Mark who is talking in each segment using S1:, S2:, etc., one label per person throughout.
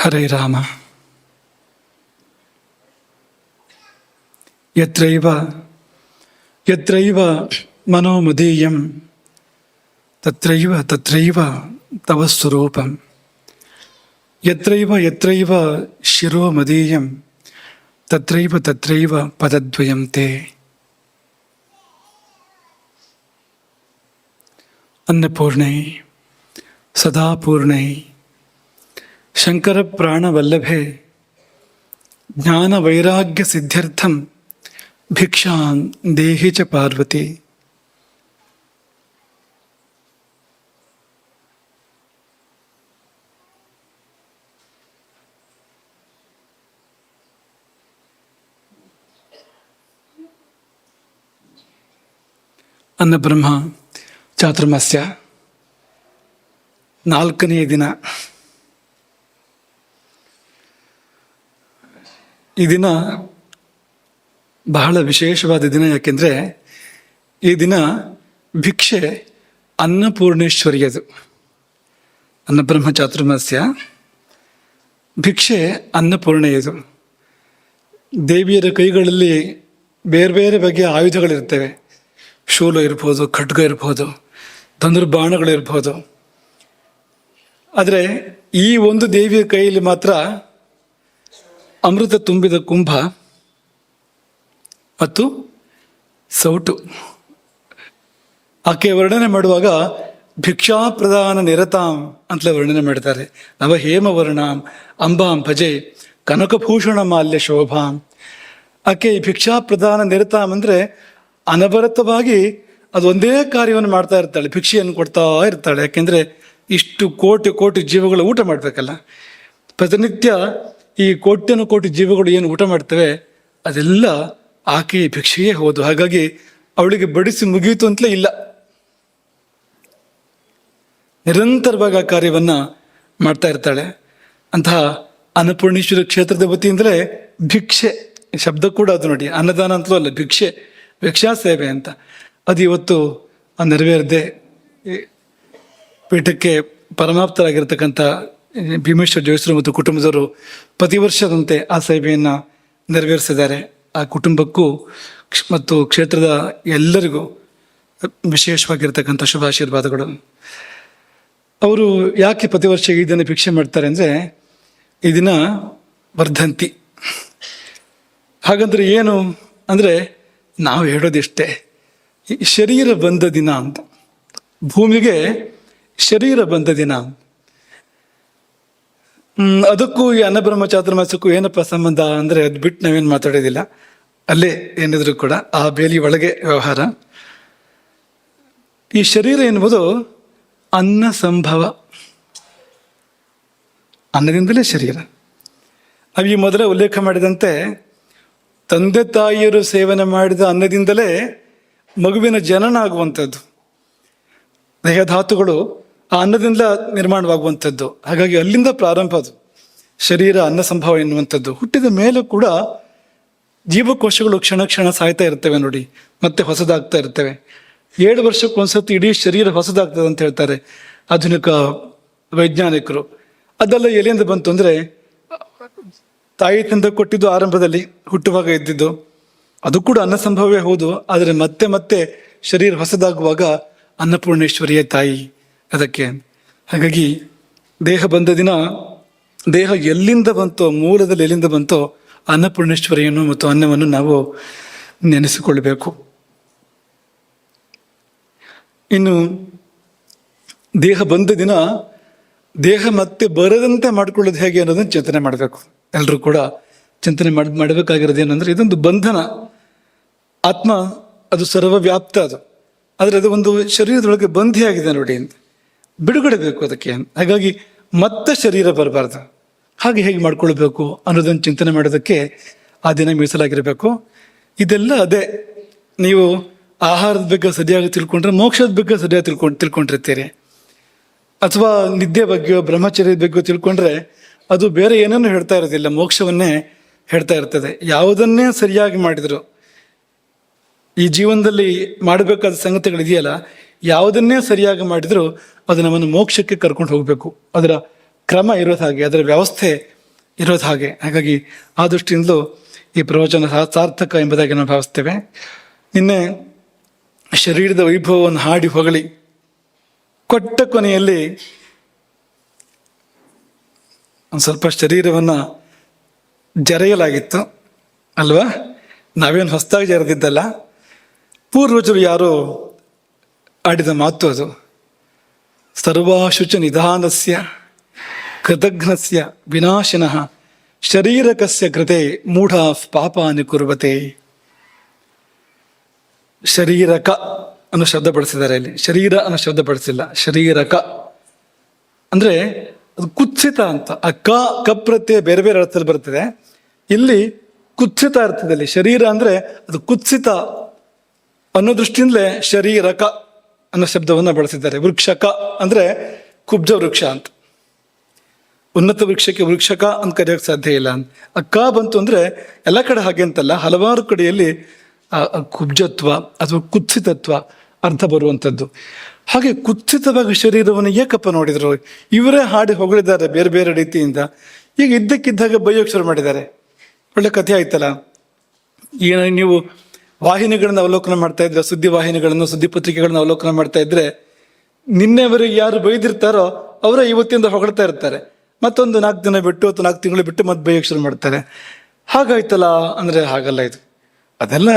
S1: ಹರೇ ರಾಮ. ಯತ್ರೈವ ಯತ್ರೈವ ಮನೋಮದೀಯಂ ತತ್ರೈವ ತತ್ರೈವ ತವ ಸ್ವರೂಪಂ. ಯತ್ರೈವ ಯತ್ರೈವ ಶಿರೋ ಮದೀಯಂ ತತ್ರೈವ ತತ್ರೈವ ಪದದ್ವಯಂ ತೇ. ಅನ್ನಪೂರ್ಣೈ ಸದಾಪೂರ್ಣೈ ಶಂಕರ ಪ್ರಾಣವಲ್ಲಭೆ ಜ್ಞಾನವೈರಾಗ್ಯ ಸಿದ್ಧ್ಯರ್ಥಂ ಭಿಕ್ಷಾಂ ದೇಹಿ ಚ ಪಾರ್ವತಿ. ಅನ್ನಬ್ರಹ್ಮ ಚಾತುರ್ಮಾಸ್ಯ 4ನೇ ದಿನ. ಈ ದಿನ ಬಹಳ ವಿಶೇಷವಾದ ದಿನ. ಯಾಕೆಂದರೆ ಈ ದಿನ ಭಿಕ್ಷೆ ಅನ್ನಪೂರ್ಣೇಶ್ವರಿಯದು. ಅನ್ನಬ್ರಹ್ಮ ಚಾತುರ್ಮಾಸ್ಯ ಭಿಕ್ಷೆ ಅನ್ನಪೂರ್ಣೆಯದು. ದೇವಿಯರ ಕೈಗಳಲ್ಲಿ ಬೇರೆ ಬೇರೆ ಬಗೆಯ ಆಯುಧಗಳಿರ್ತವೆ. ಶೂಲ ಇರ್ಬೋದು, ಖಡ್ಗ ಇರ್ಬೋದು, ಧನುರ್ಬಾಣಗಳಿರ್ಬೋದು. ಆದರೆ ಈ ಒಂದು ದೇವಿಯ ಕೈಯಲ್ಲಿ ಮಾತ್ರ ಅಮೃತ ತುಂಬಿದ ಕುಂಭ ಮತ್ತು ಸೌಟು. ಆಕೆ ವರ್ಣನೆ ಮಾಡುವಾಗ ಭಿಕ್ಷಾ ಪ್ರದಾನ ನಿರತಾಂ ಅಂತಲೇ ವರ್ಣನೆ ಮಾಡ್ತಾರೆ. ನವ ಹೇಮವರ್ಣಾಂ ಅಂಬಾಂ ಭಜೆ ಕನಕಭೂಷಣ ಮಾಲ್ಯ ಶೋಭಾಂ. ಆಕೆ ಭಿಕ್ಷಾ ಪ್ರದಾನ ನಿರತಾಂ ಅಂದರೆ ಅನವರತವಾಗಿ ಅದೊಂದೇ ಕಾರ್ಯವನ್ನು ಮಾಡ್ತಾ ಇರ್ತಾಳೆ, ಭಿಕ್ಷೆಯನ್ನು ಕೊಡ್ತಾ ಇರ್ತಾಳೆ. ಯಾಕೆಂದರೆ ಇಷ್ಟು ಕೋಟಿ ಕೋಟಿ ಜೀವಗಳು ಊಟ ಮಾಡಬೇಕಲ್ಲ. ಪ್ರತಿನಿತ್ಯ ಈ ಕೋಟಿ ಜೀವಗಳು ಏನು ಊಟ ಮಾಡ್ತವೆ ಅದೆಲ್ಲ ಆಕೆಯ ಭಿಕ್ಷೆಯೇ ಹೌದು. ಹಾಗಾಗಿ ಅವಳಿಗೆ ಬಡಿಸಿ ಮುಗಿಯಿತು ಅಂತಲೇ ಇಲ್ಲ, ನಿರಂತರವಾಗಿ ಆ ಕಾರ್ಯವನ್ನು ಮಾಡ್ತಾ ಇರ್ತಾಳೆ. ಅಂತಹ ಅನ್ನಪೂರ್ಣೇಶ್ವರಿ ಕ್ಷೇತ್ರದ ವತಿಯಿಂದಲೇ ಭಿಕ್ಷೆ ಶಬ್ದ ಕೂಡ ಅದು ನೋಡಿ, ಅನ್ನದಾನ ಅಂತಲೂ ಅಲ್ಲ, ಭಿಕ್ಷೆ, ಭಿಕ್ಷಾ ಸೇವೆ ಅಂತ. ಅದು ಇವತ್ತು ನೆರವೇರದೆ ಪೀಠಕ್ಕೆ ಪರಮಾಪ್ತರಾಗಿರ್ತಕ್ಕಂಥ ಭೀಮೇಶ್ವರ ಜೋಯಿಸರು ಮತ್ತು ಕುಟುಂಬದವರು ಪ್ರತಿ ವರ್ಷದಂತೆ ಆ ಸೇವೆಯನ್ನು ನೆರವೇರಿಸಿದ್ದಾರೆ. ಆ ಕುಟುಂಬಕ್ಕೂ ಮತ್ತು ಕ್ಷೇತ್ರದ ಎಲ್ಲರಿಗೂ ವಿಶೇಷವಾಗಿರ್ತಕ್ಕಂಥ ಶುಭಾಶೀರ್ವಾದಗಳು. ಅವರು ಯಾಕೆ ಪ್ರತಿ ವರ್ಷ ಈ ದಿನ ಭಿಕ್ಷೆ ಮಾಡ್ತಾರೆ ಅಂದರೆ, ಈ ದಿನ ವರ್ಧಂತಿ. ಹಾಗಂದ್ರೆ ಏನು ಅಂದರೆ, ನಾವು ಹೇಳೋದಿಷ್ಟೇ, ಶರೀರ ಬಂದ ದಿನ ಅಂತ. ಭೂಮಿಗೆ ಶರೀರ ಬಂದ ದಿನ. ಅದಕ್ಕೂ ಈ ಅನ್ನಬ್ರಹ್ಮ ಚಾತುರ್ಮಾಸಕ್ಕೂ ಏನಪ್ಪ ಸಂಬಂಧ ಅಂದರೆ, ಅದು ಬಿಟ್ಟು ನಾವೇನು ಮಾತಾಡೋದಿಲ್ಲ. ಅಲ್ಲೇ ಏನಿದ್ರು ಕೂಡ ಆ ಬೇಲಿ ಒಳಗೆ ವ್ಯವಹಾರ. ಈ ಶರೀರ ಎನ್ನುವುದು ಅನ್ನ ಸಂಭವ, ಅನ್ನದಿಂದಲೇ ಶರೀರ. ನಾವು ಈ ಮೊದಲೇ ಉಲ್ಲೇಖ ಮಾಡಿದಂತೆ ತಂದೆ ತಾಯಿಯರು ಸೇವನೆ ಮಾಡಿದ ಅನ್ನದಿಂದಲೇ ಮಗುವಿನ ಜನನ ಆಗುವಂಥದ್ದು. ದೇಹಧಾತುಗಳು ಆ ಅನ್ನದಿಂದ ನಿರ್ಮಾಣವಾಗುವಂಥದ್ದು. ಹಾಗಾಗಿ ಅಲ್ಲಿಂದ ಪ್ರಾರಂಭ ಅದು ಶರೀರ ಅನ್ನ ಸಂಭವ ಎನ್ನುವಂಥದ್ದು. ಹುಟ್ಟಿದ ಮೇಲೂ ಕೂಡ ಜೀವಕೋಶಗಳು ಕ್ಷಣ ಕ್ಷಣ ಸಾಯ್ತಾ ಇರ್ತವೆ ನೋಡಿ, ಮತ್ತೆ ಹೊಸದಾಗ್ತಾ ಇರ್ತವೆ. 7 ವರ್ಷಕ್ಕೊಂದ್ಸತಿ ಇಡೀ ಶರೀರ ಹೊಸದಾಗ್ತದೆ ಅಂತ ಹೇಳ್ತಾರೆ ಆಧುನಿಕ ವೈಜ್ಞಾನಿಕರು. ಅದೆಲ್ಲ ಎಲ್ಲಿಂದ ಬಂತು ಅಂದರೆ, ತಾಯಿ ತಂದೆ ಕೊಟ್ಟಿದ್ದು ಆರಂಭದಲ್ಲಿ ಹುಟ್ಟುವಾಗ ಇದ್ದಿದ್ದು, ಅದು ಕೂಡ ಅನ್ನ ಸಂಭವವೇ ಹೌದು. ಆದರೆ ಮತ್ತೆ ಮತ್ತೆ ಶರೀರ ಹೊಸದಾಗುವಾಗ ಅನ್ನಪೂರ್ಣೇಶ್ವರಿಯೇ ತಾಯಿ ಅದಕ್ಕೆ. ಹಾಗಾಗಿ ದೇಹ ಬಂದ ದಿನ, ದೇಹ ಎಲ್ಲಿಂದ ಬಂತೋ, ಮೂಲದಲ್ಲಿ ಎಲ್ಲಿಂದ ಬಂತೋ ಅನ್ನಪೂರ್ಣೇಶ್ವರಿಯನ್ನು ಮತ್ತು ಅನ್ನವನ್ನು ನಾವು ನೆನೆಸಿಕೊಳ್ಳಬೇಕು. ಇನ್ನು ದೇಹ ಬಂದ ದಿನ ದೇಹ ಮತ್ತೆ ಬರದಂತೆ ಮಾಡ್ಕೊಳ್ಳೋದು ಹೇಗೆ ಅನ್ನೋದನ್ನು ಚಿಂತನೆ ಮಾಡಬೇಕು. ಎಲ್ಲರೂ ಕೂಡ ಚಿಂತನೆ ಮಾಡಬೇಕಾಗಿರೋದು ಏನಂದ್ರೆ, ಇದೊಂದು ಬಂಧನ. ಆತ್ಮ ಅದು ಸರ್ವವ್ಯಾಪ್ತ, ಆದರೆ ಅದು ಒಂದು ಶರೀರದೊಳಗೆ ಬಂಧಿಯಾಗಿದೆ ನೋಡಿ ಅಂತ. ಬಿಡುಗಡೆ ಬೇಕು ಅದಕ್ಕೆ. ಹಾಗಾಗಿ ಮತ್ತೆ ಶರೀರ ಬರಬಾರ್ದು. ಹಾಗೆ ಹೇಗೆ ಮಾಡ್ಕೊಳ್ಬೇಕು ಅನ್ನೋದನ್ನು ಚಿಂತನೆ ಮಾಡೋದಕ್ಕೆ ಆ ದಿನ ಮೀಸಲಾಗಿರಬೇಕು. ಇದೆಲ್ಲ ಅದೇ, ನೀವು ಆಹಾರದ ಬಗ್ಗೆ ಸರಿಯಾಗಿ ತಿಳ್ಕೊಂಡ್ರೆ ಮೋಕ್ಷದ ಬಗ್ಗೆ ಸರಿಯಾಗಿ ತಿಳ್ಕೊಂಡಿರ್ತೀರಿ. ಅಥವಾ ನಿದ್ದೆ ಬಗ್ಗೆಯೋ ಬ್ರಹ್ಮಚರ್ಯದ ಬಗ್ಗೆ ತಿಳ್ಕೊಂಡ್ರೆ ಅದು ಬೇರೆ ಏನನ್ನೂ ಹೇಳ್ತಾ ಇರೋದಿಲ್ಲ, ಮೋಕ್ಷವನ್ನೇ ಹೇಳ್ತಾ ಇರ್ತದೆ. ಯಾವುದನ್ನೇ ಸರಿಯಾಗಿ ಮಾಡಿದ್ರು, ಈ ಜೀವನದಲ್ಲಿ ಮಾಡಬೇಕಾದ ಸಂಗತಿಗಳಿದೆಯಲ್ಲ, ಯಾವುದನ್ನೇ ಸರಿಯಾಗಿ ಮಾಡಿದ್ರು ಅದು ನಮ್ಮನ್ನು ಮೋಕ್ಷಕ್ಕೆ ಕರ್ಕೊಂಡು ಹೋಗಬೇಕು. ಅದರ ಕ್ರಮ ಇರೋದು ಹಾಗೆ, ಅದರ ವ್ಯವಸ್ಥೆ ಇರೋದು ಹಾಗೆ. ಹಾಗಾಗಿ ಆ ದೃಷ್ಟಿಯಿಂದಲೂ ಈ ಪ್ರವಚನ ಸಾರ್ಥಕ ಎಂಬುದಾಗಿ ನಾವು ಭಾವಿಸ್ತೇವೆ. ನಿನ್ನೆ ಶರೀರದ ವೈಭವವನ್ನು ಹಾಡಿ ಹೊಗಳಿ ಕೊಟ್ಟ ಕೊನೆಯಲ್ಲಿ ಒಂದು ಸ್ವಲ್ಪ ಶರೀರವನ್ನು ಜರೆಯಲಾಗಿತ್ತು ಅಲ್ವಾ? ನಾವೇನು ಹೊಸದಾಗಿ ಜರೆದಿದ್ದಲ್ಲ, ಪೂರ್ವಜರು ಯಾರೋ ಆಡಿದ ಮಾತು ಅದು. ಸರ್ವಾಶುಚ ನಿಧಾನಸ್ಯ ಕೃತಘ್ನಸ್ಯ ವಿನಾಶಿನಃ ಶರೀರಕಸ್ಯ ಕೃತೆ ಮೂಢ ಪಾಪಾನಿ ಕುರ್ವತೆ. ಶರೀರಕ ಅನ್ನೋ ಶಬ್ದ ಬಳಸಿದ್ದಾರೆ ಇಲ್ಲಿ, ಶರೀರ ಅನ್ನೋ ಶಬ್ದ ಬಳಸಿಲ್ಲ. ಶರೀರಕ ಅಂದ್ರೆ ಅದು ಕುತ್ಸಿತ ಅಂತ. ಆ ಕ ಪ್ರತ್ಯಯ ಬೇರೆ ಬೇರೆ ಅರ್ಥದಲ್ಲಿ ಬರ್ತದೆ. ಇಲ್ಲಿ ಕುತ್ಸಿತ ಅರ್ಥದಲ್ಲಿ ಶರೀರ ಅಂದ್ರೆ ಅದು ಕುತ್ಸಿತ ಅನ್ನೋ ದೃಷ್ಟಿಯಿಂದಲೇ ಶರೀರಕ ಅನ್ನೋ ಶಬ್ದವನ್ನು ಬಳಸಿದ್ದಾರೆ. ವೃಕ್ಷಕ ಅಂದ್ರೆ ಕುಬ್ಜ ವೃಕ್ಷ ಅಂತ. ಉನ್ನತ ವೃಕ್ಷಕ್ಕೆ ವೃಕ್ಷಕ ಅಂತ ಕರೆಯೋಕೆ ಸಾಧ್ಯ ಇಲ್ಲ ಅಂತ. ಆ ಕ ಬಂತು ಅಂದ್ರೆ ಎಲ್ಲ ಕಡೆ ಹಾಗೆ ಅಂತಲ್ಲ, ಹಲವಾರು ಕಡೆಯಲ್ಲಿ ಕುಬ್ಜತ್ವ ಅಥವಾ ಕುತ್ಸಿತತ್ವ ಅರ್ಥ ಬರುವಂಥದ್ದು. ಹಾಗೆ ಕುತ್ಸಿತವಾಗಿ ಶರೀರವನ್ನು ಏಕಪ್ಪ ನೋಡಿದ್ರು. ಇವರೇ ಹಾಡಿ ಹೊಗಳಿದ್ದಾರೆ ಬೇರೆ ಬೇರೆ ರೀತಿಯಿಂದ. ಈಗ ಇದ್ದಕ್ಕಿದ್ದಾಗ ಬೈಯೋಕೆ ಶುರು ಮಾಡಿದ್ದಾರೆ. ಒಳ್ಳೆ ಕಥೆ ಆಯ್ತಲ್ಲ. ಈಗ ನೀವು ವಾಹಿನಿಗಳನ್ನ ಅವಲೋಕನ ಮಾಡ್ತಾ ಇದ್ರೆ, ಸುದ್ದಿ ವಾಹಿನಿಗಳನ್ನು, ಸುದ್ದಿ ಪತ್ರಿಕೆಗಳನ್ನ ಅವಲೋಕನ ಮಾಡ್ತಾ ಇದ್ರೆ, ನಿನ್ನೆವರೆಗೆ ಯಾರು ಬೈದಿರ್ತಾರೋ ಅವರೇ ಇವತ್ತಿಂದ ಹೊಗಳ್ತಾ ಇರ್ತಾರೆ. ಮತ್ತೊಂದು 4 ದಿನ ಬಿಟ್ಟು ಅಥವಾ 4 ತಿಂಗಳು ಬಿಟ್ಟು ಮತ್ತೆ ಬೈಯೋಕೆ ಶುರು ಮಾಡ್ತಾರೆ. ಹಾಗಾಯ್ತಲ್ಲ ಅಂದ್ರೆ ಹಾಗಲ್ಲ. ಇದು ಅದೆಲ್ಲ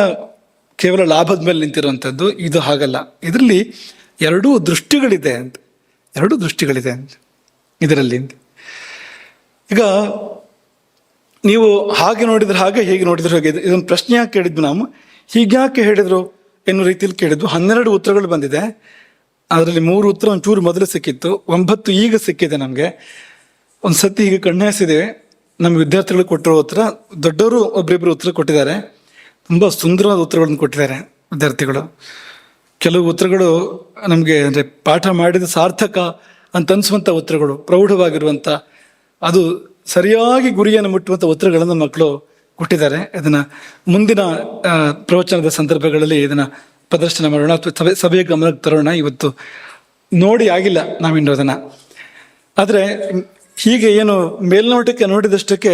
S1: ಕೇವಲ ಲಾಭದ ಮೇಲೆ ನಿಂತಿರುವಂಥದ್ದು. ಇದು ಹಾಗಲ್ಲ. ಇದರಲ್ಲಿ ಎರಡೂ ದೃಷ್ಟಿಗಳಿದೆ ಅಂತ ಇದರಲ್ಲಿ. ಈಗ ನೀವು ಹಾಗೆ ನೋಡಿದ್ರೆ ಹಾಗೆ, ಹೇಗೆ ನೋಡಿದ್ರೆ ಹಾಗೆ. ಇದೊಂದು ಪ್ರಶ್ನೆ ಯಾಕೆ ಕೇಳಿದ್ವಿ ನಾವು, ಹೀಗ್ಯಾಕೆ ಹೇಳಿದ್ರು ಎನ್ನುವ ರೀತಿಯಲ್ಲಿ ಕೇಳಿದ್ವು. 12 ಉತ್ತರಗಳು ಬಂದಿದೆ. ಅದರಲ್ಲಿ 3 ಉತ್ತರ ಒಂಚೂರು ಮೊದಲು ಸಿಕ್ಕಿತ್ತು, 9 ಈಗ ಸಿಕ್ಕಿದೆ ನಮಗೆ. ಒಂದು ಸತಿ ಹೀಗೆ ಕಣ್ಣಾಯಿಸಿದ್ದೇವೆ. ನಮ್ಮ ವಿದ್ಯಾರ್ಥಿಗಳು ಕೊಟ್ಟಿರೋ ಉತ್ತರ, ದೊಡ್ಡವರು ಒಬ್ಬರಿಬ್ಬರು ಉತ್ತರ ಕೊಟ್ಟಿದ್ದಾರೆ. ತುಂಬ ಸುಂದರವಾದ ಉತ್ತರಗಳನ್ನು ಕೊಟ್ಟಿದ್ದಾರೆ ವಿದ್ಯಾರ್ಥಿಗಳು. ಕೆಲವು ಉತ್ತರಗಳು ನಮಗೆ ಅಂದರೆ ಪಾಠ ಮಾಡಿದ ಸಾರ್ಥಕ ಅಂತ ಅನಿಸುವಂಥ ಉತ್ತರಗಳು, ಪ್ರೌಢವಾಗಿರುವಂಥ, ಅದು ಸರಿಯಾಗಿ ಗುರಿಯನ್ನು ಮುಟ್ಟುವಂಥ ಉತ್ತರಗಳನ್ನು ಮಕ್ಕಳು ಕೊಟ್ಟಿದ್ದಾರೆ. ಇದನ್ನು ಮುಂದಿನ ಪ್ರವಚನದ ಸಂದರ್ಭಗಳಲ್ಲಿ ಇದನ್ನು ಪ್ರದರ್ಶನ ಮಾಡೋಣ ಅಥವಾ ಸಭೆಯ ಗಮನಕ್ಕೆ ತರೋಣ. ಇವತ್ತು ನೋಡಿ ಆಗಿಲ್ಲ ನಾವಿನ್ನು ಅದನ್ನು. ಆದರೆ ಹೀಗೆ ಏನು ಮೇಲ್ನೋಟಕ್ಕೆ ನೋಡಿದಷ್ಟಕ್ಕೆ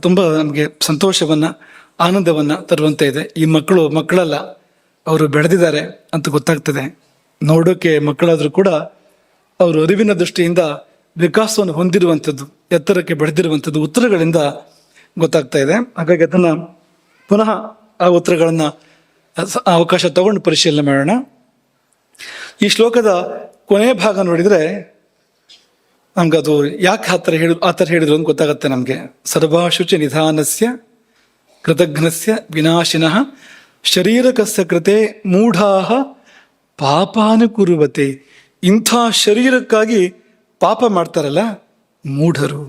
S1: ತುಂಬ ನಮಗೆ ಸಂತೋಷವನ್ನು, ಆನಂದವನ್ನು ತರುವಂತೆ ಇದೆ. ಈ ಮಕ್ಕಳಲ್ಲ, ಅವರು ಬೆಳೆದಿದ್ದಾರೆ ಅಂತ ಗೊತ್ತಾಗ್ತದೆ. ನೋಡೋಕೆ ಮಕ್ಕಳಾದರೂ ಕೂಡ ಅವರು ಅರಿವಿನ ದೃಷ್ಟಿಯಿಂದ ವಿಕಾಸವನ್ನು ಹೊಂದಿರುವಂಥದ್ದು, ಎತ್ತರಕ್ಕೆ ಬೆಳೆದಿರುವಂಥದ್ದು ಉತ್ತರಗಳಿಂದ ಗೊತ್ತಾಗ್ತಾ ಇದೆ. ಹಾಗಾಗಿ ಅದನ್ನು ಪುನಃ ಆ ಉತ್ತರಗಳನ್ನು ಅವಕಾಶ ತಗೊಂಡು ಪರಿಶೀಲನೆ ಮಾಡೋಣ. ಈ ಶ್ಲೋಕದ ಕೊನೆಯ ಭಾಗ ನೋಡಿದರೆ ನಮ್ಗದು ಯಾಕೆ ಆ ಥರ ಹೇಳಿದ್ರು ಅಂತ ಗೊತ್ತಾಗತ್ತೆ ನಮಗೆ. ಸರ್ವಾಶುಚ ನಿಧಾನಸ್ಯ ಕೃತಘ್ನಸ್ಯ ವಿನಾಶಿನಃ ಶರೀರಕಸ್ಯ ಕೃತೆ ಮೂಢಾಹ ಪಾಪಾನು ಕುರುವತೆ. ಇಂಥ ಶರೀರಕ್ಕಾಗಿ ಪಾಪ ಮಾಡ್ತಾರಲ್ಲ ಮೂಢರು.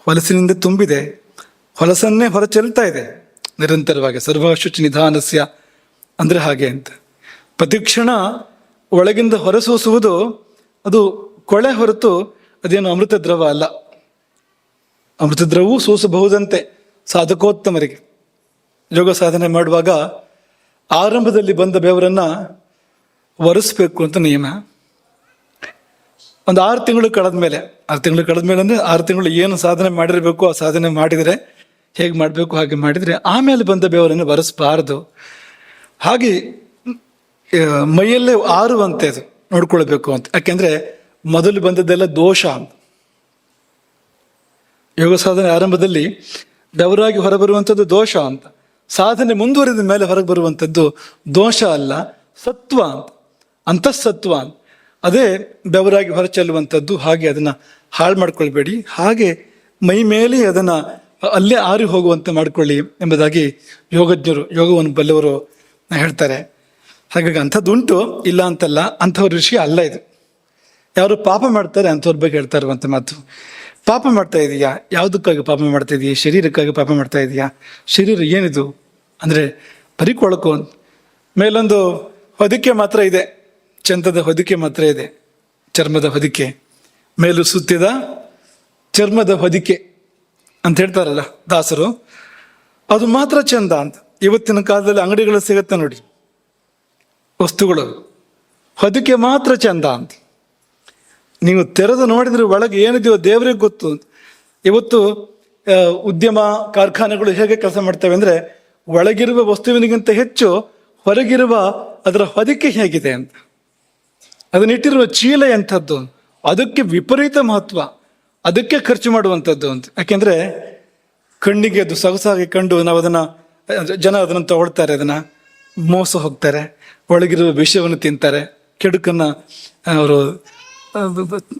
S1: ಹೊಲಸಿನಿಂದ ತುಂಬಿದೆ, ಹೊಲಸನ್ನೇ ಹೊರಚೆಲ್ತಾ ಇದೆ ನಿರಂತರವಾಗಿ. ಸರ್ವಶುಚಿ ನಿಧಾನಸ್ಯ ಅಂದ್ರೆ ಹಾಗೆ ಅಂತ. ಪ್ರತಿಕ್ಷಣ ಒಳಗಿಂದ ಹೊರಸೂಸುವುದು ಅದು ಕೊಳೆ ಹೊರತು ಅದೇನು ಅಮೃತ ದ್ರವ ಅಲ್ಲ. ಅಮೃತ ದ್ರವವೂ ಸೂಸಬಹುದಂತೆ ಸಾಧಕೋತ್ತಮರಿಗೆ. ಯೋಗ ಸಾಧನೆ ಮಾಡುವಾಗ ಆರಂಭದಲ್ಲಿ ಬಂದ ಬೆವರನ್ನು ಒರೆಸ್ಬೇಕು ಅಂತ ನಿಯಮ. ಒಂದು 6 ತಿಂಗಳು ಕಳೆದ ಮೇಲೆ ಅಂದರೆ 6 ತಿಂಗಳು ಏನು ಸಾಧನೆ ಮಾಡಿರಬೇಕು ಆ ಸಾಧನೆ ಮಾಡಿದರೆ, ಹೇಗೆ ಮಾಡಬೇಕು ಹಾಗೆ ಮಾಡಿದರೆ ಆಮೇಲೆ ಬಂದ ಬೆವರನ್ನು ಒರೆಸಬಾರದು. ಹಾಗೆ ಮೈಯಲ್ಲೇ ಆರುವಂತೆ ಅದು ನೋಡ್ಕೊಳ್ಬೇಕು ಅಂತ. ಯಾಕೆಂದ್ರೆ ಮೊದಲು ಬಂದದ್ದೆಲ್ಲ ದೋಷ ಅಂತ. ಯೋಗ ಸಾಧನೆ ಆರಂಭದಲ್ಲಿ ಬೆವರಾಗಿ ಹೊರಬರುವಂಥದ್ದು ದೋಷ ಅಂತ. ಸಾಧನೆ ಮುಂದುವರಿದ ಮೇಲೆ ಹೊರಗೆ ಬರುವಂಥದ್ದು ದೋಷ ಅಲ್ಲ, ಸತ್ವ ಅಂತ, ಅಂತಃಸತ್ವ ಅಂತ. ಅದೇ ಬೆವರಾಗಿ ಹೊರಚೆಲ್ಲುವಂಥದ್ದು. ಹಾಗೆ ಅದನ್ನು ಹಾಳು ಮಾಡ್ಕೊಳ್ಬೇಡಿ, ಹಾಗೆ ಮೈ ಮೇಲೆ ಅದನ್ನು ಅಲ್ಲೇ ಆರಿ ಹೋಗುವಂತೆ ಮಾಡ್ಕೊಳ್ಳಿ ಎಂಬುದಾಗಿ ಯೋಗಜ್ಞರು, ಯೋಗವನ್ನು ಬಲ್ಲವರು ಹೇಳ್ತಾರೆ. ಹಾಗಾಗಿ ಅಂಥದ್ದುಂಟು, ಇಲ್ಲ ಅಂತಲ್ಲ, ಅಂಥವ್ರ ವಿಷಯ ಅಲ್ಲ ಇದು. ಯಾರು ಪಾಪ ಮಾಡ್ತಾರೆ ಅಂಥವ್ರ ಬಗ್ಗೆ ಹೇಳ್ತಾ ಇರುವಂಥ ಮಾತು. ಪಾಪ ಮಾಡ್ತಾ ಇದೀಯಾ? ಯಾವುದಕ್ಕಾಗಿ ಪಾಪ ಮಾಡ್ತಾ ಇದೀಯಾ? ಶರೀರಕ್ಕಾಗಿ ಪಾಪ ಮಾಡ್ತಾ ಇದೀಯಾ? ಶರೀರ ಏನಿದು ಅಂದರೆ ಪರಿಕೊಳಕು. ಮೇಲೊಂದು ಹೊದಿಕೆ ಮಾತ್ರ ಇದೆ, ಚಂದದ ಹೊದಿಕೆ ಮಾತ್ರ ಇದೆ, ಚರ್ಮದ ಹೊದಿಕೆ, ಮೇಲು ಸುತ್ತಿದ ಚರ್ಮದ ಹೊದಿಕೆ ಅಂತ ಹೇಳ್ತಾರಲ್ಲ ದಾಸರು, ಅದು ಮಾತ್ರ ಚಂದ ಅಂತ. ಇವತ್ತಿನ ಕಾಲದಲ್ಲಿ ಅಂಗಡಿಗಳು ಸಿಗುತ್ತೆ ನೋಡಿ ವಸ್ತುಗಳು, ಹೊದಿಕೆ ಮಾತ್ರ ಚಂದ ಅಂತ. ನೀವು ತೆರೆದು ನೋಡಿದ್ರೆ ಒಳಗೆ ಏನಿದೆಯೋ ದೇವರಿಗೆ ಗೊತ್ತು. ಇವತ್ತು ಉದ್ಯಮ ಕಾರ್ಖಾನೆಗಳು ಹೇಗೆ ಕೆಲಸ ಮಾಡ್ತವೆ ಅಂದರೆ, ಒಳಗಿರುವ ವಸ್ತುವಿನಿಗಿಂತ ಹೆಚ್ಚು ಹೊರಗಿರುವ ಅದರ ಹೊದಿಕೆ ಹೇಗಿದೆ ಅಂತ, ಅದನ್ನಿಟ್ಟಿರುವ ಚೀಲ ಎಂಥದ್ದು, ಅದಕ್ಕೆ ವಿಪರೀತ ಮಹತ್ವ, ಅದಕ್ಕೆ ಖರ್ಚು ಮಾಡುವಂಥದ್ದು ಅಂತ. ಯಾಕೆಂದರೆ ಕಣ್ಣಿಗೆ ಅದು ಸೊಗಸಾಗಿ ಕಂಡು ನಾವು ಜನ ಅದನ್ನು ತಗೊಳ್ತಾರೆ, ಅದನ್ನು ಮೋಸ ಹೋಗ್ತಾರೆ, ಒಳಗಿರುವ ವಿಷಯವನ್ನು ತಿಂತಾರೆ, ಕೆಡುಕನ್ನು ಅವರು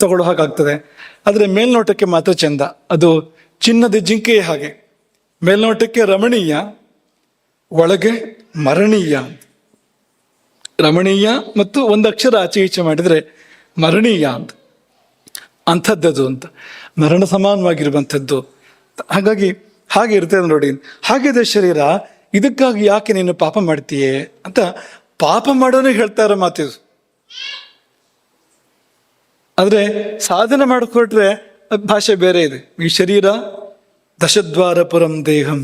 S1: ತಗೊಳ್ಳೋ ಹಾಗಾಗ್ತದೆ. ಆದರೆ ಮೇಲ್ನೋಟಕ್ಕೆ ಮಾತ್ರ ಚೆಂದ, ಅದು ಚಿನ್ನದ ಜಿಂಕೆಯ ಹಾಗೆ, ಮೇಲ್ನೋಟಕ್ಕೆ ರಮಣೀಯ, ಒಳಗೆ ಮರಣೀಯ. ರಮಣೀಯ ಮತ್ತು ಒಂದು ಅಕ್ಷರ ಆಚೆ ಈಚೆ ಮಾಡಿದರೆ ಮರಣೀಯ ಅಂತ, ಅಂಥದ್ದದು ಅಂತ, ಮರಣ ಸಮಾನವಾಗಿರುವಂಥದ್ದು. ಹಾಗಾಗಿ ಹಾಗೆ ಇರ್ತದೆ ನೋಡಿ. ಹಾಗಿದೆ ಶರೀರ, ಇದಕ್ಕಾಗಿ ಯಾಕೆ ನೀನು ಪಾಪ ಮಾಡ್ತೀಯೇ ಅಂತ ಪಾಪ ಮಾಡೋನೇ ಹೇಳ್ತಾ ಇರೋ ಮಾತಿದು. ಆದರೆ ಸಾಧನೆ ಮಾಡಿಕೊಟ್ರೆ ಭಾಷೆ ಬೇರೆ ಇದೆ. ಈ ಶರೀರ ದಶದ್ವಾರ ಪುರಂ ದೇಹಂ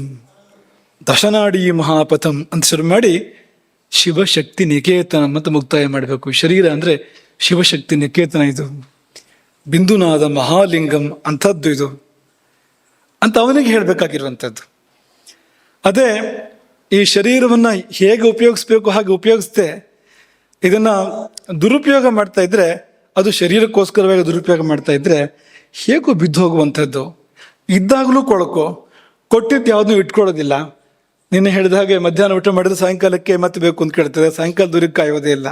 S1: ದಶನಾಡಿ ಮಹಾಪಥಂ ಅಂತ ಶುರು ಮಾಡಿ ಶಿವಶಕ್ತಿ ನಿಕೇತನ ಅಂತ ಮುಕ್ತಾಯ ಮಾಡಬೇಕು. ಶರೀರ ಅಂದರೆ ಶಿವಶಕ್ತಿ ನಿಕೇತನ, ಇದು ಬಿಂದುನಾದ ಮಹಾಲಿಂಗಂ ಅಂಥದ್ದು ಇದು ಅಂತ ಅವನಿಗೆ ಹೇಳಬೇಕಾಗಿರುವಂಥದ್ದು. ಅದೇ ಈ ಶರೀರವನ್ನು ಹೇಗೆ ಉಪಯೋಗಿಸ್ಬೇಕು ಹಾಗೆ ಉಪಯೋಗಿಸ್ದೆ ಇದನ್ನು ದುರುಪಯೋಗ ಮಾಡ್ತಾ ಇದ್ರೆ, ಅದು ಶರೀರಕ್ಕೋಸ್ಕರವಾಗಿ ದುರುಪಯೋಗ ಮಾಡ್ತಾ ಇದ್ರೆ ಹೇಗೂ ಬಿದ್ದು ಹೋಗುವಂಥದ್ದು. ಇದ್ದಾಗಲೂ ಕೊಟ್ಟಿದ್ದು ಯಾವುದನ್ನೂ ಇಟ್ಕೊಳ್ಳೋದಿಲ್ಲ. ನಿನ್ನೆ ಹೇಳಿದ ಹಾಗೆ ಮಧ್ಯಾಹ್ನ ಊಟ ಮಾಡಿದ್ರೆ ಸಾಯಂಕಾಲಕ್ಕೆ ಮತ್ತೆ ಬೇಕು ಅಂತ ಕೇಳ್ತದೆ, ಸಾಯಂಕಾಲ ದೂರಕ್ಕೆ ಕಾಯೋದೇ ಇಲ್ಲ.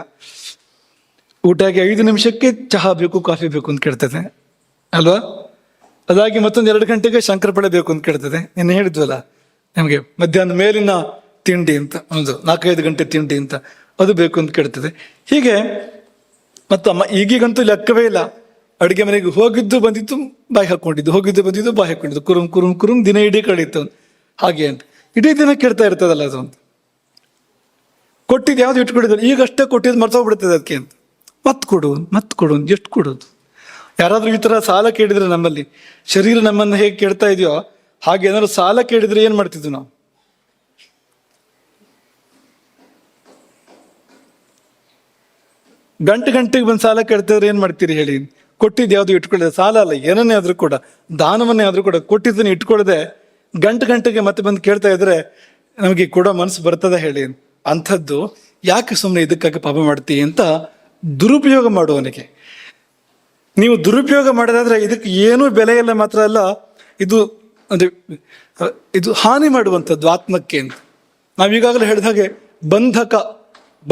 S1: ಊಟಕ್ಕೆ 5 ನಿಮಿಷಕ್ಕೆ ಚಹಾ ಬೇಕು, ಕಾಫಿ ಬೇಕು ಅಂತ ಕೇಳ್ತದೆ ಅಲ್ವಾ? ಅದಾಗಿ ಮತ್ತೊಂದು 2 ಗಂಟೆಗೆ ಶಂಕರಪಳೆ ಬೇಕು ಅಂತ ಕೇಳ್ತದೆ. ನಿನ್ನೆ ಹೇಳಿದ್ವಲ್ಲ ನಮಗೆ ಮಧ್ಯಾಹ್ನದ ಮೇಲಿನ ತಿಂಡಿ ಅಂತ, ಒಂದು 4-5 ಗಂಟೆ ತಿಂಡಿ ಅಂತ ಅದು ಬೇಕು ಅಂತ ಕೇಳ್ತದೆ. ಹೀಗೆ ಮತ್ತಮ್ಮ ಈಗೀಗಂತೂ ಲೆಕ್ಕವೇ ಇಲ್ಲ. ಅಡುಗೆ ಮನೆಗೆ ಹೋಗಿದ್ದು ಬಂದಿದ್ದು ಬಾಯಿ ಹಾಕೊಂಡಿದ್ದು, ಹೋಗಿದ್ದು ಬಂದಿದ್ದು ಬಾಯಿ ಹಾಕೊಂಡಿದ್ದು, ಕುರುಮ್ ಕುರುಮ್ ಕುರುಮ್ ದಿನ ಇಡೀ ಕಳೀತು. ಹಾಗೆ ಅಂತ ಇಡೀ ದಿನ ಕೇಳ್ತಾ ಇರ್ತದಲ್ಲ ಅದು ಅಂತ. ಕೊಟ್ಟಿದ್ದು ಯಾವ್ದು ಇಟ್ಕೊಂಡಿದ್ದಾರೆ, ಈಗಷ್ಟೇ ಕೊಟ್ಟಿದ್ದು ಮರ್ತೋಗ್ಬಿಡ್ತದೆ ಅದಕ್ಕೆ ಅಂತ. ಮತ್ ಕೊಡು ಎಷ್ಟು ಕೊಡೋದು? ಯಾರಾದ್ರೂ ಈ ಥರ ಸಾಲ ಕೇಳಿದ್ರೆ ನಮ್ಮಲ್ಲಿ, ಶರೀರ ನಮ್ಮನ್ನು ಹೇಗೆ ಕೇಳ್ತಾ ಇದೆಯೋ ಹಾಗೆ ಏನಾದ್ರು ಸಾಲ ಕೇಳಿದ್ರೆ ಏನು ಮಾಡ್ತಿದ್ವಿ ನಾವು? ಗಂಟೆಗೆ ಬಂದು ಸಾಲ ಕೇಳ್ತಿದ್ರೆ ಏನು ಮಾಡ್ತೀರಿ ಹೇಳಿ? ಕೊಟ್ಟಿದ್ದು ಯಾವುದು ಇಟ್ಕೊಳ್ಳದೆ, ಸಾಲ ಅಲ್ಲ ಏನನ್ನೇ ಆದರೂ ಕೂಡ, ದಾನವನ್ನೇ ಆದರೂ ಕೂಡ ಕೊಟ್ಟಿದ್ದನ್ನು ಇಟ್ಕೊಳ್ಳದೆ ಗಂಟೆಗೆ ಮತ್ತೆ ಬಂದು ಕೇಳ್ತಾ ಇದ್ರೆ ನಮಗೆ ಕೊಡೋ ಮನಸ್ಸು ಬರ್ತದೆ ಹೇಳಿ? ಅಂಥದ್ದು ಯಾಕೆ ಸುಮ್ಮನೆ ಇದಕ್ಕಾಗಿ ಪಾಪ ಮಾಡ್ತೀವಿ ಅಂತ ದುರುಪಯೋಗ ಮಾಡುವವನಿಗೆ. ನೀವು ದುರುಪಯೋಗ ಮಾಡೋದಾದ್ರೆ ಇದಕ್ಕೆ ಏನೂ ಬೆಲೆ ಇಲ್ಲ, ಮಾತ್ರ ಅಲ್ಲ ಇದು ಅಂದರೆ ಇದು ಹಾನಿ ಮಾಡುವಂಥದ್ದು ಆತ್ಮಕ್ಕೆ ಅಂತ. ನಾವೀಗಾಗಲೇ ಹೇಳಿದ ಹಾಗೆ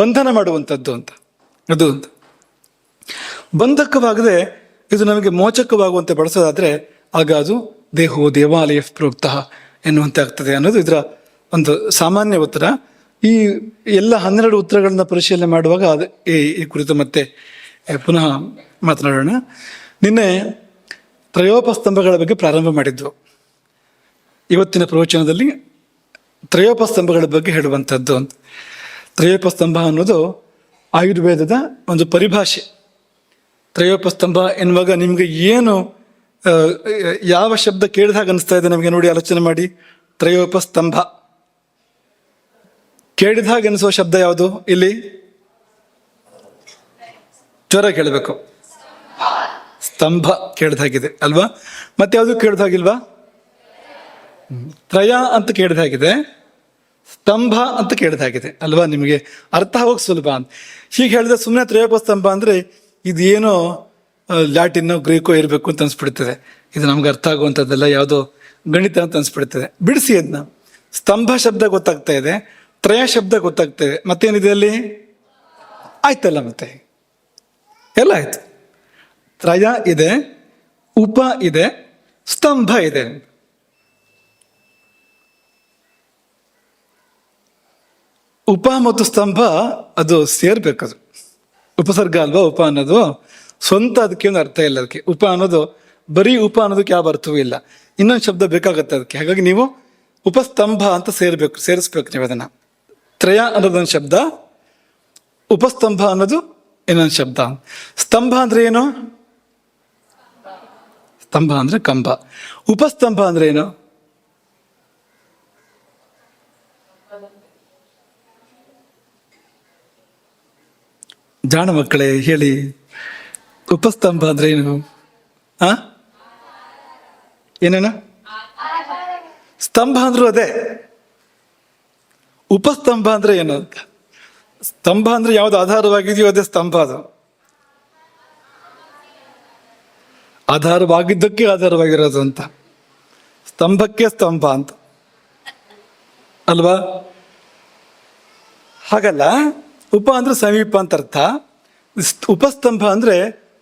S1: ಬಂಧನ ಮಾಡುವಂಥದ್ದು ಅಂತ, ಅದು ಅಂತ. ಬಂಧಕವಾಗದೆ ಇದು ನಮಗೆ ಮೋಚಕವಾಗುವಂತೆ ಬಳಸೋದಾದ್ರೆ ಆಗ ಅದು ದೇಹೋ ದೇವಾಲಯ ಪ್ರೋಕ್ತ ಎನ್ನುವಂತೆ ಆಗ್ತದೆ ಅನ್ನೋದು ಇದರ ಒಂದು ಸಾಮಾನ್ಯ ಉತ್ತರ. ಈ ಎಲ್ಲ 12 ಉತ್ತರಗಳನ್ನ ಪರಿಶೀಲನೆ ಮಾಡುವಾಗ ಅದು ಈ ಕುರಿತು ಮತ್ತೆ ಪುನಃ ಮಾತನಾಡೋಣ. ನಿನ್ನೆ ತ್ರಯೋಪಸ್ತಂಭಗಳ ಬಗ್ಗೆ ಪ್ರಾರಂಭ ಮಾಡಿದ್ವು. ಇವತ್ತಿನ ಪ್ರವಚನದಲ್ಲಿ ತ್ರಯೋಪಸ್ತಂಭಗಳ ಬಗ್ಗೆ ಹೇಳುವಂಥದ್ದು ಅಂತ. ತ್ರಯೋಪಸ್ತಂಭ ಅನ್ನೋದು ಆಯುರ್ವೇದದ ಒಂದು ಪರಿಭಾಷೆ. ತ್ರಯೋಪಸ್ತಂಭ ಎನ್ನುವಾಗ ನಿಮಗೆ ಏನು ಯಾವ ಶಬ್ದ ಕೇಳಿದಾಗ ಅನಿಸ್ತಾ ಇದೆ ನಮಗೆ ನೋಡಿ ಆಲೋಚನೆ ಮಾಡಿ. ತ್ರಯೋಪಸ್ತಂಭ ಕೇಳಿದ ಹಾಗೆ ಅನಿಸುವ ಶಬ್ದ ಯಾವುದು ಇಲ್ಲಿ? ಜ್ವರ ಕೇಳಬೇಕು, ಸ್ತಂಭ ಕೇಳಿದಾಗಿದೆ ಅಲ್ವಾ? ಮತ್ತೆ ಯಾವುದು ಕೇಳಿದಾಗಿಲ್ವಾ? ತ್ರಯ ಅಂತ ಕೇಳಿದಾಗಿದೆ, ಸ್ತಂಭ ಅಂತ ಕೇಳಿದಾಗಿದೆ ಅಲ್ವಾ? ನಿಮಗೆ ಅರ್ಥ ಆಗೋಕೆ ಸುಲಭ ಅಂತ ಹೀಗೆ ಹೇಳಿದ್ರೆ, ಸುಮ್ಮನೆ ತ್ರಯೋಪಸ್ತಂಭ ಅಂದರೆ ಇದೇನೋ ಲ್ಯಾಟಿನ್ನೋ ಗ್ರೀಕೋ ಇರಬೇಕು ಅಂತ ಅನ್ಸ್ಬಿಡ್ತದೆ. ಇದು ನಮ್ಗೆ ಅರ್ಥ ಆಗುವಂಥದ್ದೆಲ್ಲ ಯಾವುದೋ ಗಣಿತ ಅಂತ ಅನ್ಸ್ಬಿಡ್ತದೆ. ಬಿಡಿಸಿ ಅದನ್ನ. ಸ್ತಂಭ ಶಬ್ದ ಗೊತ್ತಾಗ್ತಾ ಇದೆ, ತ್ರಯ ಶಬ್ದ ಗೊತ್ತಾಗ್ತಾ ಇದೆ, ಮತ್ತೇನಿದೆ ಅಲ್ಲಿ? ಆಯ್ತಲ್ಲ, ಮತ್ತೆ ಎಲ್ಲ ಆಯ್ತು. ತ್ರಯ ಇದೆ, ಉಪ ಇದೆ, ಸ್ತಂಭ ಇದೆ. ಉಪ ಮತ್ತು ಸ್ತಂಭ ಅದು ಸೇರ್ಬೇಕದು. ಉಪಸರ್ಗ ಅಲ್ವಾ ಉಪ ಅನ್ನೋದು? ಸ್ವಂತ ಅದಕ್ಕೆ ಒಂದು ಅರ್ಥ ಇಲ್ಲ ಅದಕ್ಕೆ. ಉಪ ಅನ್ನೋದು ಬರೀ ಉಪ ಅನ್ನೋದಕ್ಕೆ ಯಾವ ಅರ್ಥವೂ ಇಲ್ಲ, ಇನ್ನೊಂದು ಶಬ್ದ ಬೇಕಾಗತ್ತೆ ಅದಕ್ಕೆ. ಹಾಗಾಗಿ ನೀವು ಉಪಸ್ತಂಭ ಅಂತ ಸೇರಿಸ್ಬೇಕು ನೀವು ಅದನ್ನ. ತ್ರಯ ಅನ್ನೋದೊಂದು ಶಬ್ದ, ಉಪಸ್ತಂಭ ಅನ್ನೋದು ಇನ್ನೊಂದು ಶಬ್ದ. ಸ್ತಂಭ ಅಂದ್ರೆ ಏನು? ಸ್ತಂಭ ಅಂದ್ರೆ ಕಂಬ. ಉಪಸ್ತಂಭ ಅಂದ್ರೆ ಏನು? ಜಾಣ ಮಕ್ಕಳೇ ಹೇಳಿ, ಉಪಸ್ತಂಭ ಅಂದ್ರೆ ಏನು? ಆ ಏನೇನ ಸ್ತಂಭ ಅಂದ್ರೂ ಅದೇ. ಉಪಸ್ತಂಭ ಅಂದ್ರೆ ಏನು ಅಂತ. ಸ್ತಂಭ ಅಂದ್ರೆ ಯಾವ್ದು ಆಧಾರವಾಗಿದೆಯೋ ಅದೇ ಸ್ತಂಭ. ಅದು ಆಧಾರವಾಗಿದ್ದಕ್ಕೆ ಆಧಾರವಾಗಿರೋದು ಅಂತ. ಸ್ತಂಭಕ್ಕೆ ಸ್ತಂಭ ಅಂತ ಅಲ್ವಾ? ಹಾಗಲ್ಲ. ಉಪ ಅಂದ್ರೆ ಸಮೀಪ ಅಂತ ಅರ್ಥ. ಉಪಸ್ತಂಭ ಅಂದ್ರೆ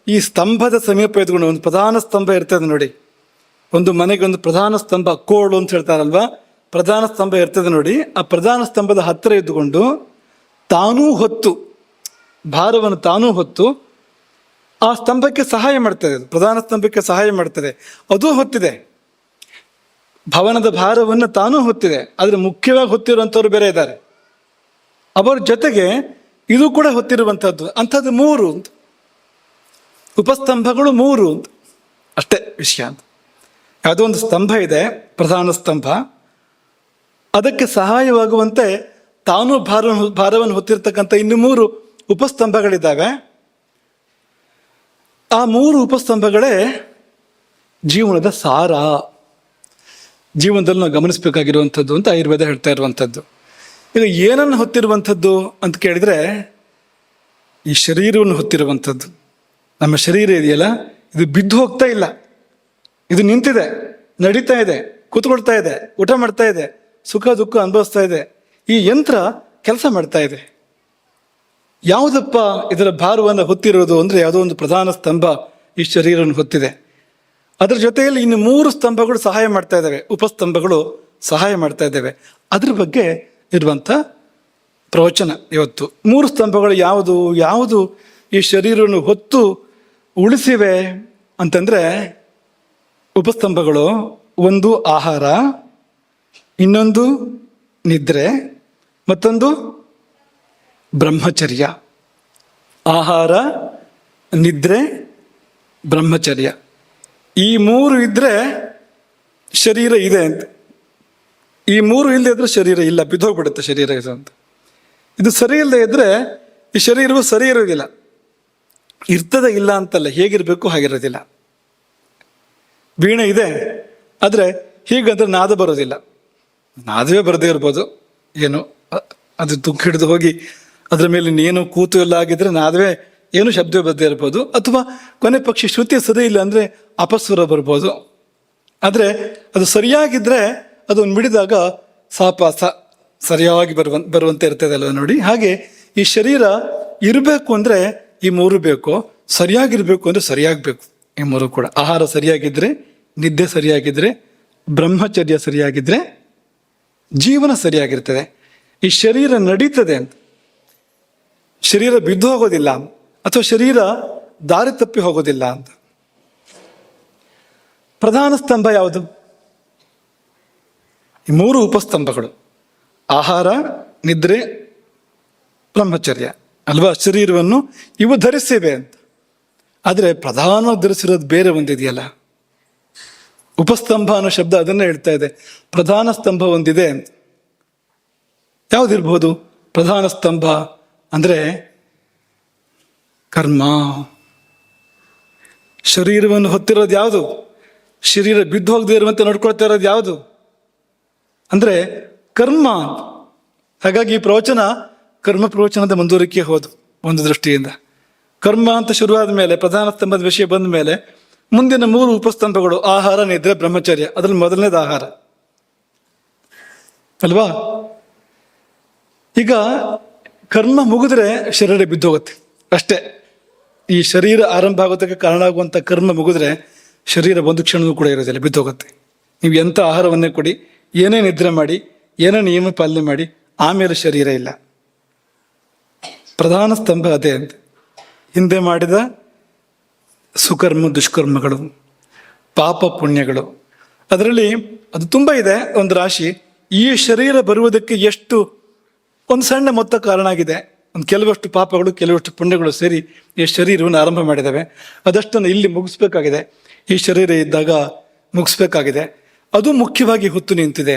S1: ಈ ಸ್ತಂಭದ ಸಮೀಪ ಇದ್ಕೊಂಡು ಒಂದು ಪ್ರಧಾನ ಸ್ತಂಭ ಇರ್ತದೆ ನೋಡಿ. ಒಂದು ಮನೆಗೆ ಒಂದು ಪ್ರಧಾನ ಸ್ತಂಭ, ಕೋಳು ಅಂತ ಹೇಳ್ತಾರಲ್ವಾ, ಪ್ರಧಾನ ಸ್ತಂಭ ಇರ್ತದೆ ನೋಡಿ. ಆ ಪ್ರಧಾನ ಸ್ತಂಭದ ಹತ್ತಿರ ಇದ್ದುಕೊಂಡು ತಾನೂ ಹೊತ್ತು, ಭಾರವನ್ನು ತಾನೂ ಹೊತ್ತು ಆ ಸ್ತಂಭಕ್ಕೆ ಸಹಾಯ ಮಾಡ್ತದೆ. ಪ್ರಧಾನ ಸ್ತಂಭಕ್ಕೆ ಸಹಾಯ ಮಾಡ್ತದೆ. ಅದೂ ಹೊತ್ತಿದೆ, ಭವನದ ಭಾರವನ್ನು ತಾನೂ ಹೊತ್ತಿದೆ. ಆದರೆ ಮುಖ್ಯವಾಗಿ ಹೊತ್ತಿರುವಂಥವ್ರು ಬೇರೆ ಇದ್ದಾರೆ. ಅವರ ಜೊತೆಗೆ ಇದು ಕೂಡ ಹೊತ್ತಿರುವಂಥದ್ದು. ಅಂಥದ್ದು 3 ಅಂತ. ಉಪಸ್ತಂಭಗಳು 3 ಅಂತ ಅಷ್ಟೇ ವಿಷಯ ಅಂತ. ಯಾವುದೋ ಒಂದು ಸ್ತಂಭ ಇದೆ, ಪ್ರಧಾನ ಸ್ತಂಭ, ಅದಕ್ಕೆ ಸಹಾಯವಾಗುವಂತೆ ತಾನೂ ಭಾರವನ್ನು ಹೊತ್ತಿರ್ತಕ್ಕಂಥ ಇನ್ನು 3 ಉಪಸ್ತಂಭಗಳಿದ್ದಾವೆ. ಆ 3 ಉಪಸ್ತಂಭಗಳೇ ಜೀವನದ ಸಾರ, ಜೀವನದಲ್ಲಿ ನಾವು ಗಮನಿಸಬೇಕಾಗಿರುವಂಥದ್ದು ಅಂತ ಆಯುರ್ವೇದ ಹೇಳ್ತಾ ಇರುವಂಥದ್ದು. ಈಗ ಏನನ್ನು ಹೊತ್ತಿರುವಂಥದ್ದು ಅಂತ ಕೇಳಿದರೆ, ಈ ಶರೀರವನ್ನು ಹೊತ್ತಿರುವಂಥದ್ದು. ನಮ್ಮ ಶರೀರ ಇದೆಯಲ್ಲ, ಇದು ಬಿದ್ದು ಹೋಗ್ತಾ ಇಲ್ಲ, ಇದು ನಿಂತಿದೆ, ನಡೀತಾ ಇದೆ, ಕೂತ್ಕೊಳ್ತಾ ಇದೆ, ಊಟ ಮಾಡ್ತಾ ಇದೆ, ಸುಖ ದುಃಖ ಅನುಭವಿಸ್ತಾ ಇದೆ. ಈ ಯಂತ್ರ ಕೆಲಸ ಮಾಡ್ತಾ ಇದೆ. ಯಾವುದಪ್ಪ ಇದರ ಭಾರವನ್ನು ಹೊತ್ತಿರೋದು ಅಂದರೆ ಯಾವುದೋ ಒಂದು ಪ್ರಧಾನ ಸ್ತಂಭ ಈ ಶರೀರವನ್ನು ಹೊತ್ತಿದೆ. ಅದರ ಜೊತೆಯಲ್ಲಿ ಇನ್ನು 3 ಸ್ತಂಭಗಳು ಸಹಾಯ ಮಾಡ್ತಾ ಇದ್ದಾವೆ, ಉಪಸ್ತಂಭಗಳು ಸಹಾಯ ಮಾಡ್ತಾ ಇದ್ದಾವೆ. ಅದ್ರ ಬಗ್ಗೆ ಇರುವಂಥ ಪ್ರವಚನ ಇವತ್ತು. 3 ಸ್ತಂಭಗಳು ಯಾವುದು ಈ ಶರೀರವನ್ನು ಹೊತ್ತು ಉಳಿಸಿವೆ ಅಂತಂದರೆ, ಉಪಸ್ತಂಭಗಳು ಒಂದು ಆಹಾರ, ಇನ್ನೊಂದು ನಿದ್ರೆ, ಮತ್ತೊಂದು ಬ್ರಹ್ಮಚರ್ಯ. ಆಹಾರ, ನಿದ್ರೆ, ಬ್ರಹ್ಮಚರ್ಯ. ಈ 3 ಇದ್ದರೆ ಶರೀರ ಇದೆ ಅಂತ. ಈ 3 ಇಲ್ಲದೆ ಇದ್ರೆ ಶರೀರ ಇಲ್ಲ, ಬಿದ್ದೋಗ್ಬಿಡುತ್ತೆ ಶರೀರ ಇದು ಅಂತ. ಇದು ಸರಿ ಇಲ್ಲದೆ ಇದ್ರೆ ಈ ಶರೀರವು ಸರಿ ಇರೋದಿಲ್ಲ. ಇರ್ತದೆ ಇಲ್ಲ ಅಂತಲ್ಲ, ಹೇಗಿರಬೇಕು ಹಾಗಿರೋದಿಲ್ಲ. ವೀಣೆ ಇದೆ, ಆದರೆ ಹೀಗಂದ್ರೆ ನಾದ ಬರೋದಿಲ್ಲ. ನಾದವೇ ಬರದೇ ಇರ್ಬೋದು, ಏನು ಅದು ತುಕ್ಕು ಹಿಡಿದು ಹೋಗಿ ಅದರ ಮೇಲೆ ಇನ್ನೇನು ಕೂತು ಎಲ್ಲ ಆಗಿದ್ರೆ ನಾದವೇ ಏನು ಶಬ್ದವೇ ಬರದೇ ಇರ್ಬೋದು. ಅಥವಾ ಕೊನೆ ಪಕ್ಷಿ ಶ್ರುತಿ ಸರಿ ಇಲ್ಲ ಅಂದರೆ ಅಪಸ್ವರ ಬರ್ಬೋದು. ಆದರೆ ಅದು ಸರಿಯಾಗಿದ್ದರೆ ಅದು ಮಿಡಿದಾಗ ಸಾಪಾಸ ಸರಿಯಾಗಿ ಬರುವಂತೆ ಇರ್ತದೆ ಅಲ್ವ ನೋಡಿ. ಹಾಗೆ ಈ ಶರೀರ ಇರಬೇಕು ಅಂದರೆ ಈ 3 ಬೇಕು, ಸರಿಯಾಗಿರ್ಬೇಕು ಅಂದರೆ ಸರಿಯಾಗಬೇಕು ಈ 3 ಕೂಡ. ಆಹಾರ ಸರಿಯಾಗಿದ್ದರೆ, ನಿದ್ದೆ ಸರಿಯಾಗಿದ್ದರೆ, ಬ್ರಹ್ಮಚರ್ಯ ಸರಿಯಾಗಿದ್ದರೆ ಜೀವನ ಸರಿಯಾಗಿರ್ತದೆ. ಈ ಶರೀರ ನಡೀತದೆ ಅಂತ, ಶರೀರ ಬಿದ್ದು ಹೋಗೋದಿಲ್ಲ ಅಥವಾ ಶರೀರ ದಾರಿ ತಪ್ಪಿ ಹೋಗೋದಿಲ್ಲ ಅಂತ. ಪ್ರಧಾನ ಸ್ತಂಭ ಯಾವುದು? ಈ 3 ಉಪಸ್ತಂಭಗಳು, ಆಹಾರ, ನಿದ್ರೆ, ಬ್ರಹ್ಮಚರ್ಯ ಅಲ್ವಾ. ಶರೀರವನ್ನು ಇವು ಧರಿಸಿವೆ ಅಂತ. ಆದರೆ ಪ್ರಧಾನ ಧರಿಸಿರೋದು ಬೇರೆ ಒಂದಿದೆಯಲ್ಲ. ಉಪಸ್ತಂಭ ಅನ್ನೋ ಶಬ್ದ ಅದನ್ನೇ ಹೇಳ್ತಾ ಇದೆ. ಪ್ರಧಾನ ಸ್ತಂಭ ಒಂದಿದೆ ಅಂತ. ಯಾವುದಿರ್ಬೋದು ಪ್ರಧಾನ ಸ್ತಂಭ ಅಂದರೆ? ಕರ್ಮ. ಶರೀರವನ್ನು ಹೊತ್ತಿರೋದು ಯಾವುದು? ಶರೀರ ಬಿದ್ದು ಹೋಗದೆ ಇರುವಂತೆ ನೋಡ್ಕೊಳ್ತಾ ಇರೋದು ಯಾವುದು ಅಂದರೆ ಕರ್ಮ. ಹಾಗಾಗಿ ಈ ಪ್ರವಚನ ಕರ್ಮ ಪ್ರವಚನದ ಮುಂದುವರಿಕೆ ಹೋದು ಒಂದು ದೃಷ್ಟಿಯಿಂದ. ಕರ್ಮ ಅಂತ ಶುರುವಾದ ಮೇಲೆ, ಪ್ರಧಾನ ಸ್ತಂಭದ ವಿಷಯ ಬಂದ ಮೇಲೆ ಮುಂದಿನ 3 ಉಪಸ್ತಂಭಗಳು ಆಹಾರ, ನಿದ್ರೆ, ಬ್ರಹ್ಮಚರ್ಯ. ಅದರಲ್ಲಿ ಮೊದಲನೇದು ಆಹಾರ ಅಲ್ವಾ. ಈಗ ಕರ್ಮ ಮುಗಿದ್ರೆ ಶರೀರ ಬಿದ್ದೋಗುತ್ತೆ ಅಷ್ಟೇ. ಈ ಶರೀರ ಆರಂಭ ಆಗೋದಕ್ಕೆ ಕಾರಣ ಆಗುವಂಥ ಕರ್ಮ ಮುಗಿದ್ರೆ ಶರೀರ ಒಂದು ಕ್ಷಣವೂ ಕೂಡ ಇರೋದಿಲ್ಲ, ಬಿದ್ದೋಗುತ್ತೆ. ನೀವು ಎಂಥ ಆಹಾರವನ್ನೇ ಕೊಡಿ, ಏನೇ ನಿದ್ರೆ ಮಾಡಿ, ಏನೇ ನಿಯಮ ಪಾಲನೆ ಮಾಡಿ, ಆಮೇಲೆ ಶರೀರ ಇಲ್ಲ. ಪ್ರಧಾನ ಸ್ತಂಭ ಅದೇ ಅಂತ. ಹಿಂದೆ ಮಾಡಿದ ಸುಕರ್ಮ ದುಷ್ಕರ್ಮಗಳು, ಪಾಪ ಪುಣ್ಯಗಳು, ಅದರಲ್ಲಿ ಅದು ತುಂಬ ಇದೆ, ಒಂದು ರಾಶಿ. ಈ ಶರೀರ ಬರುವುದಕ್ಕೆ ಎಷ್ಟು ಒಂದು ಸಣ್ಣ ಮೊತ್ತ ಕಾರಣ ಆಗಿದೆ. ಒಂದು ಕೆಲವಷ್ಟು ಪಾಪಗಳು, ಕೆಲವಷ್ಟು ಪುಣ್ಯಗಳು ಸೇರಿ ಈ ಶರೀರವನ್ನು ಆರಂಭ ಮಾಡಿದ್ದಾವೆ. ಅದಷ್ಟನ್ನು ಇಲ್ಲಿ ಮುಗಿಸ್ಬೇಕಾಗಿದೆ, ಈ ಶರೀರ ಇದ್ದಾಗ ಮುಗಿಸ್ಬೇಕಾಗಿದೆ. ಅದು ಮುಖ್ಯವಾಗಿ ಹೊತ್ತು ನಿಂತಿದೆ.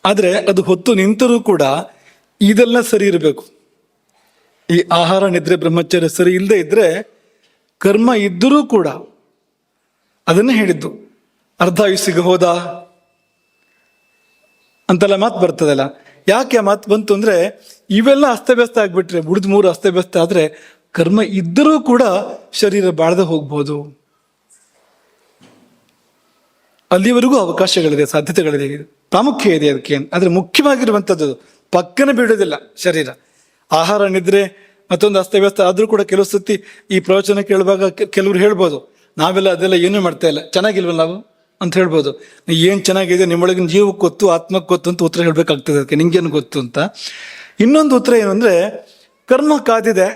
S1: ಆದರೆ ಅದು ಹೊತ್ತು ನಿಂತರೂ ಕೂಡ ಇದೆಲ್ಲ ಸರಿ ಇರಬೇಕು. ಈ ಆಹಾರ ನಿದ್ರೆ ಬ್ರಹ್ಮಚರ್ಯ ಸರಿ ಇಲ್ಲದೆ ಇದ್ರೆ ಕರ್ಮ ಇದ್ದರೂ ಕೂಡ ಅದನ್ನೇ ಹೇಳಿದ್ದು, ಅರ್ಧ ಆಯುಸ್ಸಿಗೆ ಹೋದ ಅಂತೆಲ್ಲ ಮಾತು ಬರ್ತದಲ್ಲ. ಯಾಕೆ ಆ ಮಾತು ಬಂತು ಅಂದ್ರೆ ಇವೆಲ್ಲ ಅಸ್ತವ್ಯಸ್ತ ಆಗ್ಬಿಟ್ರೆ, ಉಳಿದ 3 ಅಸ್ತವ್ಯಸ್ತ ಆದ್ರೆ ಕರ್ಮ ಇದ್ದರೂ ಕೂಡ ಶರೀರ ಬಾಳದೆ ಹೋಗ್ಬೋದು. ಅಲ್ಲಿವರೆಗೂ ಅವಕಾಶಗಳಿದೆ, ಸಾಧ್ಯತೆಗಳಿದೆ, ಪ್ರಾಮುಖ್ಯ ಇದೆ ಅದಕ್ಕೆ. ಆದ್ರೆ ಮುಖ್ಯವಾಗಿರುವಂಥದ್ದು ಪಕ್ಕನೆ ಬಿಡೋದಿಲ್ಲ ಶರೀರ. ಆಹಾರ ನಿದ್ರೆ ಮತ್ತೊಂದು ಅಸ್ತವ್ಯಸ್ತ ಆದ್ರೂ ಕೂಡ ಕೆಲವು ಸತಿ ಈ ಪ್ರವಚನ ಕೇಳುವಾಗ ಕೆಲವ್ರು ಹೇಳ್ಬೋದು, ನಾವೆಲ್ಲ ಅದೆಲ್ಲ ಏನೂ ಮಾಡ್ತಾ ಇಲ್ಲ, ಚೆನ್ನಾಗಿಲ್ವಲ್ಲ ನಾವು ಅಂತ ಹೇಳ್ಬೋದು. ಏನ್ ಚೆನ್ನಾಗಿದೆ ನಿಮ್ಮೊಳಗಿನ ಜೀವಕ್ಕೆ ಗೊತ್ತು, ಆತ್ಮಕ್ಕೆ ಗೊತ್ತು ಅಂತ ಉತ್ತರ ಹೇಳ್ಬೇಕಾಗ್ತದೆ ಅದಕ್ಕೆ, ನಿಂಗೇನು ಗೊತ್ತು ಅಂತ. ಇನ್ನೊಂದು ಉತ್ತರ ಏನು ಅಂದ್ರೆ, ಕರ್ಮ ಕಾದಿದೆ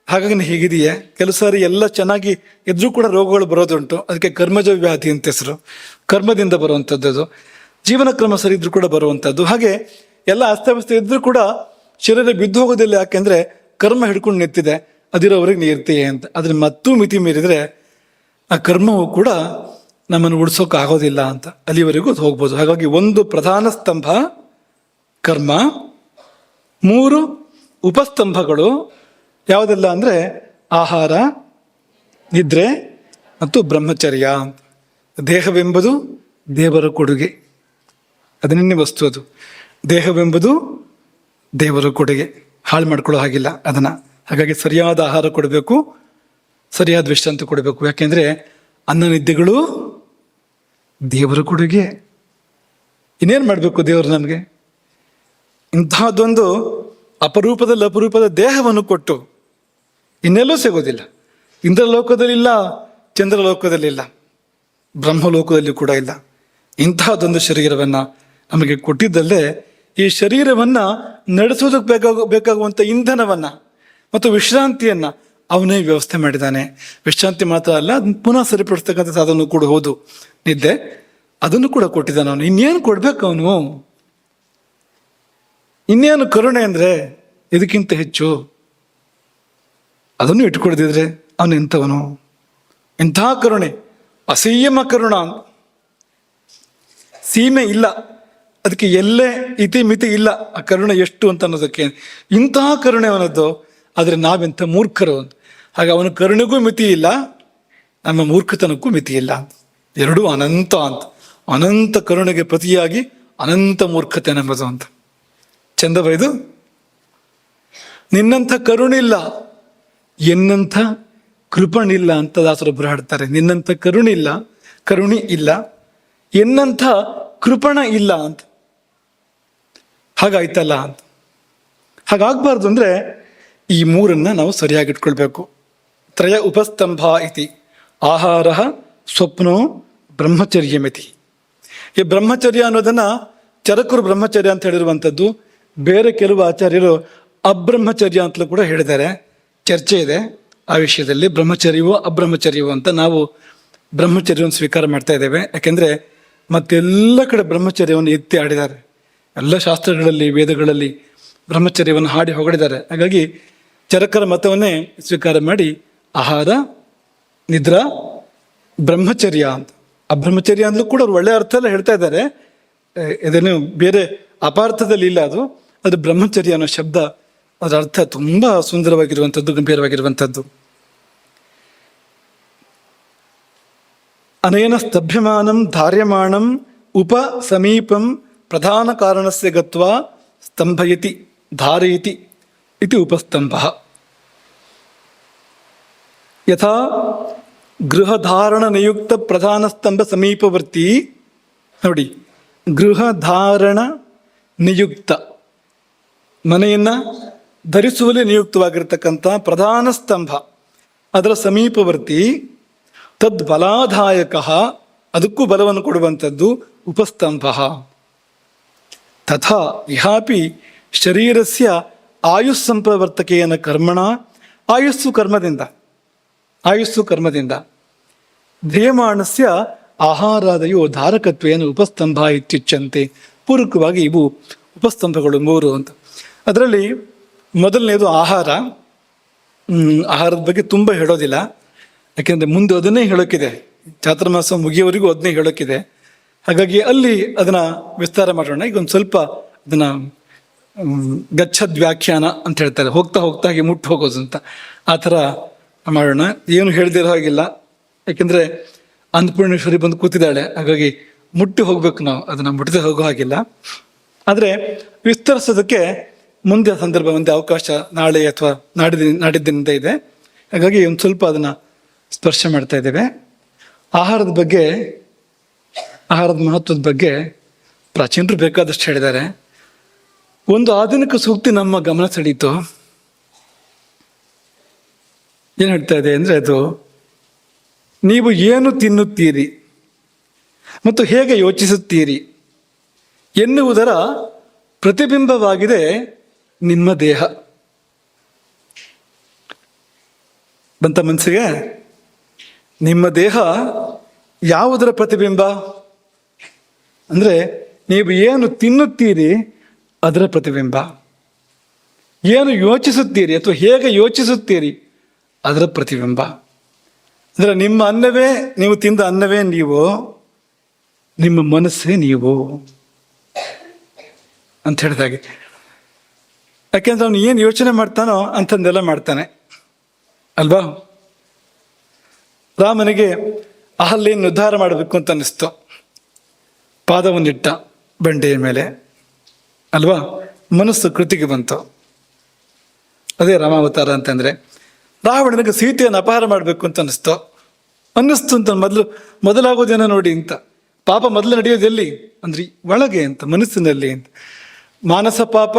S1: ಹಾಗಾಗಿ ಹೀಗಿದೆಯೇ. ಕೆಲವು ಸಾರಿ ಎಲ್ಲ ಚೆನ್ನಾಗಿ ಇದ್ರೂ ಕೂಡ ರೋಗಗಳು ಬರೋದುಂಟು, ಅದಕ್ಕೆ ಕರ್ಮಜ ವ್ಯಾಧಿ ಅಂತ ಹೆಸರು. ಕರ್ಮದಿಂದ ಬರುವಂಥದ್ದು ಅದು. ಜೀವನ ಕ್ರಮ ಸರಿ ಇದ್ರೂ ಕೂಡ ಬರುವಂಥದ್ದು. ಹಾಗೆ ಎಲ್ಲ ಅಸ್ತವ್ಯಸ್ತ ಇದ್ರೂ ಕೂಡ ಶರೀರ ಬಿದ್ದು ಹೋಗೋದಿಲ್ಲ. ಯಾಕೆಂದ್ರೆ ಕರ್ಮ ಹಿಡ್ಕೊಂಡು ನಿಂತಿದೆ, ಅದಿರೋವರೆಗೆ ನೀರ್ತೀಯೇ ಅಂತ. ಅದ್ರ ಮತ್ತೂ ಮಿತಿ ಮೀರಿದ್ರೆ ಆ ಕರ್ಮವು ಕೂಡ ನಮ್ಮನ್ನು ಉಳಿಸೋಕೆ ಆಗೋದಿಲ್ಲ ಅಂತ, ಅಲ್ಲಿವರೆಗೂ ಅದು ಹೋಗ್ಬೋದು. ಹಾಗಾಗಿ ಒಂದು ಪ್ರಧಾನ ಸ್ತಂಭ ಕರ್ಮ, 3 ಉಪಸ್ತಂಭಗಳು ಯಾವುದೆಲ್ಲ ಅಂದ್ರೆ ಆಹಾರ, ನಿದ್ರೆ ಮತ್ತು ಬ್ರಹ್ಮಚರ್ಯ. ದೇಹವೆಂಬುದು ದೇವರ ಕೊಡುಗೆ, ಅದನ್ನೇ ವಸ್ತು ಅದು. ದೇಹವೆಂಬುದು ದೇವರ ಕೊಡುಗೆ, ಹಾಳು ಮಾಡ್ಕೊಳ್ಳೋ ಹಾಗಿಲ್ಲ ಅದನ್ನ. ಹಾಗಾಗಿ ಸರಿಯಾದ ಆಹಾರ ಕೊಡಬೇಕು, ಸರಿಯಾದ ವಿಶ್ರಾಂತಿ ಕೊಡಬೇಕು. ಯಾಕೆಂದ್ರೆ ಅನ್ನ ನಿದ್ದೆಗಳು ದೇವರ ಕೊಡುಗೆ. ಇನ್ನೇನು ಮಾಡಬೇಕು ದೇವರು ನಮಗೆ? ಇಂತಹದ್ದೊಂದು ಅಪರೂಪದ ದೇಹವನ್ನು ಕೊಟ್ಟು ಇನ್ನೆಲ್ಲೂ ಸಿಗೋದಿಲ್ಲ. ಇಂದ್ರ ಲೋಕದಲ್ಲಿಲ್ಲ, ಚಂದ್ರ ಲೋಕದಲ್ಲಿಲ್ಲ, ಬ್ರಹ್ಮಲೋಕದಲ್ಲಿ ಕೂಡ ಇಲ್ಲ. ಇಂತಹದ್ದೊಂದು ಶರೀರವನ್ನ ನಮಗೆ ಕೊಟ್ಟಿದ್ದಲ್ಲೇ ಈ ಶರೀರವನ್ನ ನಡೆಸೋದಕ್ಕೆ ಬೇಕಾಗುವಂಥ ಇಂಧನವನ್ನ ಮತ್ತು ವಿಶ್ರಾಂತಿಯನ್ನ ಅವನೇ ವ್ಯವಸ್ಥೆ ಮಾಡಿದ್ದಾನೆ. ವಿಶ್ರಾಂತಿ ಮಾತ್ರ ಅಲ್ಲ, ಅದನ್ನ ಪುನಃ ಸರಿಪಡಿಸ್ತಕ್ಕಂಥ ಸಾಧನ ಕೂಡ ಹೌದು, ನಿದ್ದೆ, ಅದನ್ನು ಕೂಡ ಕೊಟ್ಟಿದ್ದಾನೆ ಅವನು. ಇನ್ನೇನು ಕೊಡ್ಬೇಕು ಅವನು? ಇನ್ನೇನು ಕರುಣೆ ಅಂದ್ರೆ ಇದಕ್ಕಿಂತ ಹೆಚ್ಚು? ಅದನ್ನು ಇಟ್ಕೊಡ್ದಿದ್ರೆ ಅವನು ಎಂಥವನು? ಎಂಥ ಕರುಣೆ, ಅಸಂಯಮ ಕರುಣ, ಸೀಮೆ ಇಲ್ಲ ಅದಕ್ಕೆ, ಎಲ್ಲೇ ಇತಿ ಮಿತಿ ಇಲ್ಲ ಆ ಕರುಣೆ ಎಷ್ಟು ಅಂತ ಅನ್ನೋದಕ್ಕೆ. ಇಂತಹ ಕರುಣೆ ಅವನದ್ದು. ಆದರೆ ನಾವೆಂಥ ಮೂರ್ಖರು. ಹಾಗೆ ಅವನ ಕರುಣೆಗೂ ಮಿತಿ ಇಲ್ಲ, ನಮ್ಮ ಮೂರ್ಖತನಕ್ಕೂ ಮಿತಿ ಇಲ್ಲ. ಎರಡೂ ಅನಂತ ಅಂತ. ಅನಂತ ಕರುಣೆಗೆ ಪ್ರತಿಯಾಗಿ ಅನಂತ ಮೂರ್ಖತೆ ನಮ್ಮದು ಅಂತ. ಚಂದ ಬೈದು, ನಿನ್ನಂಥ ಕರುಣಿಲ್ಲ, ಎನ್ನಂಥ ಕೃಪಣಿಲ್ಲ ಅಂತ ದಾಸರೊಬ್ಬರು ಹಾಡ್ತಾರೆ. ನಿನ್ನಂಥ ಕರುಣಿ ಇಲ್ಲ, ಎನ್ನಂಥ ಕೃಪಣ ಇಲ್ಲ ಅಂತ. ಹಾಗಾಯ್ತಲ್ಲ ಅಂತ. ಹಾಗಾಗ್ಬಾರ್ದು ಅಂದ್ರೆ ಈ 3 ನಾವು ಸರಿಯಾಗಿ ಇಟ್ಕೊಳ್ಬೇಕು. ತ್ರಯ ಉಪಸ್ತಂಭ ಇತಿ ಆಹಾರ ಸ್ವಪ್ನೋ ಬ್ರಹ್ಮಚರ್ಯಮಿತಿ. ಈ ಬ್ರಹ್ಮಚರ್ಯ ಅನ್ನೋದನ್ನ ಚರಕರು ಬ್ರಹ್ಮಚರ್ಯ ಅಂತ ಹೇಳಿರುವಂಥದ್ದು. ಬೇರೆ ಕೆಲವು ಆಚಾರ್ಯರು ಅಬ್ರಹ್ಮಚರ್ಯ ಅಂತಲೂ ಕೂಡ ಹೇಳಿದ್ದಾರೆ. ಚರ್ಚೆ ಇದೆ ಆ ವಿಷಯದಲ್ಲಿ, ಬ್ರಹ್ಮಚರ್ಯವೋ ಅಬ್ರಹ್ಮಚರ್ಯವೋ ಅಂತ. ನಾವು ಬ್ರಹ್ಮಚರ್ಯವನ್ನು ಸ್ವೀಕಾರ ಮಾಡ್ತಾ ಇದ್ದೇವೆ. ಯಾಕೆಂದ್ರೆ ಮತ್ತೆಲ್ಲ ಕಡೆ ಬ್ರಹ್ಮಚರ್ಯವನ್ನು ಎತ್ತಿ ಆಡಿದ್ದಾರೆ. ಎಲ್ಲ ಶಾಸ್ತ್ರಗಳಲ್ಲಿ, ವೇದಗಳಲ್ಲಿ ಬ್ರಹ್ಮಚರ್ಯವನ್ನು ಹಾಡಿ ಹೊಗಳಿದ್ದಾರೆ. ಹಾಗಾಗಿ ಚರಕರ ಮತವನ್ನೇ ಸ್ವೀಕಾರ ಮಾಡಿ ಆಹಾರ, ನಿದ್ರಾ, ಬ್ರಹ್ಮಚರ್ಯ ಅಂತ. ಅಬ್ರಹ್ಮಚರ್ಯ ಅಂದ್ರೂ ಕೂಡ ಅವ್ರು ಒಳ್ಳೆ ಅರ್ಥ ಎಲ್ಲ ಹೇಳ್ತಾ ಇದ್ದಾರೆ, ಇದನ್ನು ಬೇರೆ ಅಪಾರ್ಥದಲ್ಲಿ ಇಲ್ಲ. ಅದು ಬ್ರಹ್ಮಚರ್ಯ ಅನ್ನೋ ಶಬ್ದ, ಅದರ ಅರ್ಥ ತುಂಬಾ ಸುಂದರವಾಗಿರುವಂಥದ್ದು, ಗಂಭೀರವಾಗಿರುವಂಥದ್ದು. ಅನೇನ ಸ್ತಭ್ಯಮಾನಂ ಧಾರ್ಯಮಾಣಂ ಉಪ ಸಮೀಪಂ ಪ್ರಧಾನ ಕಾರಣಸ್ಯ ಗತ್ವಾ ಸ್ತಂಭಯತಿ ಧಾರಯತಿ ಇತಿ ಉಪಸ್ತಂಭ. ಯಥಾ ಗೃಹಧಾರಣ ನಿಯುಕ್ತ ಪ್ರಧಾನ ಸ್ತಂಭ ಸಮೀಪವರ್ತಿ. ನೋಡಿ, ಗೃಹಧಾರಣ ನಿಯುಕ್ತ, ಮನೆಯನ್ನ ಧರಿಸುವಲ್ಲಿ ನಿಯುಕ್ತವಾಗಿರ್ತಕ್ಕಂಥ ಪ್ರಧಾನ ಸ್ತಂಭ, ಅದರ ಸಮೀಪವರ್ತಿ. ತದ್ ಬಲಾಧಾಯಕ, ಅದಕ್ಕೂ ಬಲವನ್ನು ಕೊಡುವಂಥದ್ದು ಉಪಸ್ತಂಭ. ತಥಾ ಇಹಾಪಿ ಶರೀರಸ್ಯ ಆಯುಸ್ ಸಂಪ್ರವರ್ತಕೇನ ಕರ್ಮಣ, ಆಯುಸ್ಸು ಕರ್ಮದಿಂದ ಧ್ಯೇಯಮಾನಸ್ಯ ಆಹಾರಾದಯೋ ಧಾರಕತ್ವೇನ ಉಪಸ್ತಂಭ ಇತ್ಯುಚ್ಯಂತೆ. ಪೂರಕವಾಗಿ ಇವು ಉಪಸ್ತಂಭಗಳು 3 ಅಂತ. ಅದರಲ್ಲಿ ಮೊದಲನೇದು ಆಹಾರ. ಆಹಾರದ ಬಗ್ಗೆ ತುಂಬ ಹೇಳೋದಿಲ್ಲ, ಯಾಕೆಂದರೆ ಮುಂದೆ ಅದನ್ನೇ ಹೇಳೋಕ್ಕಿದೆ. ಚಾತುರ್ಮಾಸ ಮುಗಿಯೋವರೆಗೂ ಅದನ್ನೇ ಹೇಳೋಕ್ಕಿದೆ. ಹಾಗಾಗಿ ಅಲ್ಲಿ ಅದನ್ನ ವಿಸ್ತಾರ ಮಾಡೋಣ. ಈಗ ಒಂದು ಸ್ವಲ್ಪ ಅದನ್ನ ಗಚ್ಚದ್ ವ್ಯಾಖ್ಯಾನ ಅಂತ ಹೇಳ್ತಾರೆ, ಹೋಗ್ತಾ ಹೋಗ್ತಾ ಹಾಗೆ ಮುಟ್ಟು ಹೋಗೋದು ಅಂತ. ಆ ಥರ ಮಾಡೋಣ. ಏನು ಹೇಳ್ದಿರೋ ಹಾಗಿಲ್ಲ, ಯಾಕೆಂದರೆ ಅನ್ನಪೂರ್ಣೇಶ್ವರಿ ಬಂದು ಕೂತಿದ್ದಾಳೆ, ಹಾಗಾಗಿ ಮುಟ್ಟಿ ಹೋಗ್ಬೇಕು ನಾವು, ಅದನ್ನು ಮುಟ್ಟದೆ ಹೋಗೋ ಹಾಗಿಲ್ಲ. ಆದರೆ ವಿಸ್ತರಿಸೋದಕ್ಕೆ ಮುಂದೆ ಸಂದರ್ಭ, ಮುಂದೆ ಅವಕಾಶ ನಾಳೆ ಅಥವಾ ನಾಡಿದ್ದಿನಿಂದ ಇದೆ. ಹಾಗಾಗಿ ಒಂದು ಸ್ವಲ್ಪ ಅದನ್ನು ಸ್ಪರ್ಶ ಮಾಡ್ತಾ ಇದ್ದೇವೆ. ಆಹಾರದ ಬಗ್ಗೆ, ಆಹಾರದ ಮಹತ್ವದ ಬಗ್ಗೆ ಪ್ರಾಚೀನರು ಬೇಕಾದಷ್ಟು ಹೇಳಿದ್ದಾರೆ. ಒಂದು ಆಧುನಿಕ ಸೂಕ್ತಿ ನಮ್ಮ ಗಮನ ಸೆಳೀತು. ಏನು ಹೇಳ್ತಾ ಇದೆ ಅಂದರೆ, ಅದು ನೀವು ಏನು ತಿನ್ನುತ್ತೀರಿ ಮತ್ತು ಹೇಗೆ ಯೋಚಿಸುತ್ತೀರಿ ಎನ್ನುವುದರ ಪ್ರತಿಬಿಂಬವಾಗಿದೆ ನಿಮ್ಮ ದೇಹ. ಬಂತ ಮನಸ್ಸಿಗೆ? ನಿಮ್ಮ ದೇಹ ಯಾವುದರ ಪ್ರತಿಬಿಂಬ ಅಂದರೆ, ನೀವು ಏನು ತಿನ್ನುತ್ತೀರಿ ಅದರ ಪ್ರತಿಬಿಂಬ. ಏನು ಯೋಚಿಸುತ್ತೀರಿ ಅಥವಾ ಹೇಗೆ ಯೋಚಿಸುತ್ತೀರಿ ಅದರ ಪ್ರತಿಬಿಂಬ. ಅಂದರೆ ನಿಮ್ಮ ಅನ್ನವೇ, ನೀವು ತಿಂದ ಅನ್ನವೇ ನೀವು, ನಿಮ್ಮ ಮನಸ್ಸೇ ನೀವು ಅಂತ ಹೇಳಿದಾಗೆ. ಯಾಕೆಂದ್ರೆ ಅವನು ಏನು ಯೋಚನೆ ಮಾಡ್ತಾನೋ ಅಂಥದ್ದೆಲ್ಲ ಮಾಡ್ತಾನೆ ಅಲ್ವಾ? ರಾಮನಿಗೆ ಅಹಲ್ಯೆಯನ್ನು ಉದ್ಧಾರ ಮಾಡಬೇಕು ಅಂತ ಅನ್ನಿಸ್ತು, ಪಾದವನ್ನಿಟ್ಟ ಬಂಡೆಯ ಮೇಲೆ ಅಲ್ವಾ? ಮನಸ್ಸು ಕೃತಿಗೆ ಬಂತು. ಅದೇ ರಾಮಾವತಾರ ಅಂತಂದರೆ. ರಾವಣನಿಗೆ ಸೀತೆಯನ್ನು ಅಪಹಾರ ಮಾಡಬೇಕು ಅಂತ ಅನ್ನಿಸ್ತು ಅಂತ ಮೊದಲಾಗೋದೇನೋ ನೋಡಿ ಅಂತ. ಪಾಪ ಮೊದಲು ನಡೆಯೋದು ಎಲ್ಲಿ ಅಂದ್ರೆ ಒಳಗೆ ಅಂತ, ಮನಸ್ಸಿನಲ್ಲಿ ಅಂತ. ಮಾನಸ ಪಾಪ,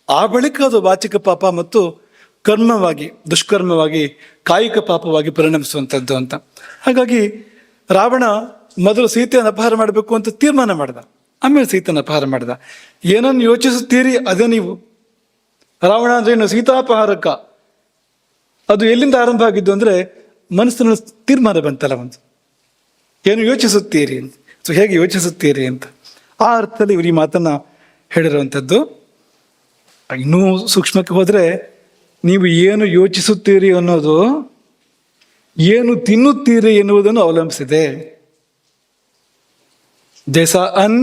S1: ಆ ಬಳಿಕ ಅದು ವಾಚಿಕ ಪಾಪ ಮತ್ತು ಕರ್ಮವಾಗಿ, ದುಷ್ಕರ್ಮವಾಗಿ, ಕಾಯಿಕ ಪಾಪವಾಗಿ ಪರಿಣಮಿಸುವಂಥದ್ದು ಅಂತ. ಹಾಗಾಗಿ ರಾವಣ ಮೊದಲು ಸೀತೆಯನ್ನು ಅಪಹಾರ ಮಾಡಬೇಕು ಅಂತ ತೀರ್ಮಾನ ಮಾಡ್ದ, ಆಮೇಲೆ ಸೀತೆಯನ್ನು ಅಪಹಾರ ಮಾಡ್ದ. ಏನನ್ನು ಯೋಚಿಸುತ್ತೀರಿ ಅದೇ ನೀವು. ರಾವಣ ಅಂದ್ರೆ ಏನು? ಸೀತಾಪಹಾರಕ. ಅದು ಎಲ್ಲಿಂದ ಆರಂಭ ಆಗಿದ್ದು ಅಂದರೆ ಮನಸ್ಸಿನ ತೀರ್ಮಾನ ಬಂತಲ್ಲ ಒಂದು, ಏನು ಯೋಚಿಸುತ್ತೀರಿ ಅಂತ. ಸೊ ಹೇಗೆ ಯೋಚಿಸುತ್ತೀರಿ ಅಂತ ಆ ಅರ್ಥದಲ್ಲಿ ಇವರು ಈ ಮಾತನ್ನ ಹೇಳಿರುವಂಥದ್ದು. ಇನ್ನೂ ಸೂಕ್ಷ್ಮಕ್ಕೆ ಹೋದರೆ, ನೀವು ಏನು ಯೋಚಿಸುತ್ತೀರಿ ಅನ್ನೋದು ಏನು ತಿನ್ನುತ್ತೀರಿ ಎನ್ನುವುದನ್ನು ಅವಲಂಬಿಸಿದೆ. ಜೈಸಾ ಅನ್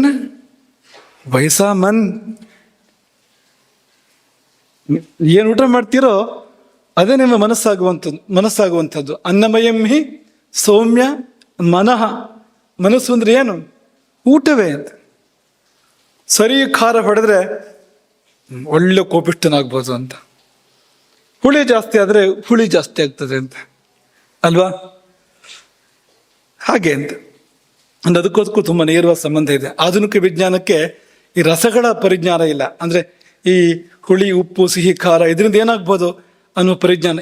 S1: ವೈಸಾ ಮನ್. ಏನು ಊಟ ಮಾಡ್ತೀರೋ ಅದೇ ನಿಮ್ಮ ಮನಸ್ಸಾಗುವಂಥದ್ದು. ಅನ್ನಮಯಂ ಹಿ ಸೌಮ್ಯ ಮನಃ. ಮನಸ್ಸು ಅಂದ್ರೆ ಏನು? ಊಟವೇ ಅಂತ. ಸರಿ ಖಾರ ಹೊಡೆದ್ರೆ ಒಳ್ಳೆ ಕೋಪಿಷ್ಠನಾಗ್ಬೋದು ಅಂತ, ಹುಳಿ ಜಾಸ್ತಿ ಆದರೆ ಹುಳಿ ಜಾಸ್ತಿ ಆಗ್ತದೆ ಅಂತ ಅಲ್ವಾ? ಹಾಗೆ ಅಂತ ಅದಕ್ಕೂ ತುಂಬ ನೇರವಾದ ಸಂಬಂಧ ಇದೆ. ಆಧುನಿಕ ವಿಜ್ಞಾನಕ್ಕೆ ಈ ರಸಗಳ ಪರಿಜ್ಞಾನ ಇಲ್ಲ. ಅಂದರೆ ಈ ಹುಳಿ, ಉಪ್ಪು, ಸಿಹಿ, ಖಾರ ಇದರಿಂದ ಏನಾಗ್ಬೋದು ಅನ್ನೋ ಪರಿಜ್ಞಾನ,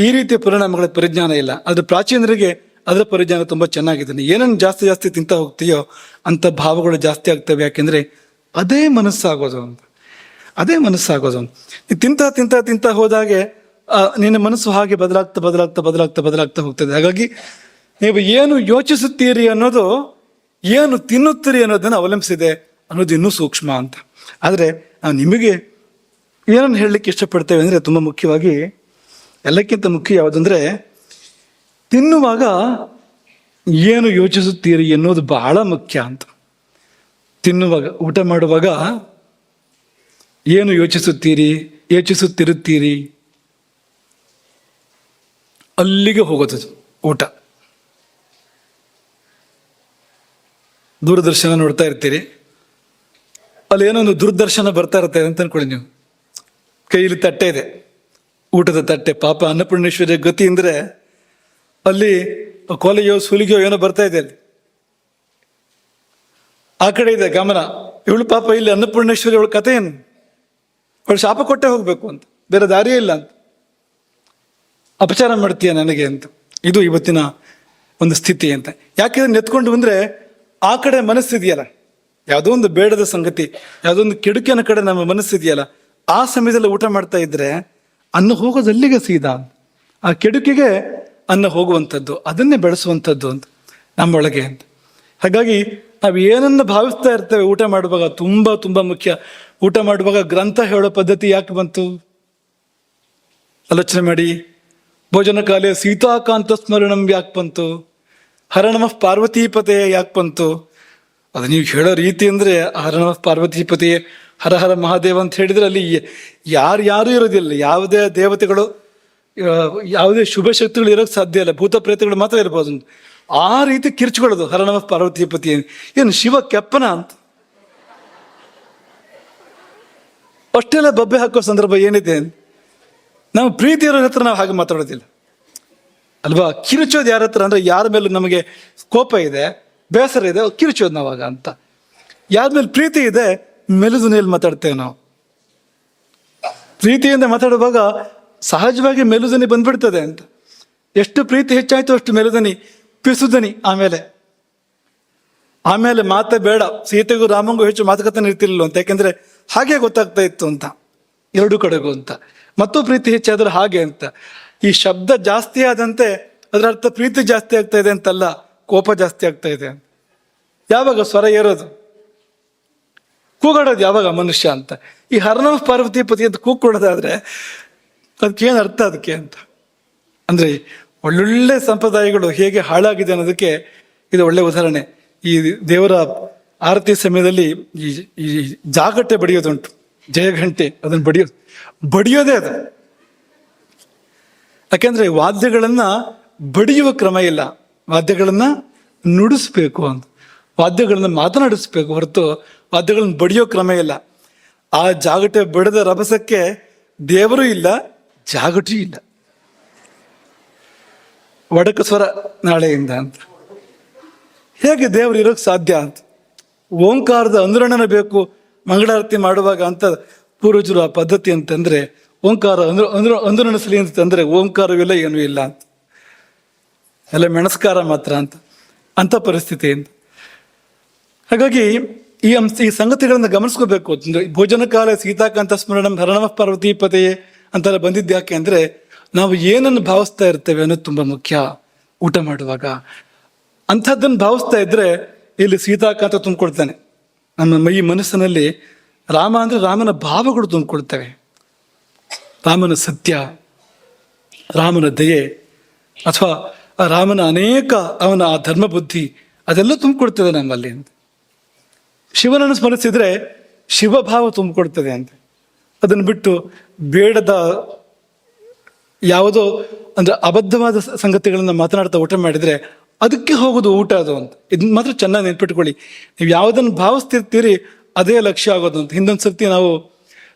S1: ಈ ರೀತಿಯ ಪರಿಣಾಮಗಳ ಪರಿಜ್ಞಾನ ಇಲ್ಲ. ಆದರೆ ಪ್ರಾಚೀನರಿಗೆ ಅದರ ಪರಿಜ್ಞಾನ ತುಂಬ ಚೆನ್ನಾಗಿದೆ. ಏನನ್ನು ಜಾಸ್ತಿ ತಿಂತ ಹೋಗ್ತೀಯೋ ಅಂಥ ಭಾವಗಳು ಜಾಸ್ತಿ ಆಗ್ತವೆ. ಯಾಕೆಂದರೆ ಅದೇ ಮನಸ್ಸಾಗೋದು ಅಂತ, ಅದೇ ಮನಸ್ಸಾಗೋದು. ತಿಂತ ಹೋದಾಗೆ ನಿನ್ನ ಮನಸ್ಸು ಹಾಗೆ ಬದಲಾಗ್ತಾ ಹೋಗ್ತದೆ. ಹಾಗಾಗಿ ನೀವು ಏನು ಯೋಚಿಸುತ್ತೀರಿ ಅನ್ನೋದು ಏನು ತಿನ್ನುತ್ತೀರಿ ಅನ್ನೋದನ್ನು ಅವಲಂಬಿಸಿದೆ ಅನ್ನೋದು ಇನ್ನೂ ಸೂಕ್ಷ್ಮ ಅಂತ. ಆದರೆ ನಾವು ನಿಮಗೆ ಏನನ್ನು ಹೇಳಲಿಕ್ಕೆ ಇಷ್ಟಪಡ್ತೇವೆ ಅಂದರೆ, ತುಂಬ ಮುಖ್ಯವಾಗಿ ಎಲ್ಲಕ್ಕಿಂತ ಮುಖ್ಯ ಯಾವುದಂದರೆ, ತಿನ್ನುವಾಗ ಏನು ಯೋಚಿಸುತ್ತೀರಿ ಎನ್ನುವುದು ಬಹಳ ಮುಖ್ಯ ಅಂತ. ತಿನ್ನುವಾಗ, ಊಟ ಮಾಡುವಾಗ ಏನು ಯೋಚಿಸುತ್ತಿರುತ್ತೀರಿ ಅಲ್ಲಿಗೆ ಹೋಗೋದು ಊಟ. ದೂರದರ್ಶನ ನೋಡ್ತಾ ಇರ್ತೀರಿ, ಅಲ್ಲಿ ಏನೋ ಒಂದು ದುರ್ದರ್ಶನ ಬರ್ತಾ ಇರುತ್ತೆ ಅಂತ ಅನ್ಕೊಳ್ಳಿ. ನೀವು ಕೈಯಲ್ಲಿ ತಟ್ಟೆ ಇದೆ, ಊಟದ ತಟ್ಟೆ. ಪಾಪ ಅನ್ನಪೂರ್ಣೇಶ್ವರಿಯ ಗತಿ ಅಂದರೆ ಅಲ್ಲಿ ಕೊಲೆಯೋ ಸುಲಿಗೆಯೋ ಏನೋ ಬರ್ತಾ ಇದೆ, ಅಲ್ಲಿ ಆ ಕಡೆ ಇದೆ ಗಮನ. ಇವಳು ಪಾಪ ಇಲ್ಲಿ ಅನ್ನಪೂರ್ಣೇಶ್ವರಿ, ಅವಳ ಕಥೆ ಏನು? ಅವಳು ಶಾಪ ಕೊಟ್ಟೆ ಹೋಗ್ಬೇಕು ಅಂತ, ಬೇರೆ ದಾರಿಯೇ ಇಲ್ಲ ಅಂತ. ಅಪಚಾರ ಮಾಡ್ತೀಯ ನನಗೆ ಅಂತ. ಇದು ಇವತ್ತಿನ ಒಂದು ಸ್ಥಿತಿ ಅಂತ. ಯಾಕೆಂದ್ರೆ ನೆತ್ಕೊಂಡು ಬಂದ್ರೆ ಆ ಕಡೆ ಮನಸ್ಸಿದೆಯಲ್ಲ, ಯಾವುದೋ ಒಂದು ಬೇಡದ ಸಂಗತಿ, ಯಾವುದೋ ಒಂದು ಕೆಡುಕಿನ ಕಡೆ ನಮ್ಮ ಮನಸ್ಸಿದೆಯಲ್ಲ, ಆ ಸಮಯದಲ್ಲಿ ಊಟ ಮಾಡ್ತಾ ಇದ್ರೆ ಅನ್ನ ಹೋಗೋದು ಅಲ್ಲಿಗೆ ಸೀದಾ, ಆ ಕೆಡುಕಿಗೆ ಅನ್ನ ಹೋಗುವಂಥದ್ದು, ಅದನ್ನೇ ಬೆಳೆಸುವಂಥದ್ದು ಅಂತ ನಮ್ಮೊಳಗೆ ಅಂತ. ಹಾಗಾಗಿ ನಾವು ಏನನ್ನು ಭಾವಿಸ್ತಾ ಇರ್ತೇವೆ ಊಟ ಮಾಡುವಾಗ ತುಂಬ ಮುಖ್ಯ. ಊಟ ಮಾಡುವಾಗ ಗ್ರಂಥ ಹೇಳೋ ಪದ್ಧತಿ ಯಾಕೆ ಬಂತು ಆಲೋಚನೆ ಮಾಡಿ. ಭೋಜನ ಕಾಲೇ ಸೀತಾಕಾಂತ ಸ್ಮರಣಂ ಯಾಕೆ ಬಂತು? ಹರನಮಃ ಪಾರ್ವತೀಪತೆ ಯಾಕೆ ಬಂತು? ಅದು ನೀವು ಹೇಳೋ ರೀತಿ ಅಂದರೆ ಹರನಮಃ ಪಾರ್ವತೀಪತೆ ಹರ ಹರ ಮಹಾದೇವ ಅಂತ ಹೇಳಿದರೆ ಅಲ್ಲಿ ಯಾರು ಇರೋದಿಲ್ಲ, ಯಾವುದೇ ದೇವತೆಗಳು ಯಾವುದೇ ಶುಭ ಶಕ್ತಿಗಳು ಇರೋಕ್ಕೆ ಸಾಧ್ಯ ಇಲ್ಲ, ಭೂತ ಪ್ರೇತಗಳು ಮಾತ್ರ ಇರ್ಬೋದು. ಆ ರೀತಿ ಕಿರ್ಚ್ಕೊಳ್ಳೋದು ಹರ ನಮಃ ಪಾರ್ವತೀಪತಿ. ಏನು ಶಿವ ಕೆಪ್ಪನ ಅಂತ ಅಷ್ಟೆಲ್ಲ ಬಬ್ಬೆ ಹಾಕೋ ಸಂದರ್ಭ ಏನಿದೆ. ನಾವು ಪ್ರೀತಿ ಇರೋರ ಹತ್ರ ನಾವು ಹಾಗೆ ಮಾತಾಡೋದಿಲ್ಲ ಅಲ್ವಾ. ಕಿರುಚೋದು ಯಾರ ಹತ್ರ ಅಂದರೆ ಯಾರ ಮೇಲೂ ನಮಗೆ ಕೋಪ ಇದೆ, ಬೇಸರ ಇದೆ, ಕಿರುಚೋದು ನಾವಾಗ ಅಂತ. ಯಾರ ಮೇಲೆ ಪ್ರೀತಿ ಇದೆ ಮೆಲುಧ್ವನಿಯಲ್ಲಿ ಮಾತಾಡ್ತೇವೆ ನಾವು. ಪ್ರೀತಿಯಿಂದ ಮಾತಾಡುವಾಗ ಸಹಜವಾಗಿ ಮೆಲುಧ್ವನಿ ಬಂದ್ಬಿಡ್ತದೆ ಅಂತ. ಎಷ್ಟು ಪ್ರೀತಿ ಹೆಚ್ಚಾಯ್ತು ಅಷ್ಟು ಮೆಲುಧ್ವನಿ, ಪಿಸುಧ್ವನಿ. ಆಮೇಲೆ ಮಾತೇ ಬೇಡ, ಸೀತೆಗೂ ರಾಮಂಗೂ ಹೆಚ್ಚು ಮಾತುಕತೆ ಇರ್ತಿರ್ಲಿಲ್ಲ ಅಂತ, ಯಾಕೆಂದ್ರೆ ಹಾಗೆ ಗೊತ್ತಾಗ್ತಾ ಇತ್ತು ಅಂತ ಎರಡೂ ಕಡೆಗೂ ಅಂತ. ಮತ್ತು ಪ್ರೀತಿ ಹೆಚ್ಚಾದ್ರೆ ಹಾಗೆ ಅಂತ. ಈ ಶಬ್ದ ಜಾಸ್ತಿ ಆದಂತೆ ಅದರ ಅರ್ಥ ಪ್ರೀತಿ ಜಾಸ್ತಿ ಆಗ್ತಾ ಇದೆ ಅಂತಲ್ಲ, ಕೋಪ ಜಾಸ್ತಿ ಆಗ್ತಾ ಇದೆ. ಯಾವಾಗ ಸ್ವರ ಏರೋದು, ಕೂಗಾಡೋದು ಯಾವಾಗ ಮನುಷ್ಯ ಅಂತ. ಈ ಹರನಮ ಪಾರ್ವತೀಪತಿ ಅಂತ ಕೂಗ್ಕೊಡೋದಾದ್ರೆ ಅದಕ್ಕೇನು ಅರ್ಥ ಅದಕ್ಕೆ ಅಂತ ಅಂದ್ರೆ ಒಳ್ಳೊಳ್ಳೆ ಸಂಪ್ರದಾಯಗಳು ಹೇಗೆ ಹಾಳಾಗಿದೆ ಅನ್ನೋದಕ್ಕೆ ಇದು ಒಳ್ಳೆ ಉದಾಹರಣೆ. ಈ ದೇವರ ಆರತಿ ಸಮಯದಲ್ಲಿ ಈ ಜಾಗಟೆ ಬಡಿಯೋದುಂಟು, ಜಯಘಂಟೆ, ಅದನ್ನು ಬಡಿಯೋದೇ ಅದು. ಯಾಕೆಂದ್ರೆ ವಾದ್ಯಗಳನ್ನ ಬಡಿಯುವ ಕ್ರಮ ಇಲ್ಲ, ವಾದ್ಯಗಳನ್ನ ನುಡಿಸ್ಬೇಕು ಅಂತ, ವಾದ್ಯಗಳನ್ನ ಮಾತನಾಡಿಸ್ಬೇಕು ಹೊರತು ವಾದ್ಯಗಳನ್ನ ಬಡಿಯೋ ಕ್ರಮ ಇಲ್ಲ. ಆ ಜಾಗಟೆ ಬಡಿದ ರಭಸಕ್ಕೆ ದೇವರು ಇಲ್ಲ, ಜಾಗಟು ಇಲ್ಲ. ಒಡಕ ಸ್ವರ ನಾಳೆಯಿಂದ ಅಂತ ಹೇಗೆ ದೇವರು ಇರೋಕ್ಕೆ ಸಾಧ್ಯ ಅಂತ. ಓಂಕಾರದ ಅನುರಣನ ಬೇಕು ಮಂಗಳಾರತಿ ಮಾಡುವಾಗ ಅಂತ ಪೂರ್ವಜರು ಆ ಪದ್ಧತಿ ಅಂತಂದ್ರೆ, ಓಂಕಾರ ಅನುರಣಿಸಲಿ ಅಂತಂದ್ರೆ ಓಂಕಾರವಿಲ್ಲ ಏನೂ ಇಲ್ಲ ಅಂತ, ಎಲ್ಲ ಮೆಣಸ್ಕಾರ ಮಾತ್ರ ಅಂತ ಪರಿಸ್ಥಿತಿ ಅಂತ. ಹಾಗಾಗಿ ಈ ಸಂಗತಿಗಳನ್ನು ಗಮನಿಸ್ಕೋಬೇಕು. ಭೋಜನ ಕಾಲ ಸೀತಾಕಾಂತ ಸ್ಮರಣಂ ಹರನಮಃ ಪಾರ್ವತೀಪತೆಯೇ ಅಂತೆಲ್ಲ ಬಂದಿದ್ದು ಯಾಕೆ ಅಂದ್ರೆ ನಾವು ಏನನ್ನು ಭಾವಿಸ್ತಾ ಇರ್ತೇವೆ ಅನ್ನೋದು ತುಂಬಾ ಮುಖ್ಯ. ಊಟ ಮಾಡುವಾಗ ಅಂಥದ್ದನ್ನು ಭಾವಿಸ್ತಾ ಇದ್ರೆ ಇಲ್ಲಿ ಸೀತಾಕಾಂತ ತುಂಬಿಕೊಡ್ತಾನೆ ನಮ್ಮ ಈ ಮನಸ್ಸಿನಲ್ಲಿ. ರಾಮ ಅಂದ್ರೆ ರಾಮನ ಭಾವಗಳು ತುಂಬಿಕೊಡ್ತವೆ, ರಾಮನ ಸತ್ಯ, ರಾಮನ ದಯೆ, ಅಥವಾ ರಾಮನ ಅನೇಕ ಅವನ ಆ ಧರ್ಮ ಬುದ್ಧಿ ಅದೆಲ್ಲ ತುಂಬಿಕೊಡ್ತದೆ ನಮ್ಮಲ್ಲಿ ಅಂತ. ಶಿವನನ್ನು ಸ್ಮರಿಸಿದ್ರೆ ಶಿವಭಾವ ತುಂಬಿಕೊಡ್ತದೆ ಅಂತ. ಅದನ್ನು ಬಿಟ್ಟು ಬೇಡದ ಯಾವುದೋ ಅಂದ್ರೆ ಅಬದ್ಧವಾದ ಸಂಗತಿಗಳನ್ನ ಮಾತನಾಡ್ತಾ ಊಟ ಮಾಡಿದ್ರೆ ಅದಕ್ಕೆ ಹೋಗೋದು ಊಟ ಅದು ಅಂತ. ಇದನ್ನ ಮಾತ್ರ ಚೆನ್ನಾಗಿ ನೆನ್ಪಿಟ್ಕೊಳ್ಳಿ. ನೀವು ಯಾವುದನ್ನು ಭಾವಿಸ್ತಿರ್ತೀರಿ ಅದೇ ಲಕ್ಷ್ಯ ಆಗೋದು ಅಂತ. ಹಿಂದೊಂದು ಸರ್ತಿ ನಾವು